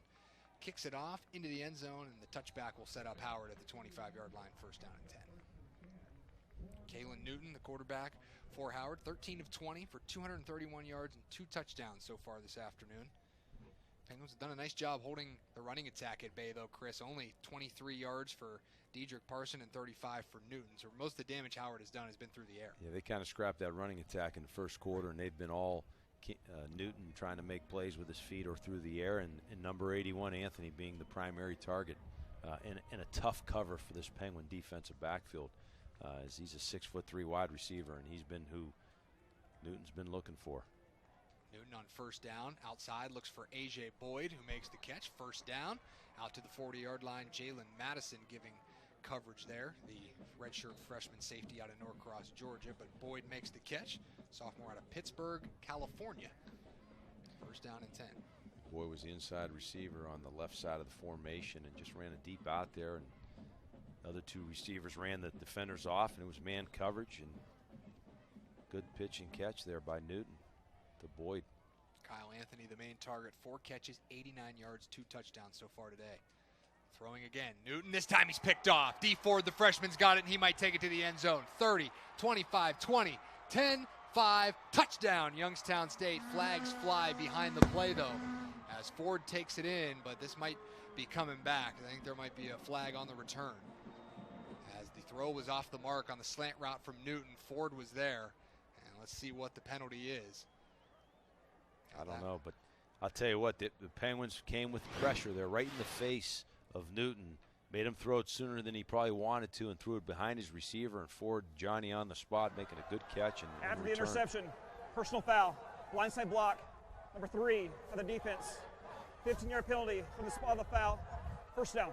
kicks it off into the end zone, and the touchback will set up Howard at the 25-yard line, 1st down and 10. Kalen Newton, the quarterback for Howard, 13 of 20 for 231 yards and 2 touchdowns so far this afternoon. Penguins have done a nice job holding the running attack at bay, though, Chris. Only 23 yards for Dedrick Parson and 35 for Newton. So most of the damage Howard has done has been through the air. Yeah, they kind of scrapped that running attack in the 1st quarter, and they've been all Newton trying to make plays with his feet or through the air, and number 81, Anthony, being the primary target and a tough cover for this Penguin defensive backfield, as he's a 6'3" wide receiver, and he's been who Newton's been looking for. Newton on 1st down, outside, looks for A.J. Boyd, who makes the catch. 1st down, out to the 40-yard line. Jalen Madison giving coverage there, the redshirt freshman safety out of Norcross, Georgia. But Boyd makes the catch, sophomore out of Pittsburgh, California. 1st down and 10. Boyd was the inside receiver on the left side of the formation and just ran it deep out there. And the other 2 receivers ran the defenders off, and it was man coverage. And good pitch and catch there by Newton to Boyd. Kyle Anthony, the main target, 4 catches, 89 yards, 2 touchdowns so far today. Throwing again. Newton, this time he's picked off. D Ford, the freshman's got it, and he might take it to the end zone. 30, 25, 20, 10, 5, touchdown. Youngstown State. Flags fly behind the play, though, as Ford takes it in, but this might be coming back. I think there might be a flag on the return. As the throw was off the mark on the slant route from Newton, Ford was there. And let's see what the penalty is. I don't know, but I'll tell you what, the Penguins came with pressure. They're right in the face of Newton, made him throw it sooner than he probably wanted to, and threw it behind his receiver, and Ford, Johnny on the spot, making a good catch. And after the interception, personal foul, blindside block, number 3 for the defense. 15-yard penalty from the spot of the foul, 1st down.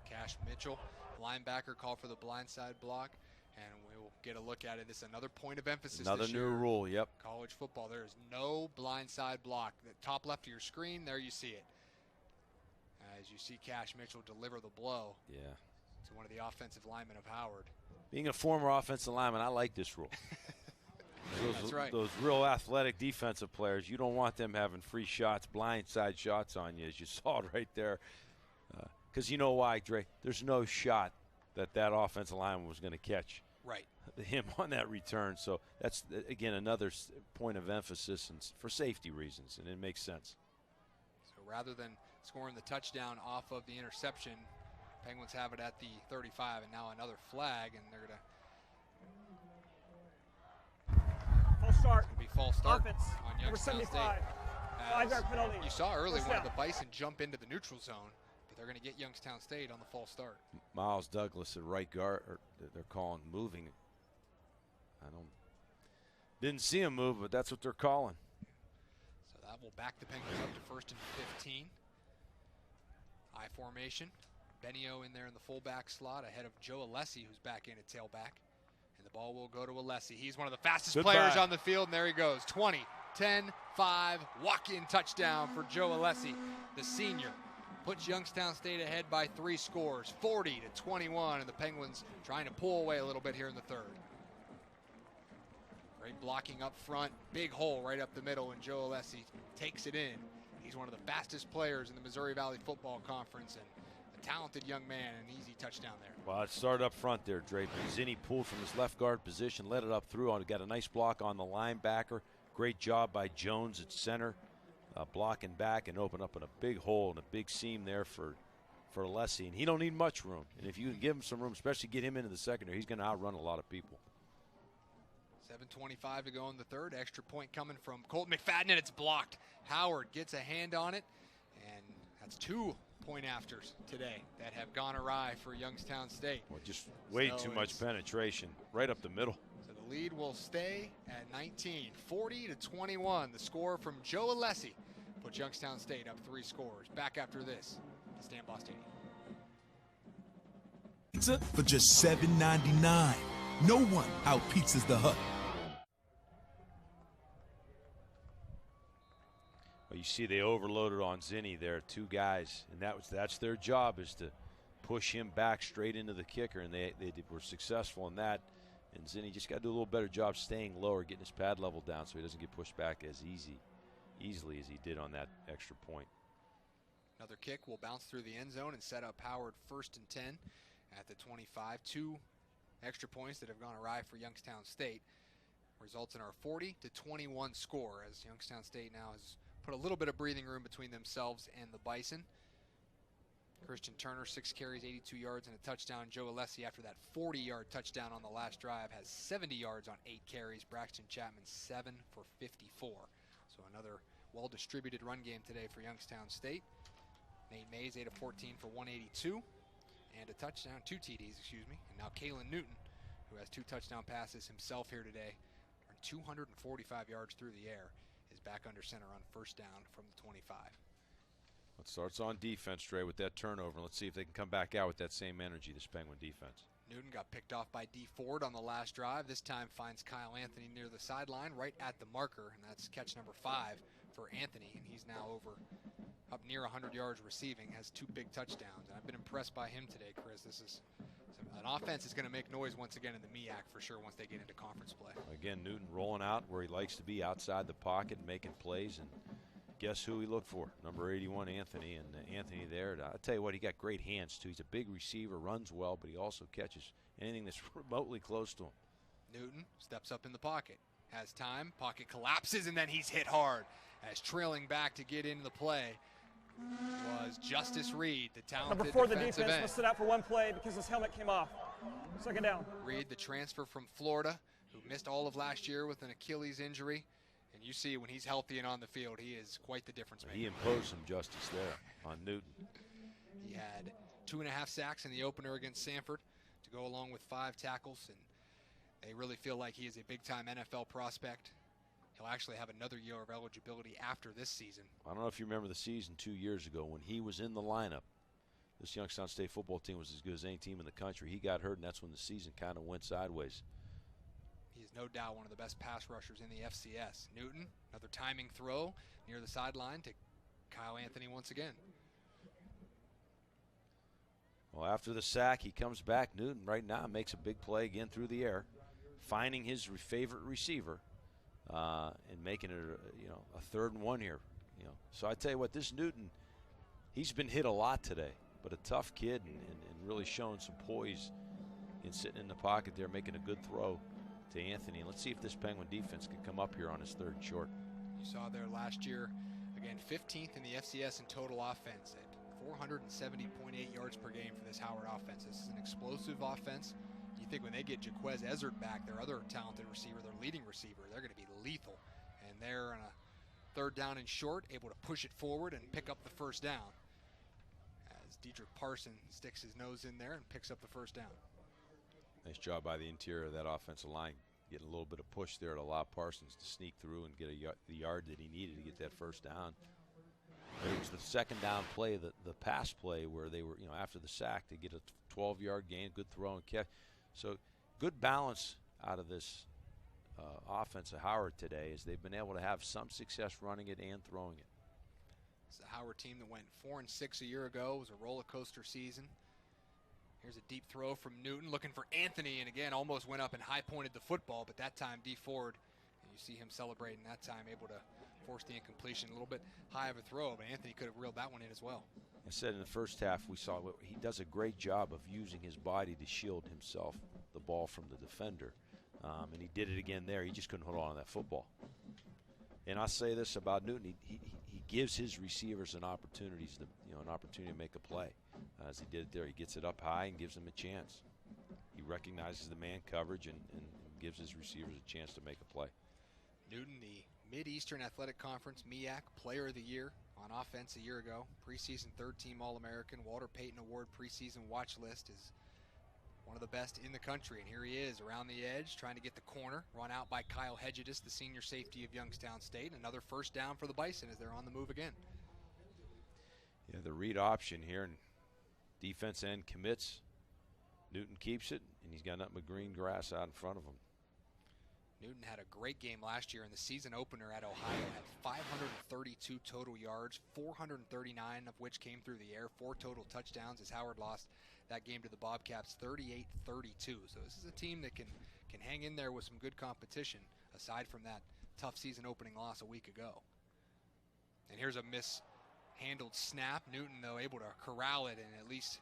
Cash Mitchell, linebacker, called for the blindside block, and we will get a look at it. This is another point of emphasis. Another this new year. rule, yep. College football, there is no blindside block. The top left of your screen, there you see it. As you see Cash Mitchell deliver the blow to one of the offensive linemen of Howard. Being a former offensive lineman, I like this rule. That's right. Those real athletic defensive players, you don't want them having free shots, blindside shots on you, as you saw it right there. Because you know why, Dre? There's no shot that offensive lineman was going to catch him on that return. So that's, again, another point of emphasis and for safety reasons, and it makes sense. So rather than scoring the touchdown off of the interception, Penguins have it at the 35, and now another flag, and they're going to false start. Be false start Offense, on Youngstown number 75. State. 5-yard penalty. You saw early 1st one down. of the Bison jump into the neutral zone, but they're going to get Youngstown State on the false start. Miles Douglas at right guard, or they're calling moving. Didn't see him move, but that's what they're calling. So that will back the Penguins up to 1st and 15. I formation. Benio in there in the fullback slot ahead of Joe Alessi, who's back in at tailback. And the ball will go to Alessi. He's one of the fastest players on the field, and there he goes. 20, 10, 5, walk-in touchdown for Joe Alessi, the senior. Puts Youngstown State ahead by 3 scores, 40-21, and the Penguins trying to pull away a little bit here in the 3rd. Great blocking up front, big hole right up the middle, and Joe Alessi takes it in. He's one of the fastest players in the Missouri Valley Football Conference, and a talented young man, an easy touchdown there. Well, it started up front there, Dre. Zinni pulled from his left guard position, led it up through, got a nice block on the linebacker. Great job by Jones at center, blocking back and open up in a big hole and a big seam there for Alessi. And he don't need much room. And if you can give him some room, especially get him into the secondary, he's going to outrun a lot of people. 7:25 to go in the third. Extra point coming from Colton McFadden, and it's blocked. Howard gets a hand on it, and that's 2 point afters today that have gone awry for Youngstown State. Well, just way too much penetration right up the middle. So the lead will stay at 19, 40-21. The score from Joe Alessi puts Youngstown State up 3 scores. Back after this to Stambaugh Stadium. Pizza for just $7.99. No one out-pizzas the Hut. Well, you see they overloaded on Zinni there, 2 guys, and that's their job, is to push him back straight into the kicker, and they were successful in that. And Zinni just got to do a little better job staying lower, getting his pad level down so he doesn't get pushed back as easily as he did on that extra point. Another kick will bounce through the end zone and set up Howard 1st and 10 at the 25. 2 extra points that have gone awry for Youngstown State results in our 40-21 score, as Youngstown State now has put a little bit of breathing room between themselves and the Bison. Christian Turner, 6 carries, 82 yards, and a touchdown. Joe Alessi, after that 40-yard touchdown on the last drive, has 70 yards on 8 carries. Braxton Chapman, 7 for 54. So another well-distributed run game today for Youngstown State. Nate Mays, 8 of 14 for 182. And a touchdown, 2 TDs, excuse me. And now Kalen Newton, who has 2 touchdown passes himself here today, 245 yards through the air, is back under center on 1st down from the 25. It starts on defense, Trey, with that turnover. And let's see if they can come back out with that same energy, this Penguin defense. Newton got picked off by D. Ford on the last drive. This time finds Kyle Anthony near the sideline, right at the marker, and that's catch number 5 for Anthony, and he's now up near 100 yards receiving, has 2 big touchdowns, and I've been impressed by him today, Chris. This is an offense is going to make noise once again in the MEAC for sure once they get into conference play. Again, Newton rolling out where he likes to be, outside the pocket, making plays, and guess who he looked for? Number 81, Anthony, and Anthony there. I'll tell you what, he got great hands too. He's a big receiver, runs well, but he also catches anything that's remotely close to him. Newton steps up in the pocket, has time, pocket collapses, and then he's hit hard as trailing back to get into the play was Justice Reed, the talented Number 4, the defensive defense end. must sit out for 1 play because his helmet came off. 2nd down. Reed, the transfer from Florida, who missed all of last year with an Achilles injury. And you see when he's healthy and on the field, he is quite the difference maker. He imposed some justice there on Newton. He had 2.5 sacks in the opener against Sanford to go along with 5 tackles. And they really feel like he is a big-time NFL prospect. He'll actually have another year of eligibility after this season. I don't know if you remember the season 2 years ago when he was in the lineup. This Youngstown State football team was as good as any team in the country. He got hurt, and that's when the season kind of went sideways. He is no doubt one of the best pass rushers in the FCS. Newton, another timing throw near the sideline to Kyle Anthony once again. Well, after the sack, he comes back. Newton right now makes a big play again through the air, finding his favorite receiver. And making it a 3rd and 1 here. So I tell you what, this Newton, he's been hit a lot today, but a tough kid and really showing some poise in sitting in the pocket there, making a good throw to Anthony. Let's see if this Penguin defense can come up here on his 3rd and short. You saw there last year, again, 15th in the FCS in total offense at 470.8 yards per game for this Howard offense. This is an explosive offense. You think when they get Jaquez Ezzard back, their other talented receiver, their leading receiver, they're going to be lethal. And they're on a 3rd down and short, able to push it forward and pick up the 1st down. As Dedrick Parson sticks his nose in there and picks up the 1st down. Nice job by the interior of that offensive line, getting a little bit of push there to allow Parsons to sneak through and get the yard that he needed to get that 1st down. But it was the 2nd down play, the pass play, where they were, after the sack, to get a 12-yard gain, good throw and catch. So good balance out of this offense of Howard today, as they've been able to have some success running it and throwing it. It's the Howard team that went 4-6 a year ago. It was a roller coaster season. Here's a deep throw from Newton, looking for Anthony, and again almost went up and high-pointed the football, but that time D. Ford, and you see him celebrating that time, able to force the incompletion. A little bit high of a throw, but Anthony could have reeled that one in as well. I said in the first half we saw he does a great job of using his body to shield himself the ball from the defender, and he did it again there. He just couldn't hold on to that football. And I'll say this about Newton: he gives his receivers an opportunity to make a play. As he did it there, he gets it up high and gives them a chance. He recognizes the man coverage and gives his receivers a chance to make a play. Newton, the Mid-Eastern Athletic Conference MEAC Player of the Year on offense a year ago. Preseason third-team All-American. Walter Payton Award preseason watch list is one of the best in the country. And here he is around the edge trying to get the corner. Run out by Kyle Hedges, the senior safety of Youngstown State. Another first down for the Bison as they're on the move again. Yeah, the read option here, and defense end commits. Newton keeps it, and he's got nothing but green grass out in front of him. Newton had a great game last year in the season opener at Ohio, had 532 total yards, 439 of which came through the air, 4 total touchdowns as Howard lost that game to the Bobcats 38-32. So this is a team that can hang in there with some good competition aside from that tough season opening loss a week ago. And here's a mishandled snap. Newton, though, able to corral it and at least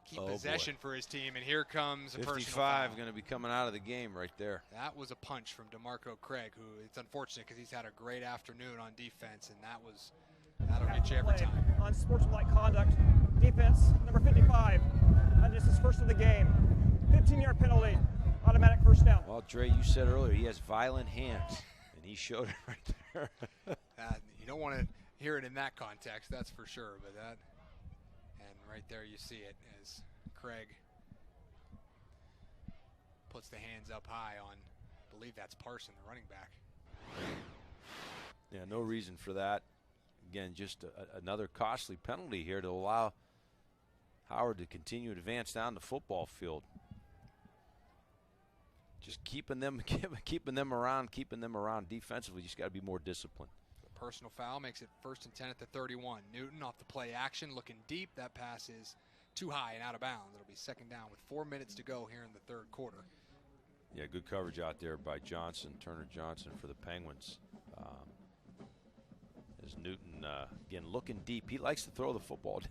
keep possession for his team, and here comes a 55 going to be coming out of the game right there. That was a punch from DeMarco Craig, who it's unfortunate because he's had a great afternoon on defense, and that'll get you every time. Unsportsmanlike conduct, defense, number 55. And this is first of the game. 15-yard penalty, automatic first down. Well, Dre, you said earlier he has violent hands, and he showed it right there. You don't want to hear it in that context, that's for sure, but that. Right there you see it as Craig puts the hands up high on, I believe that's Parson, the running back. Yeah, no reason for that. Again, just another costly penalty here to allow Howard to continue to advance down the football field. Just keeping them around defensively. You just got to be more disciplined. Personal foul makes it 1st and 10 at the 31. Newton off the play action, looking deep. That pass is too high and out of bounds. It'll be 2nd down with 4 minutes to go here in the 3rd quarter. Yeah, good coverage out there by Johnson, Turner Johnson for the Penguins. As Newton, again, looking deep. He likes to throw the football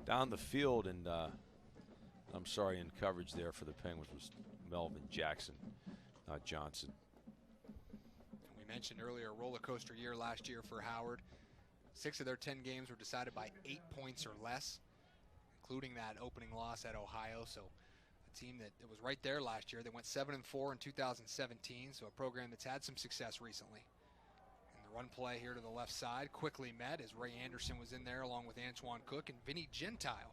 down the field, and I'm sorry, in coverage there for the Penguins was Melvin Jackson, not Johnson. Mentioned earlier, a roller coaster year last year for Howard. 6 of their 10 games were decided by 8 points or less, including that opening loss at Ohio. So a team that was right there last year. They went 7-4 in 2017, so a program that's had some success recently. And the run play here to the left side quickly met as Ray Anderson was in there along with Antoine Cook and Vinny Gentile,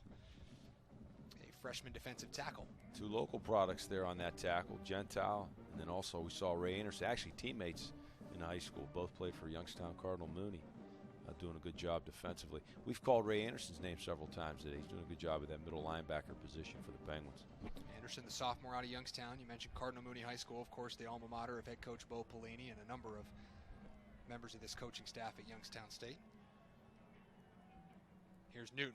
a freshman defensive tackle. 2 local products there on that tackle, Gentile, and then also we saw Ray Anderson, actually teammates in high school, both played for Youngstown Cardinal Mooney, doing a good job defensively. We've called Ray Anderson's name several times today. He's doing a good job at that middle linebacker position for the Penguins. Anderson, the sophomore out of Youngstown. You mentioned Cardinal Mooney High School, of course, the alma mater of head coach Bo Pelini and a number of members of this coaching staff at Youngstown State. Here's Newton,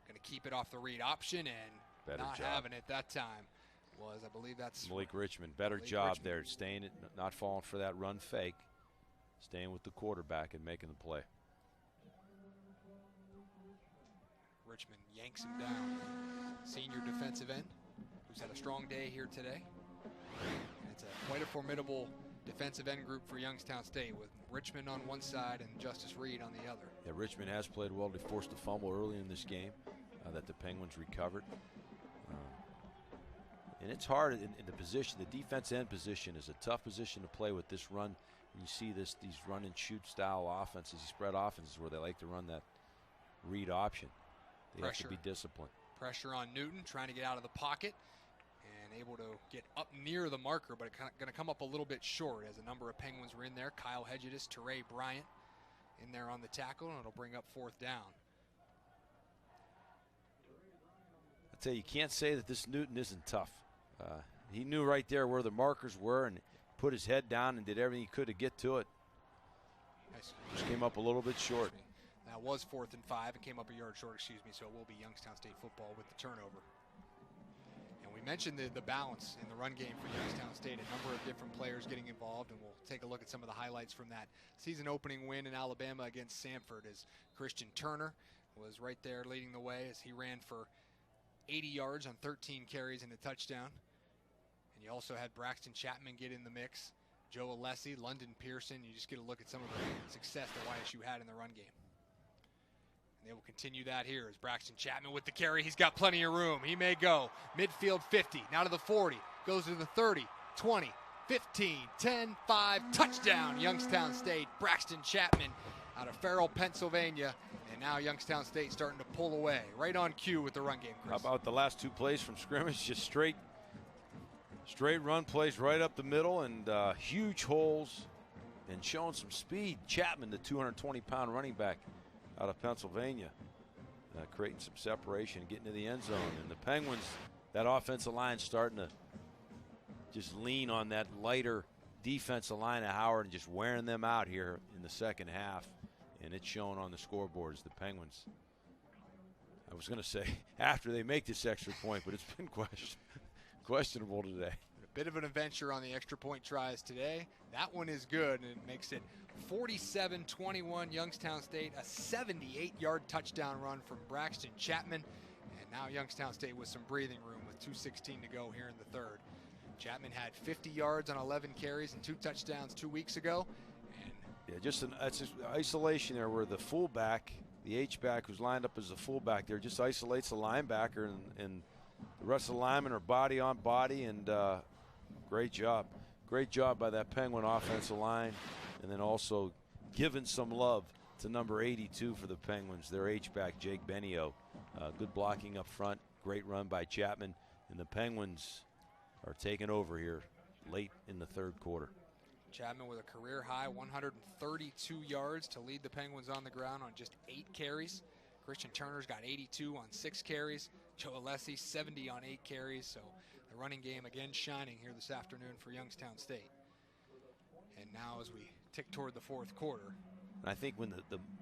going to keep it off the read option and not having it that time. I believe that's Malik Richmond. Better job there, staying it, not falling for that run fake. Staying with the quarterback and making the play. Richmond yanks him down. Senior defensive end, who's had a strong day here today. And it's quite a formidable defensive end group for Youngstown State with Richmond on one side and Justice Reed on the other. Yeah, Richmond has played well. They forced a fumble early in this game that the Penguins recovered. And it's hard in the position. The defense end position is a tough position to play with this run. You see these run and shoot style offenses, these spread offenses where they like to run that read option. They have to be disciplined. Pressure on Newton, trying to get out of the pocket and able to get up near the marker, but going to come up a little bit short as a number of Penguins were in there. Kyle Hedges, Teray Bryant in there on the tackle, and it'll bring up 4th down. I tell you can't say that this Newton isn't tough. He knew right there where the markers were and put his head down and did everything he could to get to it. Just came up a little bit short. That was 4th and 5 and came up a yard short, so it will be Youngstown State football with the turnover. And we mentioned the balance in the run game for Youngstown State, a number of different players getting involved, and we'll take a look at some of the highlights from that season opening win in Alabama against Samford as Christian Turner was right there leading the way as he ran for 80 yards on 13 carries and a touchdown. And you also had Braxton Chapman get in the mix, Joe Alessi, London Pearson. You just get a look at some of the success that YSU had in the run game. And they will continue that here as Braxton Chapman with the carry. He's got plenty of room. He may go midfield 50, now to the 40, goes to the 30, 20, 15, 10, 5, touchdown, Youngstown State. Braxton Chapman out of Farrell, Pennsylvania. And now Youngstown State starting to pull away. Right on cue with the run game, Chris. How about the last two plays from scrimmage? Just straight run plays right up the middle, and huge holes and showing some speed. Chapman, the 220-pound running back out of Pennsylvania, creating some separation, getting to the end zone. And the Penguins, that offensive line starting to just lean on that lighter defensive line of Howard and just wearing them out here in the second half. And it's shown on the scoreboard as the Penguins, I was going to say after they make this extra point, but it's been questionable today. A bit of an adventure on the extra point tries today. That one is good, and it makes it 47-21 Youngstown State, a 78-yard touchdown run from Braxton Chapman. And now Youngstown State with some breathing room with 2:16 to go here in the third. Chapman had 50 yards on 11 carries and 2 touchdowns 2 weeks ago. And yeah, just an isolation there where the fullback, the H-back who's lined up as the fullback there, just isolates the linebacker, and the rest of the linemen are body on body, and great job. Great job by that Penguin offensive line, and then also giving some love to number 82 for the Penguins, their H-back, Jake Benio. Good blocking up front, great run by Chapman, and the Penguins are taking over here late in the third quarter. Chapman with a career high 132 yards to lead the Penguins on the ground on just 8 carries. Christian Turner's got 82 on 6 carries. Joe Alessi 70 on 8 carries. So the running game again shining here this afternoon for Youngstown State. And now as we tick toward the fourth quarter. And I think when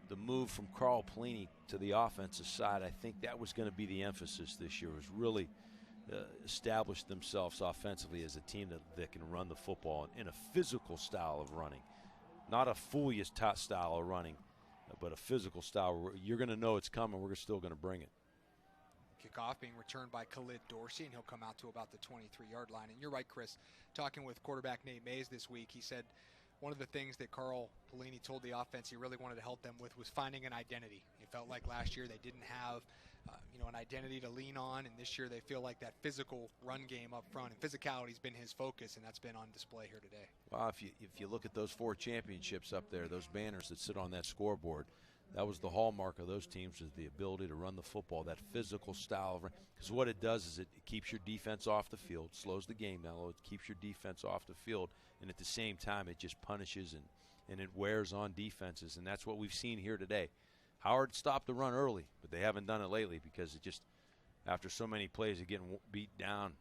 the move from Carl Pelini to the offensive side, I think that was going to be the emphasis this year, was really establish themselves offensively as a team that can run the football in a physical style of running. Not a foolish style of running, but a physical style where you're going to know it's coming. We're still going to bring it. Kickoff being returned by Khalid Dorsey, and he'll come out to about the 23-yard line. And you're right, Chris. Talking with quarterback Nate Mays this week, he said one of the things that Carl Pelini told the offense he really wanted to help them with was finding an identity. He felt like last year they didn't have an identity to lean on, and this year they feel like that physical run game up front, and physicality's been his focus, and that's been on display here today. Well, if you look at those 4 championships up there, those banners that sit on that scoreboard, that was the hallmark of those teams, is the ability to run the football, that physical style. Because what it does is it keeps your defense off the field, slows the game down, it keeps your defense off the field, and at the same time it just punishes and it wears on defenses, and that's what we've seen here today. Howard stopped the run early, but they haven't done it lately because it just, after so many plays of getting beat down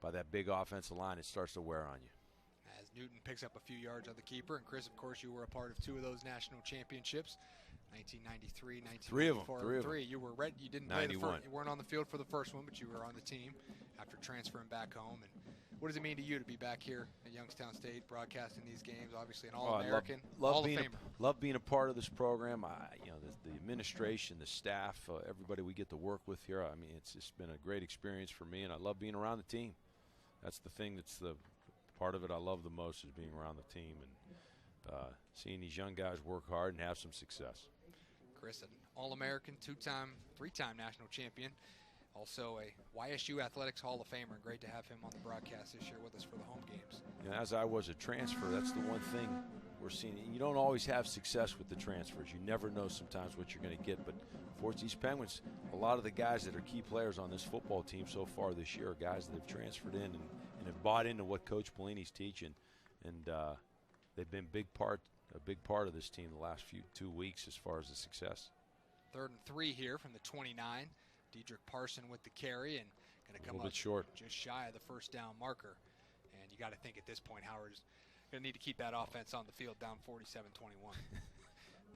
by that big offensive line, it starts to wear on you. As Newton picks up a few yards on the keeper, and Chris, of course, you were a part of 2 of those national championships, 1993, 1994. 3 of them. You were red. You didn't play the first. You weren't on the field for the first one, but you were on the team after transferring back home. And what does it mean to you to be back here at Youngstown State broadcasting these games? Obviously, an All-American, Hall of Famer. Love being a part of this program. The administration, the staff, everybody we get to work with here. I mean, it's just been a great experience for me, and I love being around the team. That's the thing. That's the part of it I love the most, is being around the team and seeing these young guys work hard and have some success. Chris, an All-American, 3-time national champion. Also a YSU Athletics Hall of Famer. Great to have him on the broadcast this year with us for the home games. As I was a transfer, that's the one thing we're seeing. You don't always have success with the transfers. You never know sometimes what you're going to get. But for these Penguins, a lot of the guys that are key players on this football team so far this year are guys that have transferred in and have bought into what Coach Pelini's teaching. And they've been a big part of this team the last 2 weeks as far as the success. 3rd and 3 here from the 29. Dedrick Parson with the carry, and going to come up short, just shy of the first down marker. And you got to think at this point Howard is going to need to keep that offense on the field down 47-21.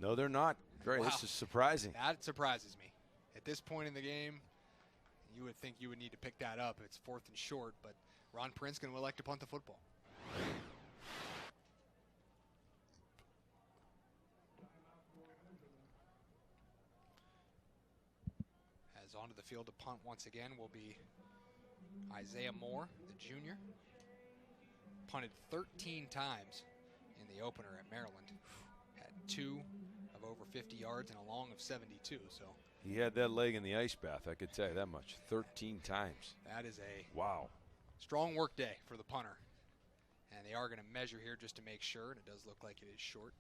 No, they're not. Wow. This is surprising. That surprises me. At this point in the game, you would think you would need to pick that up. It's 4th and short, but Ron Prince going to elect to punt the football. Onto the field to punt once again will be Isaiah Moore, the junior. Punted 13 times in the opener at Maryland. Had 2 of over 50 yards and a long of 72. So he had that leg in the ice bath, I could tell you that much. 13 times. That is a wow strong work day for the punter. And they are going to measure here just to make sure, and it does look like it is short.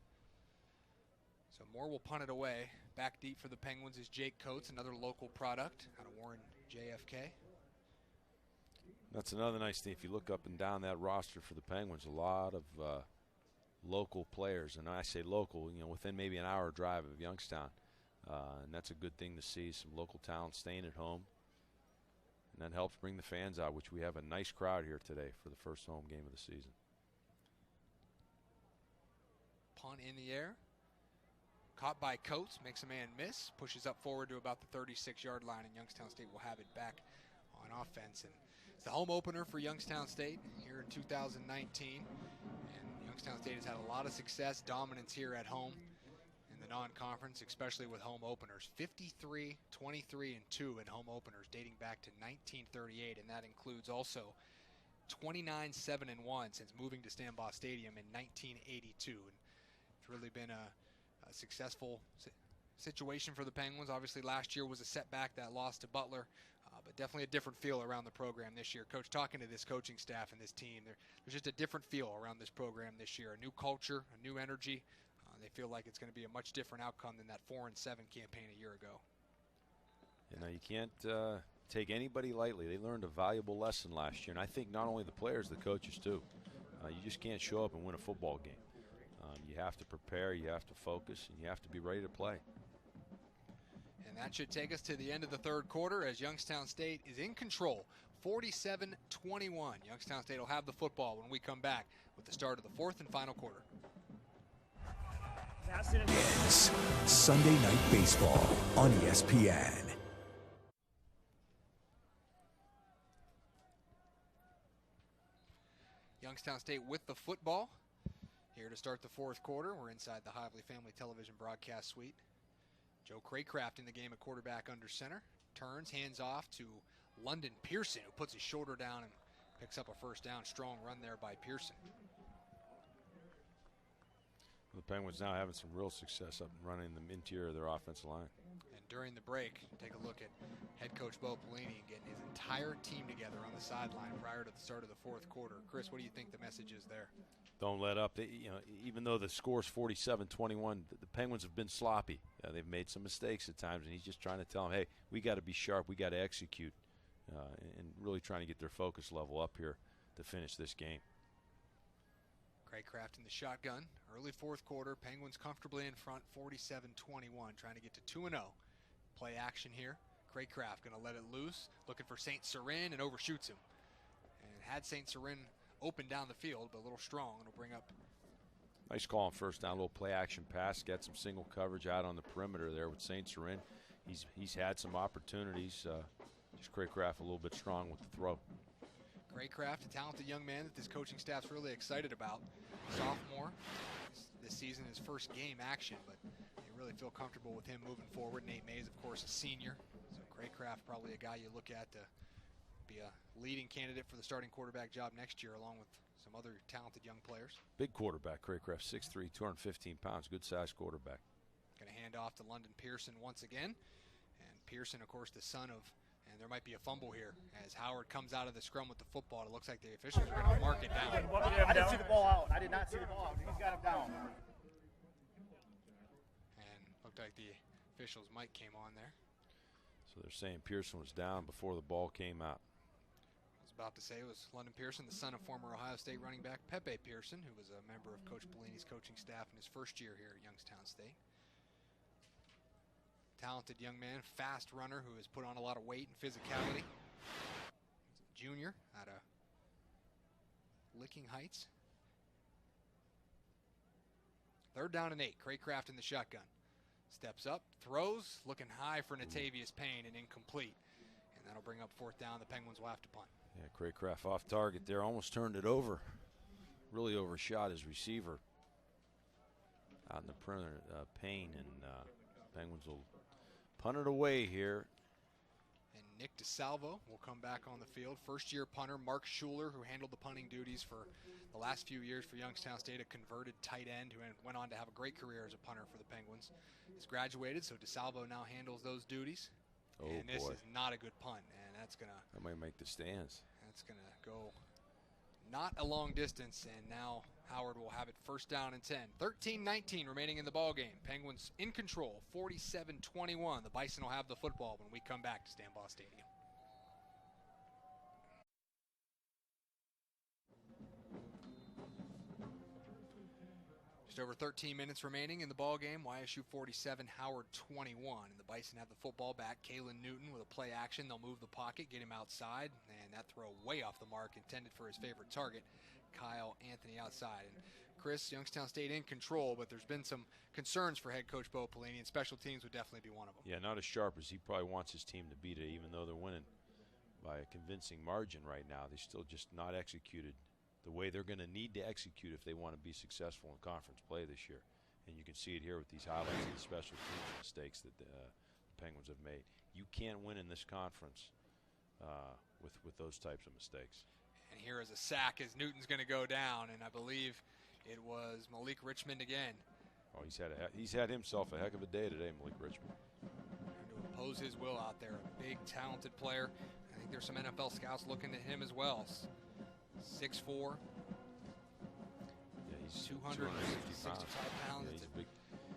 So Moore will punt it away. Back deep for the Penguins is Jake Coates, another local product out of Warren, JFK. That's another nice thing. If you look up and down that roster for the Penguins, a lot of local players. And I say local, within maybe an hour drive of Youngstown. And that's a good thing to see, some local talent staying at home. And that helps bring the fans out, which we have a nice crowd here today for the first home game of the season. Punt in the air. Caught by Coates, makes a man miss, pushes up forward to about the 36-yard line, and Youngstown State will have it back on offense. And it's the home opener for Youngstown State here in 2019. And Youngstown State has had a lot of success, dominance here at home in the non-conference, especially with home openers. 53, 23, and 2 in home openers dating back to 1938, and that includes also 29, 7, and 1 since moving to Stambaugh Stadium in 1982. And it's really been a successful situation for the Penguins. Obviously last year was a setback, that loss to Butler, but definitely a different feel around the program this year. Coach, talking to this coaching staff and this team, there's just a different feel around this program this year. A new culture, a new energy. They feel like it's going to be a much different outcome than that 4-7 campaign a year ago. You can't take anybody lightly. They learned a valuable lesson last year, and I think not only the players, the coaches too. You just can't show up and win a football game. You have to prepare, you have to focus, and you have to be ready to play. And that should take us to the end of the third quarter as Youngstown State is in control, 47-21. Youngstown State will have the football when we come back with the start of the fourth and final quarter. It's Sunday Night Baseball on ESPN. Youngstown State with the football. Here to start the fourth quarter, we're inside the Hively Family Television broadcast suite. Joe Craycraft in the game at quarterback under center. Turns, hands off to London Pearson, who puts his shoulder down and picks up a first down. Strong run there by Pearson. The Penguins now having some real success up and running the interior of their offensive line. And during the break, take a look at head coach Bo Pelini getting his entire team together on the sideline prior to the start of the fourth quarter. Chris, what do you think the message is there? Don't let up. Even though the score's 47-21, the Penguins have been sloppy. They've made some mistakes at times, and he's just trying to tell them, hey, we got to be sharp, we got to execute, and really trying to get their focus level up here to finish this game. Craycraft in the shotgun. Early fourth quarter, Penguins comfortably in front, 47-21, trying to get to 2-0. Play action here. Craycraft going to let it loose, looking for St. Cyrin, and overshoots him. And had St. Cyrin open down the field, but a little strong. It'll bring up. Nice call on first down, a little play action pass. Got some single coverage out on the perimeter there with St. Cyrin. He's had some opportunities. Just Craycraft a little bit strong with the throw. Craycraft, a talented young man that this coaching staff's really excited about. Sophomore, this season his first game action, but they really feel comfortable with him moving forward. Nate Mays, of course, a senior. So Craycraft probably a guy you look at to be a leading candidate for the starting quarterback job next year, along with some other talented young players. Big quarterback, Craycraft, 6'3", 215 pounds, good-sized quarterback. Going to hand off to London Pearson once again. And Pearson, of course, the son of, and there might be a fumble here as Howard comes out of the scrum with the football. It looks like the officials are going to mark it down. I didn't see the ball out. I did not see the ball out. He's got him down. And looked like the official's mic came on there. So they're saying Pearson was down before the ball came out. About to say it was London Pearson, the son of former Ohio State running back Pepe Pearson, who was a member of Coach Pelini's coaching staff in his first year here at Youngstown State. Talented young man, fast runner who has put on a lot of weight and physicality. Junior out of Licking Heights. Third down and 8. Craycraft in the shotgun. Steps up, throws, looking high for Natavius Payne and incomplete. And that'll bring up fourth down. The Penguins will have to punt. Yeah, Craycraft off target there, almost turned it over. Really overshot his receiver out in the perimeter, Payne, and Penguins will punt it away here. And Nick DeSalvo will come back on the field. First-year punter Mark Schuler, who handled the punting duties for the last few years for Youngstown State, a converted tight end who went on to have a great career as a punter for the Penguins. He's graduated, so DeSalvo now handles those duties. Oh, and this boy. is not a good punt, and that's gonna. That might make the stands. That's gonna go not a long distance, and now Howard will have it first down and 10. 13-19 remaining in the ball game. Penguins in control, 47-21. The Bison will have the football when we come back to Stambaugh Stadium. Just over 13 minutes remaining in the ball game. YSU 47, Howard 21. And the Bison have the football back. Kalen Newton with a play action. They'll move the pocket, get him outside, and that throw way off the mark, intended for his favorite target, Kyle Anthony, outside. And Chris, Youngstown State in control, but there's been some concerns for head coach Bo Pelini, and special teams would definitely be one of them. Yeah, not as sharp as he probably wants his team to beat it, even though they're winning by a convincing margin right now. They still just not executed the way they're going to need to execute if they want to be successful in conference play this year. And you can see it here with these highlights of the special teams mistakes that the Penguins have made. You can't win in this conference with those types of mistakes. And here is a sack as Newton's going to go down, and I believe it was Malik Richmond again. Oh, he's had himself a heck of a day today, Malik Richmond. Trying to impose his will out there. A big, talented player. I think there's some NFL scouts looking at him as well. 6'4". Yeah, he's 265 pounds. Yeah, it's he's a big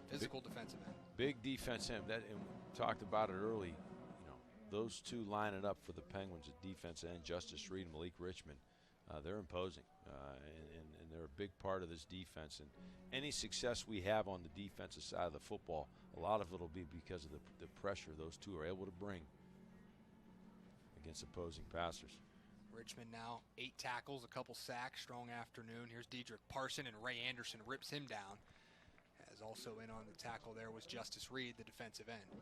physical defensive end. Big defense end. And we talked about it early. You know, those two lining up for the Penguins at defense end, Justice Reed and Malik Richmond. They're imposing, and they're a big part of this defense. And any success we have on the defensive side of the football, a lot of it will be because of the pressure those two are able to bring against opposing passers. Richmond now 8 tackles, a couple sacks, strong afternoon. Here's Dedrick Parson, and Ray Anderson rips him down. As also in on the tackle there was Justice Reed, the defensive end.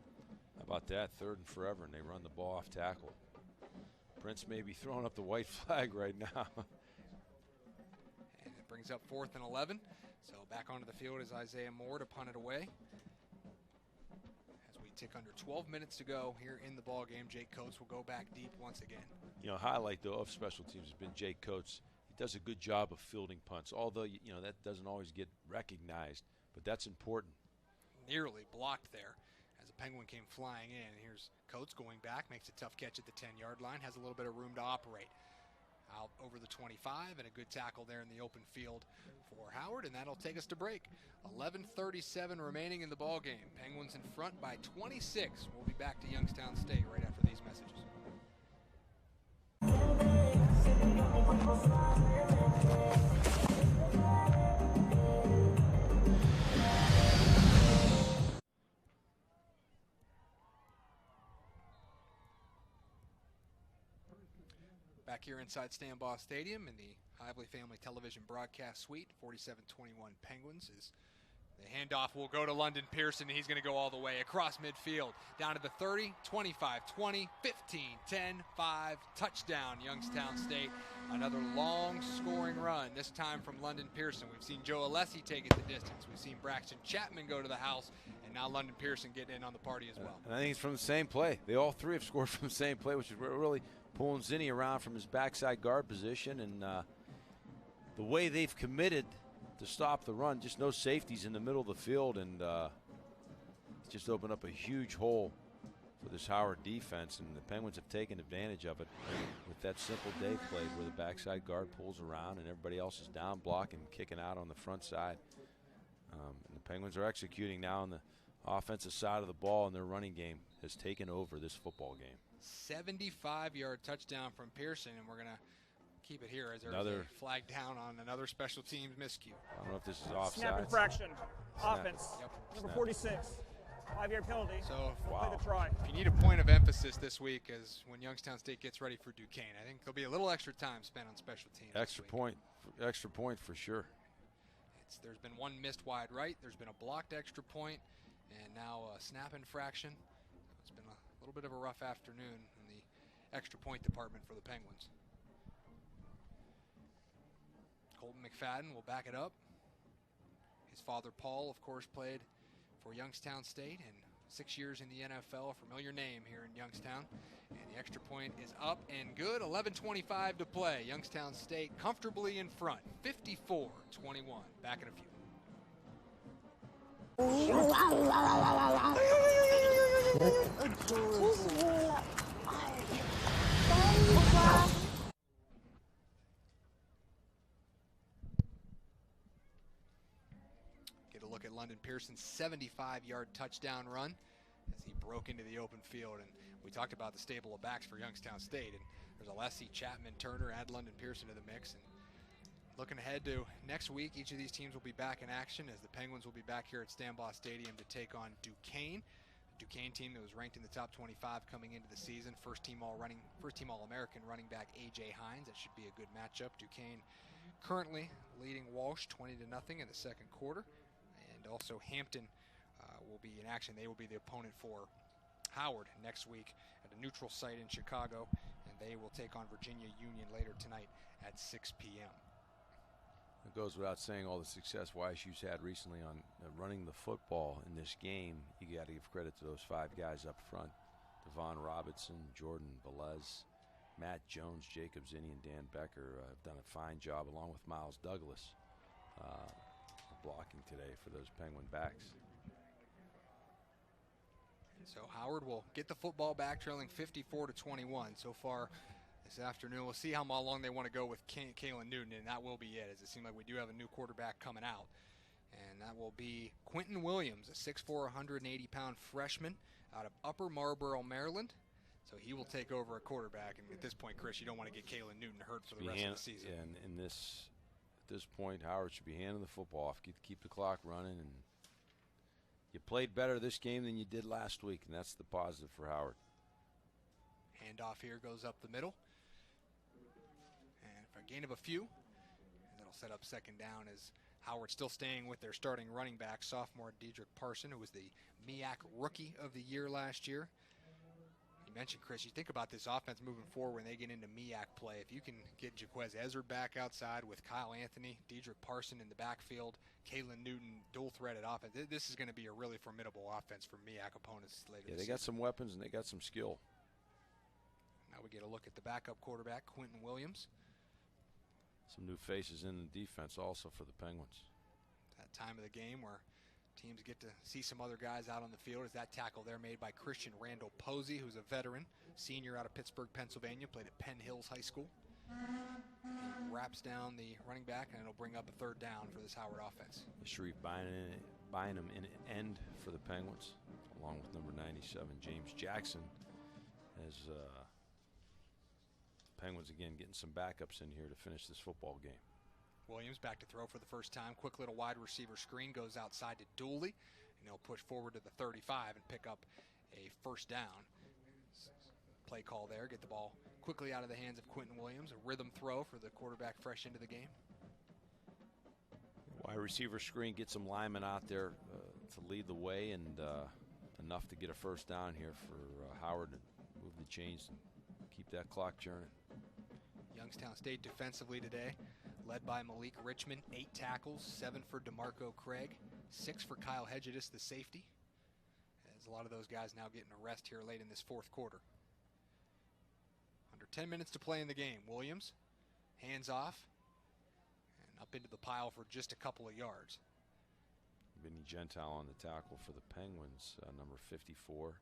How about that? 3rd and forever, and they run the ball off tackle. Prince may be throwing up the white flag right now. And it brings up 4th and 11. So back onto the field is Isaiah Moore to punt it away. As we tick under 12 minutes to go here in the ball game, Jake Coates will go back deep once again. You know, highlight though of special teams has been Jake Coates. He does a good job of fielding punts, although you know that doesn't always get recognized, but that's important. Nearly blocked there as a Penguin came flying in. Here's Coates going back, makes a tough catch at the 10-yard line, has a little bit of room to operate. Out over the 25, and a good tackle there in the open field for Howard, and that'll take us to break. 11:37 remaining in the ball game. Penguins in front by 26. We'll be back to Youngstown State right after these messages. Back here inside Stambaugh Stadium in the Hively Family Television Broadcast Suite, 47-21 Penguins. Is the handoff will go to London Pearson, and he's going to go all the way across midfield, down to the 30, 25, 20, 15, 10, 5, touchdown Youngstown State. Another long scoring run, this time from London Pearson. We've seen Joe Alessi take it the distance. We've seen Braxton Chapman go to the house, and now London Pearson getting in on the party as well. And I think it's from the same play. They all three have scored from the same play, which is really pulling Zinni around from his backside guard position. And the way they've committed to stop the run, just no safeties in the middle of the field, and just opened up a huge hole for this Howard defense, and the Penguins have taken advantage of it with that simple Dave play where the backside guard pulls around and everybody else is down blocking, kicking out on the front side. And the Penguins are executing now on the offensive side of the ball, and their running game has taken over this football game. 75-yard touchdown from Pearson, and we're going to keep it here as there's a flag down on another special teams miscue. I don't know if this is offside. Snap infraction, offense, number 46. 5-yard penalty. So play the try. If you need a point of emphasis this week is when Youngstown State gets ready for Duquesne. I think there'll be a little extra time spent on special teams. Extra point for sure. There's been one missed wide right. There's been a blocked extra point, and now a snap infraction. It's been a little bit of a rough afternoon in the extra point department for the Penguins. Colton McFadden will back it up. His father, Paul, of course, played for Youngstown State and 6 years in the NFL, a familiar name here in Youngstown. And the extra point is up and good. 11:25 to play. Youngstown State comfortably in front, 54-21. Back in a few. get a look at London Pearson's 75-yard touchdown run as he broke into the open field. And we talked about the stable of backs for Youngstown State, and there's Alessi, Chapman, Turner, add London Pearson to the mix. And looking ahead to next week, each of these teams will be back in action as the Penguins will be back here at Stambaugh Stadium to take on Duquesne. The Duquesne team that was ranked in the top 25 coming into the season. First team All-American running back A.J. Hines. That should be a good matchup. Duquesne currently leading Walsh 20-0 in the second quarter. And also Hampton will be in action. They will be the opponent for Howard next week at a neutral site in Chicago. And they will take on Virginia Union later tonight at 6 p.m. It goes without saying all the success YSU's had recently on running the football in this game. You got to give credit to those 5 guys up front. Devon Robinson, Jordan Velez, Matt Jones, Jacob Zinni, and Dan Becker have done a fine job, along with Miles Douglas, blocking today for those Penguin backs. So Howard will get the football back, trailing 54-21 so far this afternoon. We'll see how long they want to go with Kalen Newton, and that will be it, as it seems like we do have a new quarterback coming out. And that will be Quentin Williams, a 6'4", 180-pound freshman out of Upper Marlboro, Maryland. So he will take over at quarterback. And at this point, Chris, you don't want to get Kalen Newton hurt for the rest of the season. And at this point, Howard should be handing the football off, keep the clock running. And you played better this game than you did last week, and that's the positive for Howard. Handoff here goes up the middle. And for a gain of a few, that'll set up second down as Howard still staying with their starting running back, sophomore Dedrick Parson, who was the MEAC Rookie of the Year last year. You mentioned, Chris, you think about this offense moving forward when they get into MEAC play. If you can get Jaquez Ezzard back outside with Kyle Anthony, Dedrick Parson in the backfield, Kalen Newton dual threaded offense, this is going to be a really formidable offense for MEAC opponents later this season. They got some weapons and they got some skill. Now we get a look at the backup quarterback, Quentin Williams. Some new faces in the defense also for the Penguins. That time of the game where teams get to see some other guys out on the field. Is that tackle there made by Christian Randall Posey, who's a veteran, senior out of Pittsburgh, Pennsylvania, played at Penn Hills High School. He wraps down the running back, and it'll bring up a third down for this Howard offense. Sharif Bynum in end for the Penguins, along with number 97, James Jackson, as Penguins again getting some backups in here to finish this football game. Williams back to throw for the first time. Quick little wide receiver screen goes outside to Dooley, and he'll push forward to the 35 and pick up a first down. Play call there, get the ball quickly out of the hands of Quentin Williams. A rhythm throw for the quarterback fresh into the game. Wide receiver screen, get some linemen out there to lead the way, and enough to get a first down here for Howard to move the chains and keep that clock churning. Youngstown State defensively today, led by Malik Richmond, 8 tackles, 7 for DeMarco Craig, 6 for Kyle Hedges, the safety. As a lot of those guys now getting a rest here late in this fourth quarter. Under 10 minutes to play in the game. Williams, hands off, and up into the pile for just a couple of yards. Vinny Gentile on the tackle for the Penguins, number 54.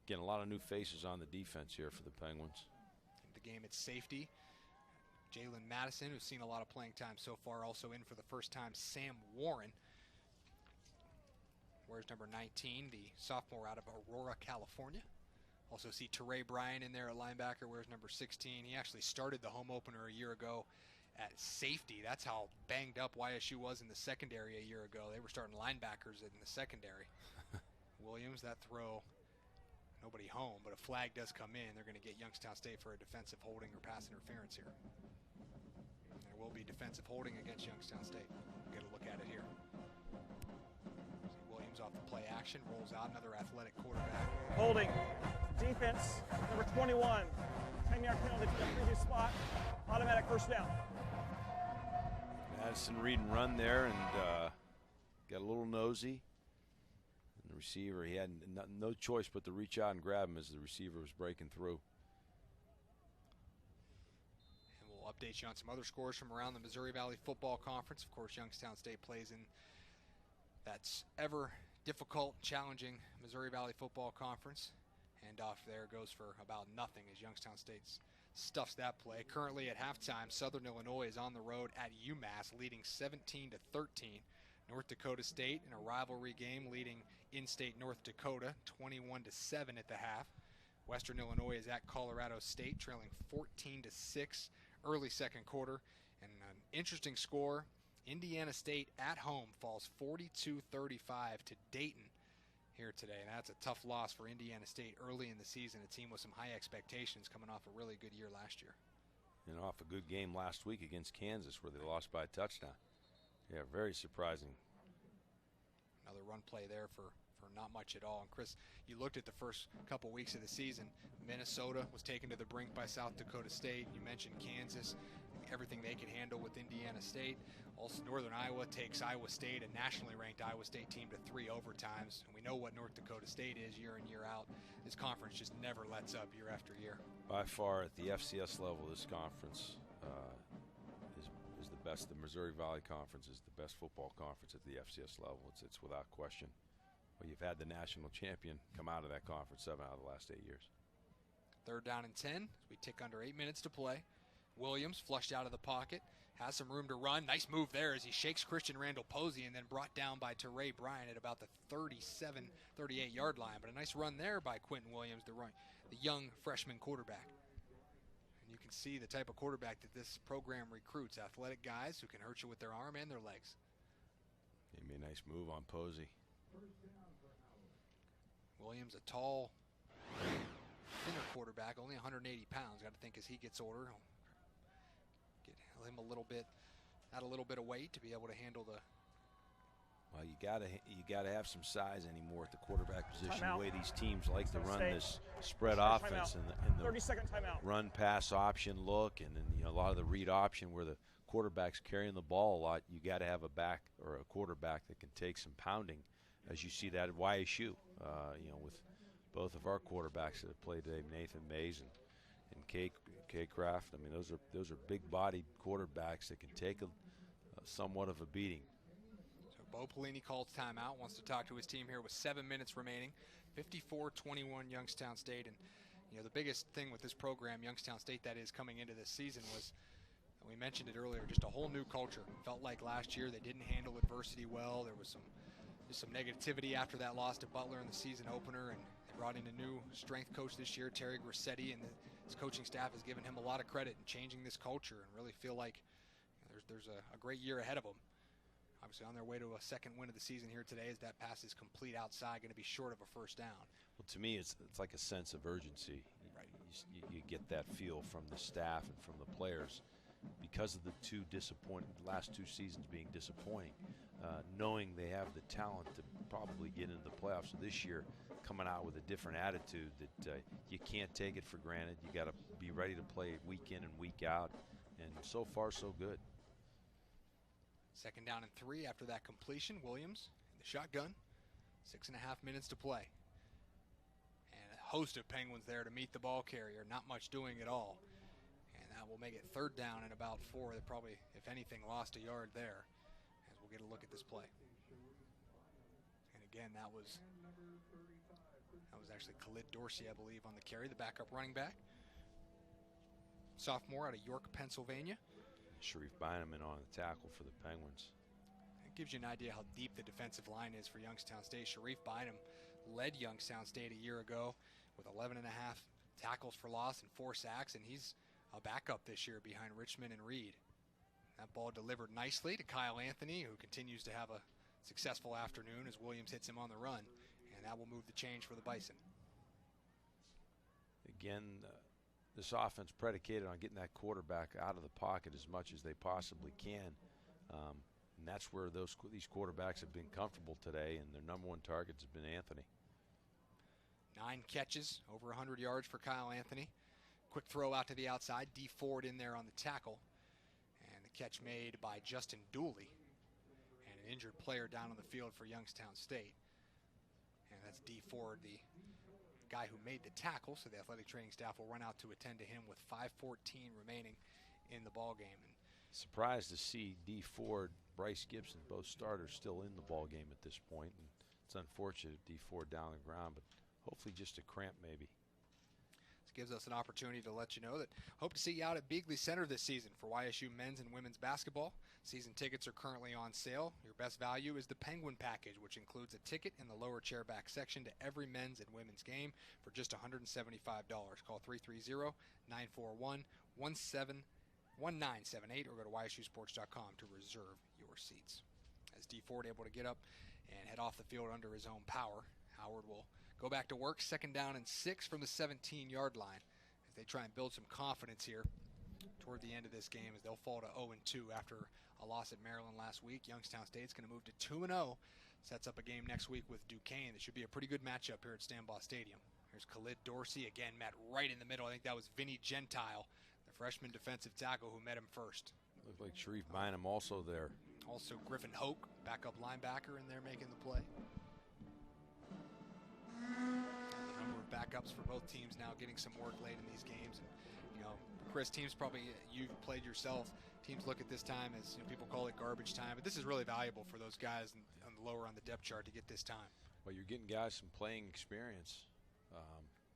Getting a lot of new faces on the defense here for the Penguins. In the game, it's safety. Jalen Madison, who's seen a lot of playing time so far, also in for the first time. Sam Warren. Where's number 19, the sophomore out of Aurora, California. Also see Teray Bryan in there at linebacker. Where's number 16? He actually started the home opener a year ago at safety. That's how banged up YSU was in the secondary a year ago. They were starting linebackers in the secondary. Williams, that throw, nobody home, but a flag does come in. They're going to get Youngstown State for a defensive holding or pass interference here. There will be defensive holding against Youngstown State. We'll get a look at it here. See Williams off the play action, rolls out, another athletic quarterback. Holding. Defense, number 21. 10-yard penalty to the previous spot. Automatic first down. Madison read and run there and got a little nosy. And the receiver, he had no choice but to reach out and grab him as the receiver was breaking through. And we'll update you on some other scores from around the Missouri Valley Football Conference. Of course, Youngstown State plays in that's ever difficult, challenging Missouri Valley Football Conference. Handoff there goes for about nothing as Youngstown State stuffs that play. Currently at halftime, Southern Illinois is on the road at UMass, leading 17-13. North Dakota State in a rivalry game leading in-state North Dakota 21-7 at the half. Western Illinois is at Colorado State, trailing 14-6 early second quarter. And an interesting score, Indiana State at home falls 42-35 to Dayton here today. And that's a tough loss for Indiana State early in the season, a team with some high expectations coming off a really good year last year. And off a good game last week against Kansas where they lost by a touchdown. Yeah, very surprising. Another run play there for not much at all. And Chris, you looked at the first couple weeks of the season. Minnesota was taken to the brink by South Dakota State. You mentioned Kansas, everything they could handle with Indiana State. Also, Northern Iowa takes Iowa State, a nationally ranked Iowa State team, to 3 overtimes. And we know what North Dakota State is year in, year out. This conference just never lets up year after year. By far, at the FCS level, this conference is the best. The Missouri Valley Conference is the best football conference at the FCS level. It's without question. Well, you've had the national champion come out of that conference 7 out of the last 8 years. 3rd down and 10 as we tick under 8 minutes to play. Williams flushed out of the pocket, has some room to run. Nice move there as he shakes Christian Randall Posey and then brought down by Teray Bryant at about the 37, 38-yard line. But a nice run there by Quentin Williams, the young freshman quarterback. And you can see the type of quarterback that this program recruits, athletic guys who can hurt you with their arm and their legs. Gave me a nice move on Posey. Williams, a tall, thinner quarterback, only 180 pounds. Got to think as he gets older, he'll get him a little bit, add a little bit of weight to be able to handle the. Well, you gotta have some size anymore at the quarterback position. The way these teams like to run this spread offense and the 30-second timeout. Run pass option look, and then a lot of the read option where the quarterback's carrying the ball a lot. You got to have a back or a quarterback that can take some pounding, as you see that at YSU. With both of our quarterbacks that have played today, Nathan Mays and K. Kraft. I mean, those are big-bodied quarterbacks that can take a somewhat of a beating. So Bo Pelini calls timeout, wants to talk to his team here with 7 minutes remaining. 54-21 Youngstown State. And the biggest thing with this program, Youngstown State, that is, coming into this season was, and we mentioned it earlier, just a whole new culture. Felt like last year they didn't handle adversity well. There was some negativity after that loss to Butler in the season opener, and they brought in a new strength coach this year, Terry Grassetti, and his coaching staff has given him a lot of credit in changing this culture and really feel like there's a great year ahead of them. Obviously on their way to a second win of the season here today as that pass is complete outside, going to be short of a first down. Well, to me, it's like a sense of urgency. Right. You get that feel from the staff and from the players because of the last two seasons being disappointing. Knowing they have the talent to probably get into the playoffs. So this year, coming out with a different attitude that you can't take it for granted. You got to be ready to play week in and week out. And so far, so good. 2nd down and 3 after that completion. Williams in the shotgun. 6.5 minutes to play. And a host of Penguins there to meet the ball carrier. Not much doing at all. And that will make it 3rd down and about 4. They probably, if anything, lost a yard there. Get a look at this play. And again, that was actually Khalid Dorsey, I believe, on the carry, the backup running back. Sophomore out of York, Pennsylvania. Sharif Bynum on the tackle for the Penguins. It gives you an idea how deep the defensive line is for Youngstown State. Sharif Bynum led Youngstown State a year ago with 11.5 tackles for loss and 4 sacks, and he's a backup this year behind Richmond and Reed. That ball delivered nicely to Kyle Anthony, who continues to have a successful afternoon as Williams hits him on the run, and that will move the change for the Bison. Again, this offense predicated on getting that quarterback out of the pocket as much as they possibly can, and that's where these quarterbacks have been comfortable today, and their number 1 targets have been Anthony. 9 catches, over 100 yards for Kyle Anthony. Quick throw out to the outside, D Ford in there on the tackle. Catch made by Justin Dooley, and an injured player down on the field for Youngstown State. And that's D Ford, the guy who made the tackle, so the athletic training staff will run out to attend to him with 5:14 remaining in the ball game. And surprised to see D Ford, Bryce Gibson, both starters still in the ball game at this point. And it's unfortunate D Ford down on the ground, but hopefully just a cramp maybe. gives us an opportunity to let you know that hope to see you out at Beagley Center this season for YSU men's and women's basketball. Season tickets are currently on sale. Your best value is the Penguin package, which includes a ticket in the lower chairback section to every men's and women's game for just $175. Call 330-941-1978 or go to ysusports.com to reserve your seats. As D Ford able to get up and head off the field under his own power, Howard will go back to work, 2nd down and 6 from the 17-yard line as they try and build some confidence here toward the end of this game, as they'll fall to 0-2 after a loss at Maryland last week. Youngstown State's going to move to 2-0, sets up a game next week with Duquesne. That should be a pretty good matchup here at Stambaugh Stadium. Here's Khalid Dorsey, again met right in the middle. I think that was Vinny Gentile, the freshman defensive tackle, who met him first. Looked like Sharif Bynum also there. Also Griffin Hoke, backup linebacker, in there making the play. And the number of backups for both teams now getting some work late in these games. And, you know, Chris, teams probably, you've played yourself, teams look at this time as, you know, people call it garbage time, but this is really valuable for those guys on the lower on the depth chart to get this time. Well, you're getting guys some playing experience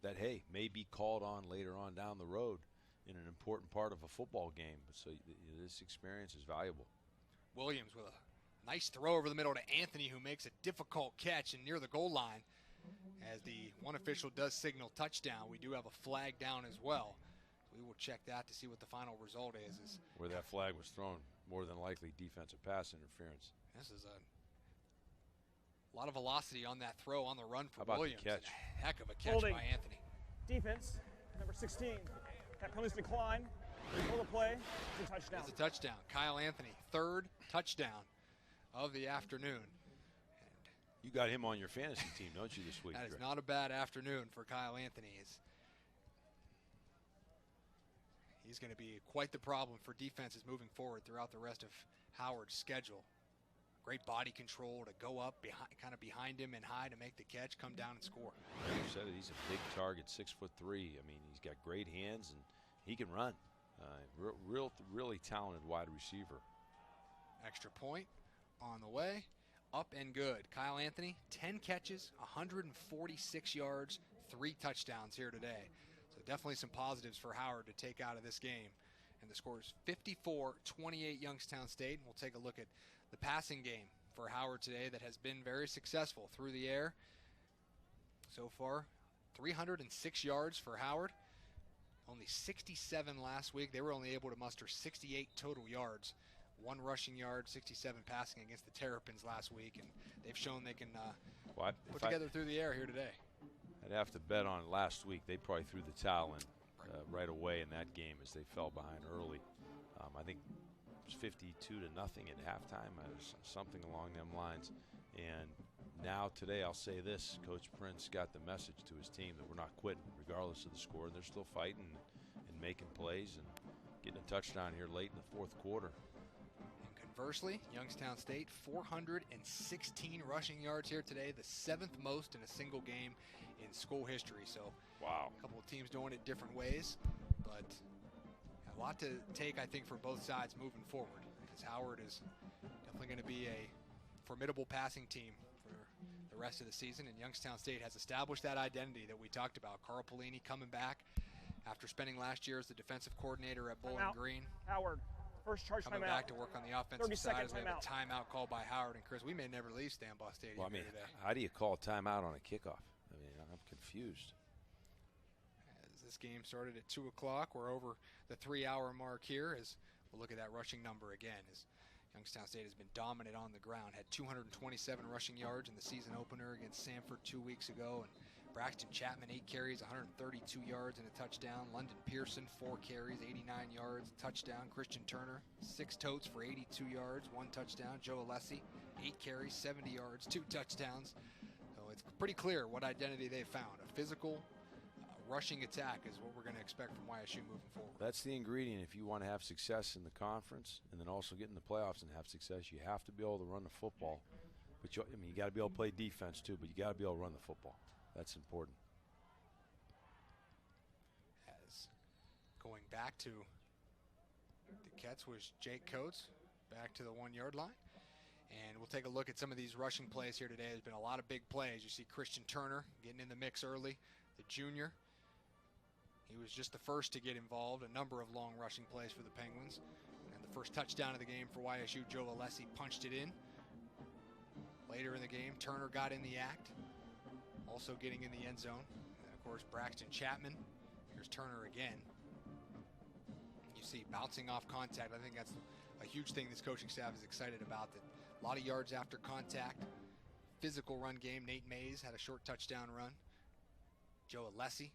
that, hey, may be called on later on down the road in an important part of a football game. So this experience is valuable. Williams with a nice throw over the middle to Anthony, who makes a difficult catch and near the goal line. As the one official does signal touchdown, we do have a flag down as well. We will check that to see what the final result is. Where that flag was thrown, more than likely defensive pass interference. This is a lot of velocity on that throw on the run for How about Williams. the catch? A heck of a catch Holding. by Anthony. Defense, number 16. That penalty's decline. Pull the play. It's a touchdown. It's a touchdown. Kyle Anthony, 3rd touchdown of the afternoon. You got him on your fantasy team, don't you, this week? That is not a bad afternoon for Kyle Anthony. He's going to be quite the problem for defenses moving forward throughout the rest of Howard's schedule. Great body control to go up kind of behind him and high to make the catch, come down and score. You said it, he's a big target, 6'3". I mean, he's got great hands and he can run. Really talented wide receiver. Extra point on the way. Up and good. Kyle Anthony, 10 catches, 146 yards, 3 touchdowns here today. So definitely some positives for Howard to take out of this game. And the score is 54-28 Youngstown State. And we'll take a look at the passing game for Howard today that has been very successful through the air. So far, 306 yards for Howard. Only 67 last week. They were only able to muster 68 total yards. 1 rushing yard, 67 passing against the Terrapins last week, and they've shown they can put together through the air here today. I'd have to bet on last week. They probably threw the towel in right away in that game as they fell behind early. I think it was 52-0 at halftime, something along them lines. And now today, I'll say this: Coach Prince got the message to his team that we're not quitting, regardless of the score. And they're still fighting and making plays and getting a touchdown here late in the 4th quarter. Conversely, Youngstown State, 416 rushing yards here today, the 7th most in a single game in school history. So, wow, a couple of teams doing it different ways, but a lot to take, I think, for both sides moving forward, because Howard is definitely going to be a formidable passing team for the rest of the season, and Youngstown State has established that identity that we talked about. Carl Pelini coming back after spending last year as the defensive coordinator at Bowling Green. Howard. First charge coming timeout. Back to work on the offensive side as we have a timeout called by Howard. And Chris, we may never leave Stambaugh Stadium well, I mean, today. How do you call a timeout on a kickoff? I mean, I'm confused. As this game started at 2 o'clock, we're over the 3-hour mark here as we'll look at that rushing number again. As Youngstown State has been dominant on the ground, had 227 rushing yards in the season opener against Samford 2 weeks ago. And Braxton Chapman, 8 carries, 132 yards and a touchdown. London Pearson, 4 carries, 89 yards, touchdown. Christian Turner, 6 totes for 82 yards, 1 touchdown. Joe Alessi, 8 carries, 70 yards, 2 touchdowns. So it's pretty clear what identity they found. A physical rushing attack is what we're going to expect from YSU moving forward. That's the ingredient if you want to have success in the conference and then also get in the playoffs and have success. You have to be able to run the football. But you got to be able to play defense too, but you got to be able to run the football. That's important. As going back to the catch was Jake Coates, back to the 1-yard line. And we'll take a look at some of these rushing plays here today. There's been a lot of big plays. You see Christian Turner getting in the mix early, the junior. He was just the first to get involved, a number of long rushing plays for the Penguins. And the first touchdown of the game for YSU, Joe Alessi punched it in. Later in the game, Turner got in the act, also getting in the end zone. And of course, Braxton Chapman. Here's Turner again. You see bouncing off contact. I think that's a huge thing this coaching staff is excited about, that a lot of yards after contact. Physical run game. Nate Mays had a short touchdown run. Joe Alessi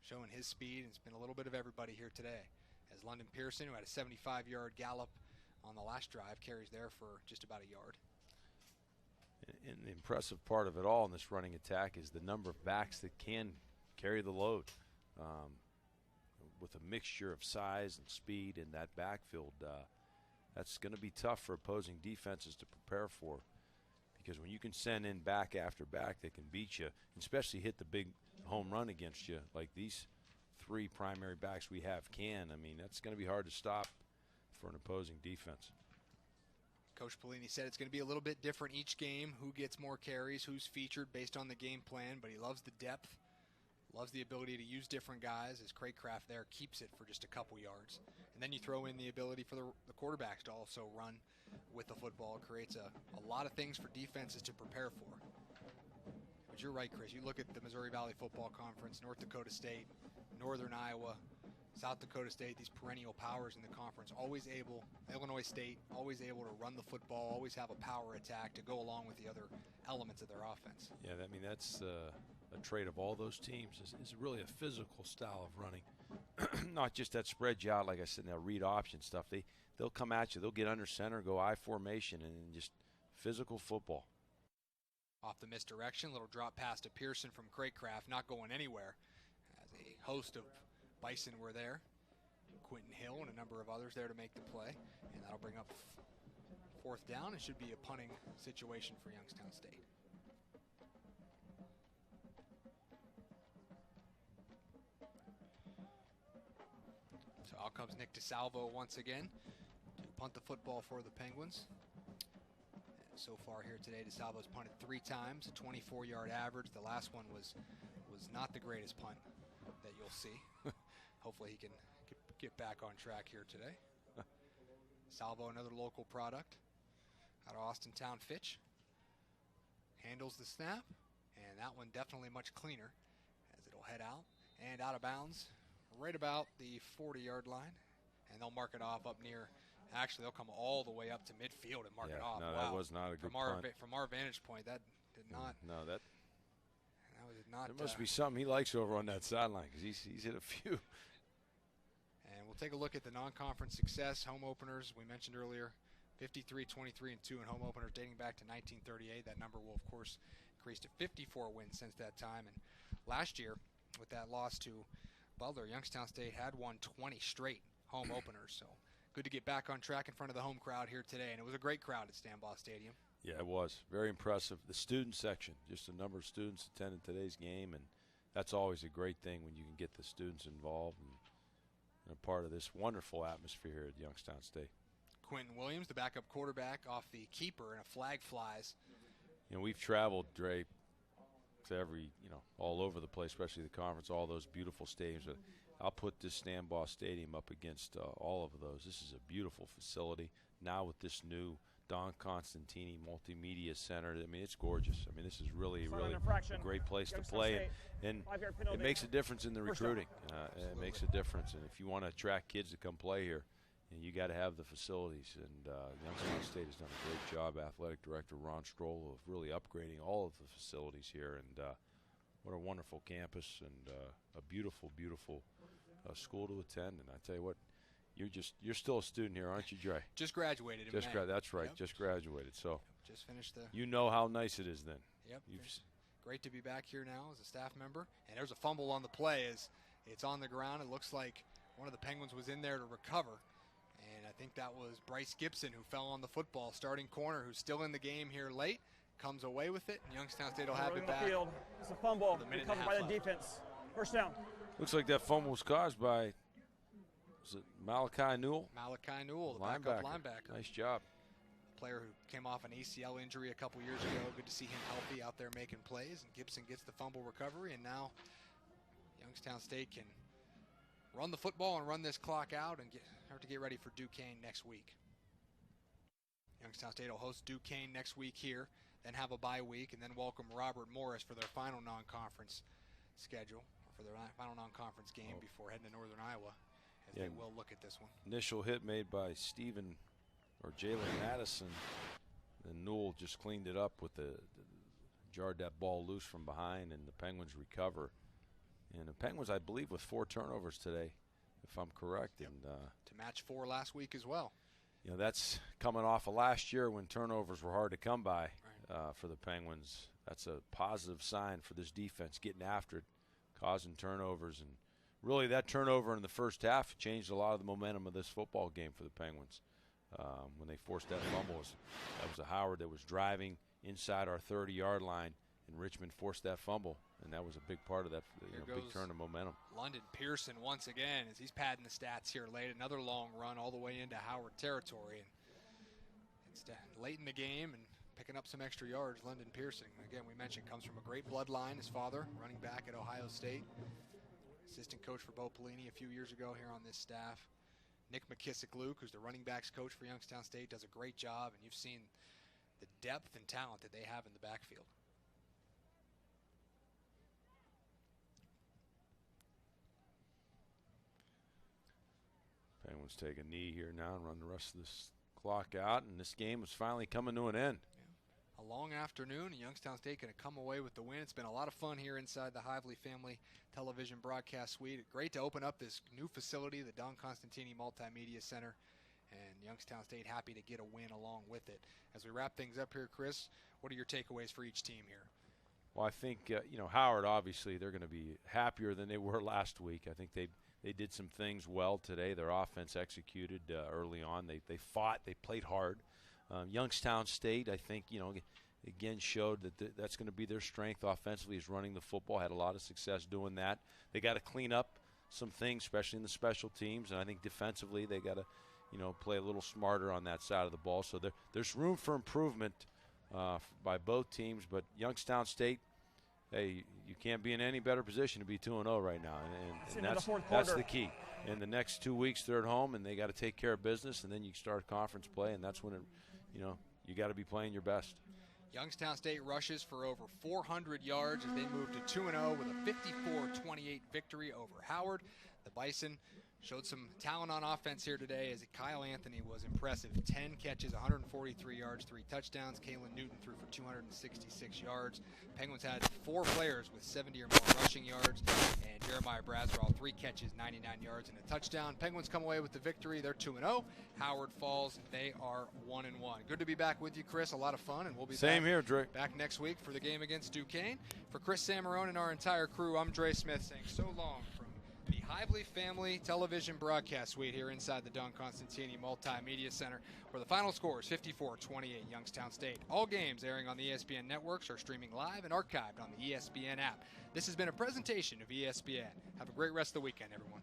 showing his speed, and it's been a little bit of everybody here today. As London Pearson, who had a 75-yard gallop on the last drive, carries there for just about a yard. And the impressive part of it all in this running attack is the number of backs that can carry the load. With a mixture of size and speed in that backfield, that's going to be tough for opposing defenses to prepare for, because when you can send in back after back that can beat you, especially hit the big home run against you like these three primary backs we have can, I mean, that's going to be hard to stop for an opposing defense. Coach Pelini said it's going to be a little bit different each game, who gets more carries, who's featured based on the game plan, but he loves the depth, loves the ability to use different guys, as Craycraft there keeps it for just a couple yards. And then you throw in the ability for the quarterbacks to also run with the football. It creates a lot of things for defenses to prepare for. But you're right, Chris. You look at the Missouri Valley Football Conference, North Dakota State, Northern Iowa, South Dakota State, these perennial powers in the conference, always able, Illinois State, always able to run the football, always have a power attack to go along with the other elements of their offense. Yeah, I mean, that's a trait of all those teams is really a physical style of running. Not just that spread you out, like I said, now read option stuff. They'll come at you. They'll get under center, go I formation, and just physical football. Off the misdirection, little drop pass to Pearson from Craycraft, not going anywhere. As a host of Bison were there. Quentin Hill and a number of others there to make the play. And that'll bring up fourth down. It should be a punting situation for Youngstown State. So out comes Nick DeSalvo once again to punt the football for the Penguins. And so far here today, DeSalvo's punted 3 times, a 24-yard average. The last one was not the greatest punt that you'll see. Hopefully he can get back on track here today. Salvo, another local product out of Austintown. Fitch handles the snap, and that one definitely much cleaner as it'll head out and out of bounds right about the 40-yard line, and they'll mark it off up near. Actually, they'll come all the way up to midfield and mark it off. No, wow. That was not a good punt. From our vantage point, that did not. No, that was not. There must be something he likes over on that sideline, because he's hit a few. And we'll take a look at the non-conference success. Home openers, we mentioned earlier, 53, 23, and 2 in home openers dating back to 1938. That number will, of course, increase to 54 wins since that time. And last year, with that loss to Butler, Youngstown State had won 20 straight home openers. So good to get back on track in front of the home crowd here today. And it was a great crowd at Stambaugh Stadium. Yeah, it was. Very impressive. The student section, just a number of students attended today's game, and that's always a great thing when you can get the students involved and a part of this wonderful atmosphere here at Youngstown State. Quentin Williams, the backup quarterback, off the keeper, and a flag flies. You know, we've traveled, Dre, to all over the place, especially the conference, all those beautiful stadiums. But I'll put this Stambaugh Stadium up against all of those. This is a beautiful facility. Now with this new Don Constantini Multimedia Center, I mean, it's gorgeous. I mean, this is really a great place to play, and it makes a difference in the recruiting. It makes a difference, and if you want to attract kids to come play here, you got to have the facilities. And Youngstown State has done a great job. Athletic Director Ron Stroll of really upgrading all of the facilities here, and what a wonderful campus and a beautiful, beautiful school to attend. And I tell you what, you're still a student here, aren't you, Dre? Just graduated in May. That's right. Yep. Just graduated. So just finished the. You know how nice it is then. Yep. Great to be back here now as a staff member. And there's a fumble on the play as it's on the ground. It looks like one of the Penguins was in there to recover. And I think that was Bryce Gibson who fell on the football, starting corner, who's still in the game here late. Comes away with it, and Youngstown State will have it back. Field. It's a fumble recovered by the defense. First down. Looks like that fumble was caused by, was it Malachi Newell? Malachi Newell, the backup linebacker. Nice job. A player who came off an ACL injury a couple years ago. Good to see him healthy out there making plays. And Gibson gets the fumble recovery, and now Youngstown State can run the football and run this clock out and have to get ready for Duquesne next week. Youngstown State will host Duquesne next week here, then have a bye week, and then welcome Robert Morris for their final non-conference schedule, for their final non-conference game before heading to Northern Iowa, as they will look at this one. Initial hit made by Stephen or Jalen Madison, and Newell just cleaned it up with jarred that ball loose from behind, and the Penguins recover. And the Penguins, I believe, with 4 turnovers today, if I'm correct. Yep. And to match 4 last week as well. You know, that's coming off of last year when turnovers were hard to come by for the Penguins. That's a positive sign for this defense, getting after it, causing turnovers. And really that turnover in the first half changed a lot of the momentum of this football game for the Penguins. When they forced that fumble, that was a Howard that was driving inside our 30-yard line, and Richmond forced that fumble, and that was a big part of that big turn of momentum. London Pearson once again, as he's padding the stats here late, another long run all the way into Howard territory. And it's late in the game and picking up some extra yards. London Pearson, again, we mentioned, comes from a great bloodline. His father, running back at Ohio State, assistant coach for Bo Pelini a few years ago here on this staff. Nick McKissick-Luke, who's the running backs coach for Youngstown State, does a great job, and you've seen the depth and talent that they have in the backfield. Penguins take a knee here now and run the rest of this clock out, and this game is finally coming to an end. Yeah. A long afternoon, and Youngstown State going to come away with the win. It's been a lot of fun here inside the Hively Family Television Broadcast Suite. Great to open up this new facility, the Don Constantini Multimedia Center, and Youngstown State happy to get a win along with it. As we wrap things up here, Chris, what are your takeaways for each team here? Well, I think, Howard, obviously, they're going to be happier than they were last week. I think they did some things well today. Their offense executed early on. They fought. They played hard. Youngstown State, I think, again showed that that's going to be their strength offensively, is running the football. Had a lot of success doing that. They got to clean up some things, especially in the special teams. And I think defensively they got to, play a little smarter on that side of the ball. So there's room for improvement by both teams. But Youngstown State, hey, you can't be in any better position to be 2-0 right now, and that's the key. In the next 2 weeks, they're at home, and they got to take care of business, and then you start conference play, and that's when you got to be playing your best. Youngstown State rushes for over 400 yards as they move to 2-0 with a 54-28 victory over Howard. The Bison showed some talent on offense here today as Kyle Anthony was impressive. 10 catches, 143 yards, 3 touchdowns. Kalen Newton threw for 266 yards. Penguins had 4 players with 70 or more rushing yards, and Jeremiah Braswell, 3 catches, 99 yards, and a touchdown. Penguins come away with the victory. They're 2-0. Howard falls. They are 1-1. Good to be back with you, Chris. A lot of fun, and we'll be back next week for the game against Duquesne. For Chris Samarone and our entire crew, I'm Dre Smith saying so long from the Hively Family Television Broadcast Suite here inside the Don Constantini Multimedia Center, where the final score is 54-28 Youngstown State. All games airing on the ESPN networks are streaming live and archived on the ESPN app. This has been a presentation of ESPN. Have a great rest of the weekend, everyone.